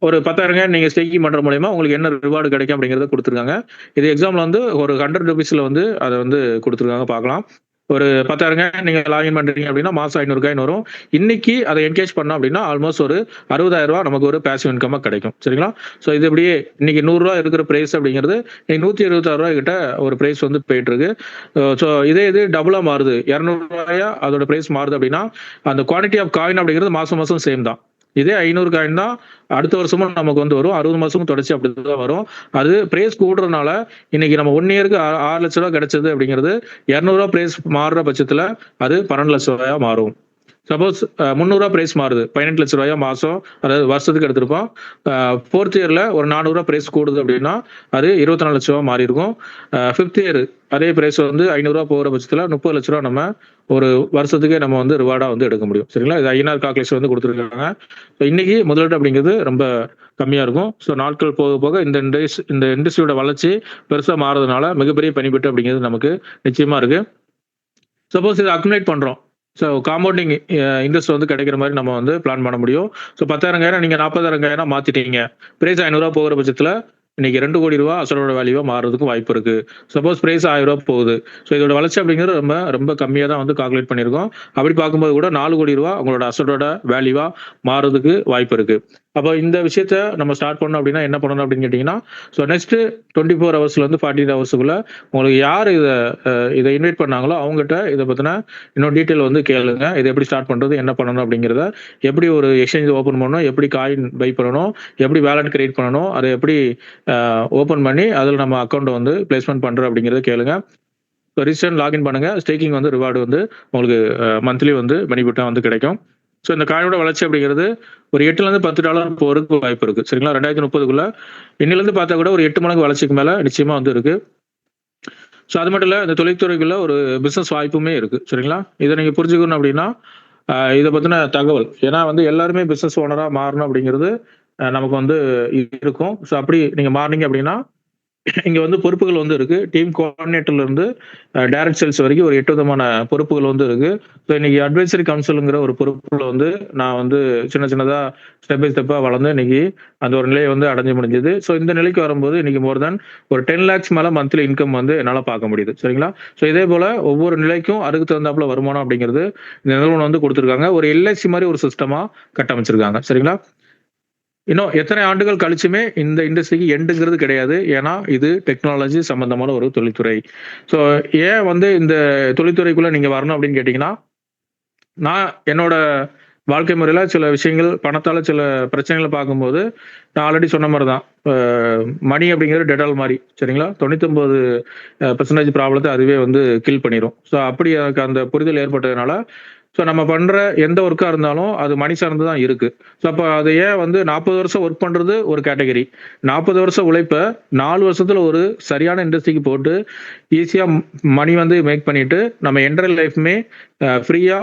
ஒரு 10,000 நீங்க ஸ்டேக்கிங் பண்ற மூலயமா உங்களுக்கு என்ன ரிவார்டு கிடைக்கும் அப்படிங்கிறத கொடுத்துருக்காங்க. இது எக்ஸாம்பிள் வந்து ஒரு 100 ரூபீஸ்ல வந்து அதை வந்து கொடுத்துருக்காங்க. பார்க்கலாம். ஒரு 10,000 நீங்க லாகின் பண்றீங்க அப்படின்னா மாசம் 500 காயின் வரும். இன்னைக்கு அதை என்கேஜ் பண்ணோம் அப்படின்னா ஆல்மோஸ்ட் ஒரு 60,000 ரூபாய் நமக்கு ஒரு பேசிவ் இன்கமா கிடைக்கும். சரிங்களா? ஸோ இது இப்படியே இன்னைக்கு 100 ரூபா இருக்கிற பிரைஸ் அப்படிங்கிறது 176 ரூபாய் கிட்ட ஒரு பிரைஸ் வந்து போயிட்டு இருக்கு. ஸோ இது டபுளா மாறுது. 200 ரூபாயா அதோட பிரைஸ் மாறுது அப்படின்னா அந்த குவான்டிட்டி ஆஃப் காயின் அப்படிங்கிறது மாசம் சேம் தான். இதே 500 காயின் தான் அடுத்த வருஷமும் நமக்கு வந்து வரும். 60 மாசமும் தொடர்ச்சி அப்படிதான் வரும். அது பிரைஸ் கூடுறதுனால இன்னைக்கு நம்ம 1 இயருக்கு 6 லட்ச ரூபா கிடைச்சது அப்படிங்கிறது 200 ரூபா பிரைஸ் மாறுற பட்சத்துல அது 12 லட்ச ரூபாயா மாறும். சப்போஸ் 300 ரூபா பிரைஸ் மாறுது, 18 லட்ச ரூபாயா மாசம், அதாவது வருஷத்துக்கு எடுத்திருப்போம். 4th இயர்ல ஒரு 400 ரூபா பிரைஸ் கூடுது அப்படின்னா அது 24 லட்ச ரூபா மாறி இருக்கும். 5th இயர் அதே பிரைஸ் வந்து 500 ரூபா போகிற பட்சத்துல 30 லட்ச ரூபா நம்ம ஒரு வருஷத்துக்கே நம்ம வந்து ரிவார்டா வந்து எடுக்க முடியும். சரிங்களா? இது ஐஎன்ஆர் கால்குலேஷன் வந்து கொடுத்துருக்காங்க. ஸோ இன்னைக்கு முதலீடு அப்படிங்கிறது ரொம்ப கம்மியா இருக்கும். ஸோ நாட்கள் போக போக இந்த இண்டஸ்ட்ரியோட வளர்ச்சி பெருசா மாறதுனால மிகப்பெரிய பெனிஃபிட் அப்படிங்கிறது நமக்கு நிச்சயமா இருக்கு. சப்போஸ் இதை அக்குமுலேட் பண்றோம், ஸோ காம்பவுண்டிங் இன்ட்ரெஸ்ட் வந்து கிடைக்கிற மாதிரி நம்ம வந்து பிளான் பண்ண முடியும். ஸோ 10,000 நீங்க 40,000 மாத்திட்டீங்க, பிரைஸ் 500 ரூபா போகிற பட்சத்துல இன்னைக்கு 2 கோடி ரூபா அசலோட வேல்யூவா மாறுறதுக்கு வாய்ப்பு இருக்கு. சப்போஸ் பிரைஸ் 1000 ரூபா போகுது, ஸோ இதோட வளர்ச்சி அப்படிங்கிறது ரொம்ப ரொம்ப கம்மியாக தான் வந்து கால்குலேட் பண்ணியிருக்கோம். அப்படி பார்க்கும்போது கூட 4 கோடி ரூபா உங்களோட அசலோட வேல்யூவா மாறுறதுக்கு வாய்ப்பு இருக்கு. அப்போ இந்த விஷயத்த நம்ம ஸ்டார்ட் பண்ணோம் அப்படின்னா என்ன பண்ணணும் அப்படின்னு கேட்டீங்கன்னா, ஸோ நெக்ஸ்ட் 24 ஹவர்ஸ்ல இருந்து 48 ஹவர்ஸுக்குள்ள உங்களுக்கு யார் இதை இன்வைட் பண்ணாங்களோ அவங்ககிட்ட இதை பத்தின இன்னும் டீட்டெயில் வந்து கேளுங்க. இதை எப்படி ஸ்டார்ட் பண்றது, என்ன பண்ணணும் அப்படிங்கிறத, எப்படி ஒரு எக்ஸ்சேஞ்ச் ஓப்பன் பண்ணணும், எப்படி காயின் பை பண்ணணும், எப்படி வேலட் கிரியேட் பண்ணணும், அதை எப்படி ஓப்பன் பண்ணி அதில் நம்ம அக்கௌண்ட்டை வந்து பிளேஸ்மெண்ட் பண்றோம் அப்படிங்கிறத கேளுங்க. ஸோ ரிஜிஸ்டர் லாகின் பண்ணுங்க. ஸ்டேக்கிங் வந்து ரிவார்டு வந்து உங்களுக்கு மந்த்லி வந்து பெனிஃபிட்டாக வந்து கிடைக்கும். ஸோ இந்த காயினோட வளர்ச்சி அப்படிங்கிறது ஒரு $8-10 போறதுக்கு வாய்ப்பு இருக்கு. சரிங்களா? 2030க்குள்ள இன்னிலிருந்து பார்த்தா கூட ஒரு 8 மடங்கு வளர்ச்சிக்கு மேல நிச்சயமா வந்து இருக்கு. ஸோ அது மட்டும் இல்ல, இந்த தொழில்துறைக்குள்ள ஒரு பிசினஸ் வாய்ப்புமே இருக்கு. சரிங்களா? இதை நீங்க புரிஞ்சுக்கணும் அப்படின்னா இதை பத்தின தகவல், ஏன்னா வந்து எல்லாருமே பிசினஸ் ஓனரா மாறணும் அப்படிங்கிறது நமக்கு வந்து இருக்கும். ஸோ அப்படி நீங்க மாறினீங்க அப்படின்னா இங்க வந்து பொறுப்புகள் வந்து இருக்கு. டீம் கோஆர்டினேட்டர்ல இருந்து டைரக்ட் சேல்ஸ் வரைக்கும் ஒரு 8 விதமான பொறுப்புகள் வந்து இருக்கு. ஸோ இன்னைக்கு அட்வைசரி கவுன்சிலுங்கிற ஒரு பொறுப்புல வந்து நான் வந்து சின்னதா ஸ்டெப் பை ஸ்டெப்பா வளர்ந்து இன்னைக்கு அந்த ஒரு நிலையை வந்து அடைஞ்சு முடிஞ்சது. ஸோ இந்த நிலைக்கு வரும்போது இன்னைக்கு மோர் தேன் ஒரு 10 lakhs மேல மந்த்லி இன்கம் வந்து என்னால பார்க்க முடியுது. சரிங்களா? ஸோ இதே போல ஒவ்வொரு நிலைக்கும் அதுக்கு தகுந்தாப்புல வருமானம் அப்படிங்கிறது இந்த நிறுவனம் வந்து கொடுத்துருக்காங்க. ஒரு எல்ஐசி மாதிரி ஒரு சிஸ்டமா கட்டமைச்சிருக்காங்க. சரிங்களா? இன்னும் எத்தனை ஆண்டுகள் கழிச்சுமே இந்த இண்டஸ்ட்ரிக்கு எண்டுங்கிறது கிடையாது. ஏன்னா இது டெக்னாலஜி சம்பந்தமான ஒரு தொழில்துறை. ஸோ ஏன் வந்து இந்த தொழில்துறைக்குள்ள நீங்க வரணும் அப்படின்னு கேட்டீங்கன்னா, நான் என்னோட வாழ்க்கை முறையில சில விஷயங்கள் பணத்தால சில பிரச்சனைகளை பார்க்கும்போது நான் ஆல்ரெடி சொன்ன மாதிரி தான், மணி அப்படிங்கிறது டெட்டால் மாதிரி. சரிங்களா? 99% ப்ராப்ளத்தை அதுவே வந்து கில் பண்ணிடும். ஸோ அப்படி எனக்கு அந்த புரிதல் ஏற்பட்டதுனால ஸோ நம்ம பண்ற எந்த ஒர்க்கா இருந்தாலும் அது மணி சார்ந்து தான் இருக்கு. ஸோ அப்போ அதை ஏன் வந்து 40 வருஷம் ஒர்க் பண்றது ஒரு கேட்டகரி, 40 வருஷம் உழைப்ப 4 வருஷத்துல ஒரு சரியான இண்டஸ்ட்ரிக்கு போட்டு ஈஸியா மணி வந்து மேக் பண்ணிட்டு நம்ம என்டர் லைஃப்மே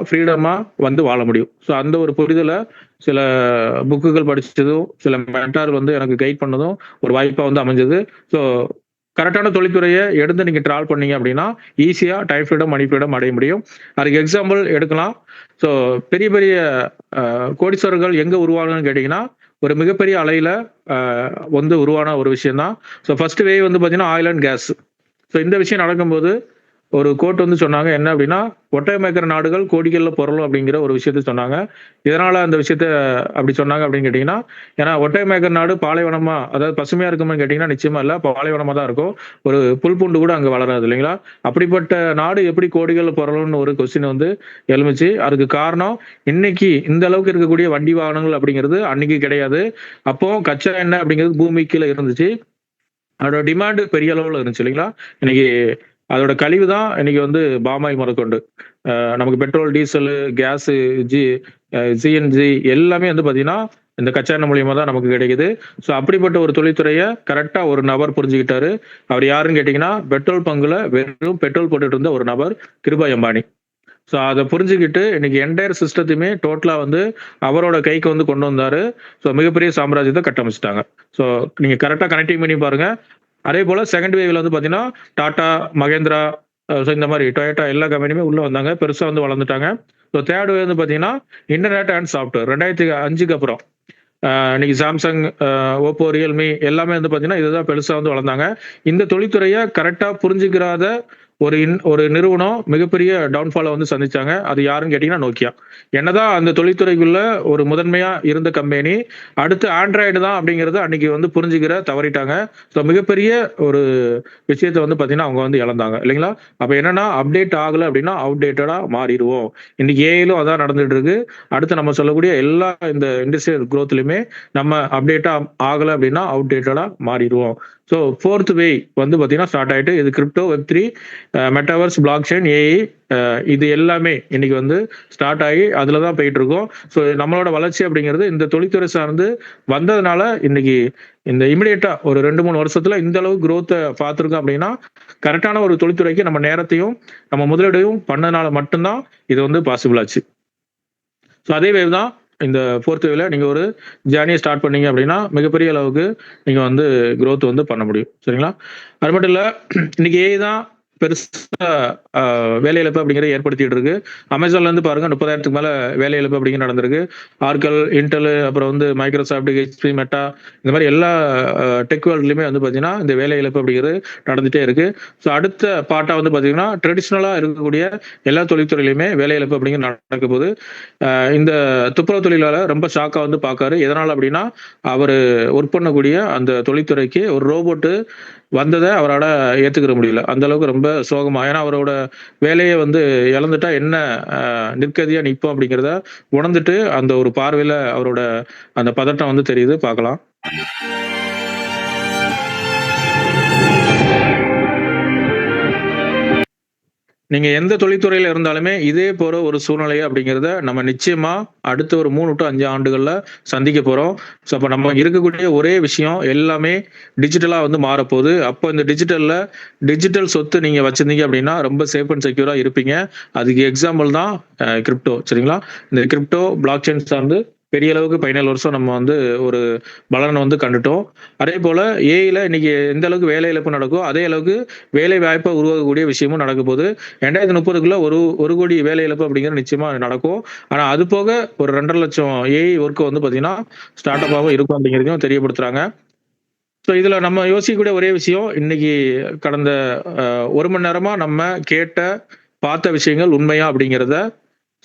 ஃப்ரீடமா வந்து வாழ முடியும். ஸோ அந்த ஒரு புரிதலை சில புக்குகள் படிச்சதும் சில மென்டார் வந்து எனக்கு கைட் பண்ணதும் ஒரு வாய்ப்பா வந்து அமைஞ்சது. ஸோ கரெக்டான தொழில்துறையை எடுத்து நீங்க ட்ராவல் பண்ணீங்க அப்படின்னா ஈஸியா டைம் ஃப்ரீடம் மணி ஃப்ரீடம் அடைய முடியும். அதுக்கு எக்ஸாம்பிள் எடுக்கலாம். ஸோ பெரிய பெரிய கோடீஸ்வரர்கள் எங்க உருவாகணும்னு கேட்டீங்கன்னா ஒரு மிகப்பெரிய அலையில வந்து உருவான ஒரு விஷயம் தான். ஸோ ஃபர்ஸ்ட் வேவ் வந்து பாத்தீங்கன்னா ஆயில் அண்ட் கேஸ். ஸோ இந்த விஷயம் நடக்கும்போது ஒரு கோட் வந்து சொன்னாங்க, என்ன அப்படின்னா ஒட்டகம் மேய்க்கிற நாடுகள் கோடிகளில் பொருளும் அப்படிங்கிற ஒரு விஷயத்த சொன்னாங்க. இதனால அந்த விஷயத்த அப்படி சொன்னாங்க அப்படின்னு கேட்டீங்கன்னா, ஏன்னா ஒட்டகம் மேய்க்கிற நாடு பாலைவனமா, அதாவது பசுமையா இருக்குமான்னு கேட்டீங்கன்னா நிச்சயமா இல்ல, பாலைவனமா தான் இருக்கும். ஒரு புல் பூண்டு கூட அங்க வளராது இல்லைங்களா? அப்படிப்பட்ட நாடு எப்படி கோடிகளில் பொருளும்னு ஒரு கொஸ்டின் வந்து எழுமிச்சு. அதுக்கு காரணம் இன்னைக்கு இந்த அளவுக்கு இருக்கக்கூடிய வண்டி வாகனங்கள் அப்படிங்கிறது அன்னைக்கு கிடையாது. அப்போ கச்சா எண்ணெய் அப்படிங்கிறது பூமிக்கு கீழே இருந்துச்சு. அதோட டிமாண்ட் பெரிய அளவுல இருந்துச்சு இல்லைங்களா? இன்னைக்கு அதோட கழிவு தான் இன்னைக்கு வந்து பாமாயில் முதற்கொண்டு நமக்கு பெட்ரோல், டீசல், கேஸ், சிஎன்ஜி எல்லாமே வந்து பாத்தீங்கன்னா இந்த கச்சா எண்ணெய் மூலியமா தான் நமக்கு கிடைக்குது. ஸோ அப்படிப்பட்ட ஒரு தொழில்துறையை கரெக்டா ஒரு நபர் புரிஞ்சுக்கிட்டாரு. அவர் யாருன்னு கேட்டீங்கன்னா பெட்ரோல் பங்குல வெறும் பெட்ரோல் போட்டுட்டு இருந்த ஒரு நபர் கிருபாய் அம்பானி. ஸோ அதை புரிஞ்சுக்கிட்டு இன்னைக்கு என்டையர் சிஸ்டத்தையுமே டோட்டலா வந்து அவரோட கைக்கு வந்து கொண்டு வந்தாரு. ஸோ மிகப்பெரிய சாம்ராஜ்யத்தை கட்டமைச்சிட்டாங்க. ஸோ நீங்க கரெக்டா கனெக்டிங் பண்ணி பாருங்க. அதே போல செகண்ட் வேவ்ல வந்து பாத்தீங்கன்னா டாடா, மகேந்திரா, இந்த மாதிரி டொயோட்டா எல்லா கம்பெனியுமே உள்ள வந்தாங்க, பெருசா வந்து வளர்ந்துட்டாங்க. ஸோ தேர்ட் வேவ் வந்து பாத்தீங்கன்னா இன்டர்நெட் அண்ட் சாஃப்ட்வேர் 2005க்கு அப்புறம் இன்னைக்கு சாம்சங், ஓப்போ, ரியல்மி எல்லாமே வந்து பாத்தீங்கன்னா இதுதான் பெருசா வந்து வளர்ந்தாங்க. இந்த தொழில்துறையை கரெக்டா புரிஞ்சுக்கிறாத ஒரு நிறுவனம் மிகப்பெரிய டவுன்ஃபாலை வந்து சந்திச்சாங்க. அது யாருன்னு கேட்டீங்கன்னா நோக்கியா. என்னதான் அந்த தொழில்துறைக்குள்ள ஒரு முதன்மையா இருந்த கம்பெனி அடுத்து ஆண்ட்ராய்டு தான் அப்படிங்கறத அன்னைக்கு வந்து புரிஞ்சுக்கிற தவறிட்டாங்க. ஸோ மிகப்பெரிய ஒரு விஷயத்த வந்து பாத்தீங்கன்னா அவங்க வந்து இழந்தாங்க இல்லைங்களா? அப்ப என்னன்னா அப்டேட் ஆகல அப்படின்னா அவுடேட்டடா மாறிடுவோம். இன்னைக்கு ஏஐலும் அதான் நடந்துட்டு இருக்கு. அடுத்து நம்ம சொல்லக்கூடிய எல்லா இந்த இண்டஸ்ட்ரியல் குரோத்லயுமே நம்ம அப்டேட்டா ஆகல அப்படின்னா அவுடேட்டடா மாறிடுவோம். ஸோ ஃபோர்த் வே வந்து பாத்தீங்கன்னா ஸ்டார்ட் ஆயிட்டு இது கிரிப்டோ, வெப்3, மெட்டாவர்ஸ், பிளாக் செயின், ஏஐ இது எல்லாமே இன்னைக்கு வந்து ஸ்டார்ட் ஆகி அதுல தான் போயிட்டு இருக்கோம். ஸோ நம்மளோட வளர்ச்சி அப்படிங்கிறது இந்த தொழில்துறை சார்ந்து வந்ததுனால இன்னைக்கு இந்த இமிடியேட்டா ஒரு 2-3 வருஷத்துல இந்த அளவு குரோத்தை பார்த்துருக்கோம் அப்படின்னா கரெக்டான ஒரு தொழில்துறைக்கு நம்ம நேரத்தையும் நம்ம முதலீடையும் பண்ணதுனால மட்டும்தான் இது வந்து பாசிபிள் ஆச்சு. ஸோ அதே வேவ் தான் இந்த ஃபோர்த் வேவ்ல நீங்க ஒரு ஜேர்னியை ஸ்டார்ட் பண்ணீங்க அப்படின்னா மிகப்பெரிய அளவுக்கு நீங்க வந்து growth வந்து பண்ண முடியும். சரிங்களா? அது மட்டும் இல்ல, இன்னைக்கு ஏஐ தான் பெருசா வேலை இழப்பு அப்படிங்கிறத ஏற்படுத்திட்டு இருக்கு. அமேசான்ல இருந்து பாருங்க 30,000க்கு மேல வேலை இழப்பு அப்படிங்கிற நடந்திருக்கு. ஆர்கல், இன்டெல், அப்புறம் வந்து மைக்ரோசாஃப்ட், ஹெச்பி, மெட்டா இந்த மாதிரி எல்லா டெக் வேர்ல்ட்லயுமே வந்து பாத்தீங்கன்னா இந்த வேலை இழப்பு அப்படிங்கிறது நடந்துட்டே இருக்கு. ஸோ அடுத்த பார்ட்டா வந்து பாத்தீங்கன்னா ட்ரெடிஷ்னலா இருக்கக்கூடிய எல்லா தொழில்துறையிலுமே வேலை இழப்பு அப்படிங்கிறது நடக்க போது. இந்த துப்புரவு தொழிலாளர் ரொம்ப ஷாக்கா வந்து பாக்காரு. எதனால அப்படின்னா அவரு ஒர்க் பண்ணக்கூடிய அந்த தொழில்துறைக்கு ஒரு ரோபோட்டு வந்ததை அவரால் ஏத்துக்கிற முடியல. அந்த அளவுக்கு ரொம்ப சோகமா, ஏன்னா அவரோட வேலையை வந்து இழந்துட்டா என்ன நிற்கதியா நிற்போம் அப்படிங்கிறத உணர்ந்துட்டு அந்த ஒரு பார்வையில அவரோட அந்த பதட்டம் வந்து தெரியுது. பார்க்கலாம். நீங்க எந்த தொழில்துறையில இருந்தாலுமே இதே போற ஒரு சூழ்நிலை அப்படிங்கிறத நம்ம நிச்சயமா அடுத்த ஒரு 3 to 5 ஆண்டுகள்ல சந்திக்க போறோம். ஸோ அப்ப நம்ம இருக்கக்கூடிய ஒரே விஷயம் எல்லாமே டிஜிட்டலா வந்து மாறப்போகுது. அப்போ இந்த டிஜிட்டல் சொத்து நீங்க வச்சிருந்தீங்க அப்படின்னா ரொம்ப சேஃப் அண்ட் செக்யூரா இருப்பீங்க. அதுக்கு எக்ஸாம்பிள் தான் கிரிப்டோ. சரிங்களா? இந்த கிரிப்டோ பிளாக் செயின் சார்ந்து பெரிய அளவுக்கு 17 வருஷம் நம்ம வந்து ஒரு பலனை வந்து கண்டுட்டோம். அதே போல ஏஐல இன்னைக்கு எந்த அளவுக்கு வேலை இழப்பு நடக்கும், அதே அளவுக்கு வேலை வாய்ப்பை உருவாக்கக்கூடிய விஷயமும் நடக்க போகுது. 2030க்குள்ள ஒரு கோடி வேலை இழப்பு அப்படிங்கிறது நிச்சயமா நடக்கும். ஆனா அது போக ஒரு 2.5 லட்சம் ஏஐ ஒர்க் வந்து பாத்தீங்கன்னா ஸ்டார்ட் அப்பாவும் இருக்கும் அப்படிங்கிறதையும் தெரியப்படுத்துறாங்க. ஸோ இதுல நம்ம யோசிக்கக்கூடிய ஒரே விஷயம், இன்னைக்கு கடந்த 1 மணி நேரமா நம்ம பார்த்த விஷயங்கள் உண்மையா அப்படிங்கிறத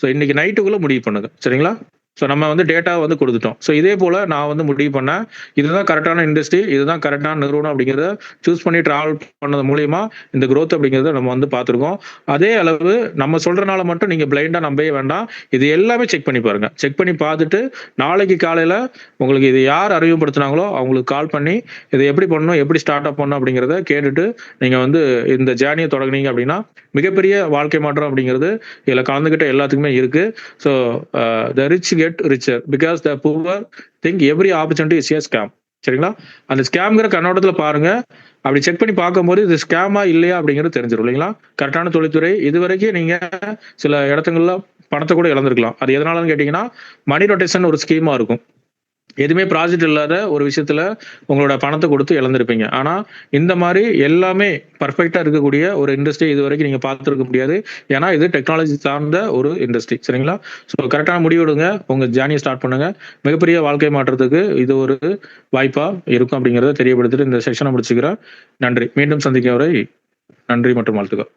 ஸோ இன்னைக்கு நைட்டுக்குள்ள முடிவு பண்ணுங்க. சரிங்களா? ஸோ நம்ம வந்து டேட்டாவை வந்து கொடுத்துட்டோம். ஸோ இதே போல நான் வந்து முடிவு பண்ணேன், இதுதான் கரெக்டான இண்டஸ்ட்ரி, இதுதான் கரெக்டான நிறுவனம் அப்படிங்கிறத சூஸ் பண்ணி டிராவல் பண்ணது மூலியமா இந்த growth அப்படிங்கிறத நம்ம வந்து பார்த்துருக்கோம். அதே அளவு நம்ம சொல்றனால மட்டும் நீங்க பிளைண்டா நம்பவே வேண்டாம். இது எல்லாமே செக் பண்ணி பாருங்க. செக் பண்ணி பார்த்துட்டு நாளைக்கு காலையில உங்களுக்கு இது யார் அறிமுகப்படுத்தினாங்களோ அவங்களுக்கு கால் பண்ணி இதை எப்படி பண்ணணும், எப்படி ஸ்டார்ட் அப் பண்ணணும் அப்படிங்கிறத கேட்டுட்டு நீங்க வந்து இந்த ஜேர்னியை தொடங்குனீங்க அப்படின்னா மிகப்பெரிய வாழ்க்கை மாற்றம் அப்படிங்கிறது இதுல கலந்துகிட்ட எல்லாத்துக்குமே இருக்கு. So the rich get richer because the poor think every opportunity is a scam. சரிங்களா? அந்த ஸ்கேம்ங்கிற கண்ணோட்டத்தில் பாருங்க. அப்படி செக் பண்ணி பார்க்கும்போது இது ஸ்கேமா இல்லையா அப்படிங்கிறது தெரிஞ்சிடும் இல்லைங்களா? கரெக்டான தொழில்துறை. இதுவரைக்கும் நீங்க சில இடத்துங்கள்ல பணத்தை கூட இழந்திருக்கலாம். அது எதனாலன்னு கேட்டீங்கன்னா மணி ரொட்டேஷன் ஒரு ஸ்கீமா இருக்கும். எதுவுமே ப்ராஜெக்ட் இல்லாத ஒரு விஷயத்துல உங்களோட பணத்தை கொடுத்து இழந்திருப்பீங்க. ஆனா இந்த மாதிரி எல்லாமே பர்ஃபெக்டா இருக்கக்கூடிய ஒரு இண்டஸ்ட்ரி இது வரைக்கும் நீங்க பார்த்துருக்க முடியாது. ஏன்னா இது டெக்னாலஜி சார்ந்த ஒரு இண்டஸ்ட்ரி. சரிங்களா? ஸோ கரெக்டான முடிவெடுங்க, உங்க ஜேர்னியை ஸ்டார்ட் பண்ணுங்க. மிகப்பெரிய வாழ்க்கை மாற்றத்துக்கு இது ஒரு வாய்ப்பா இருக்கும் அப்படிங்கிறத தெரியப்படுத்திட்டு இந்த செஷனை முடிச்சுக்கிறேன். நன்றி. மீண்டும் சந்திக்கும் வரை நன்றி மற்றும் வாழ்த்துக்கள்.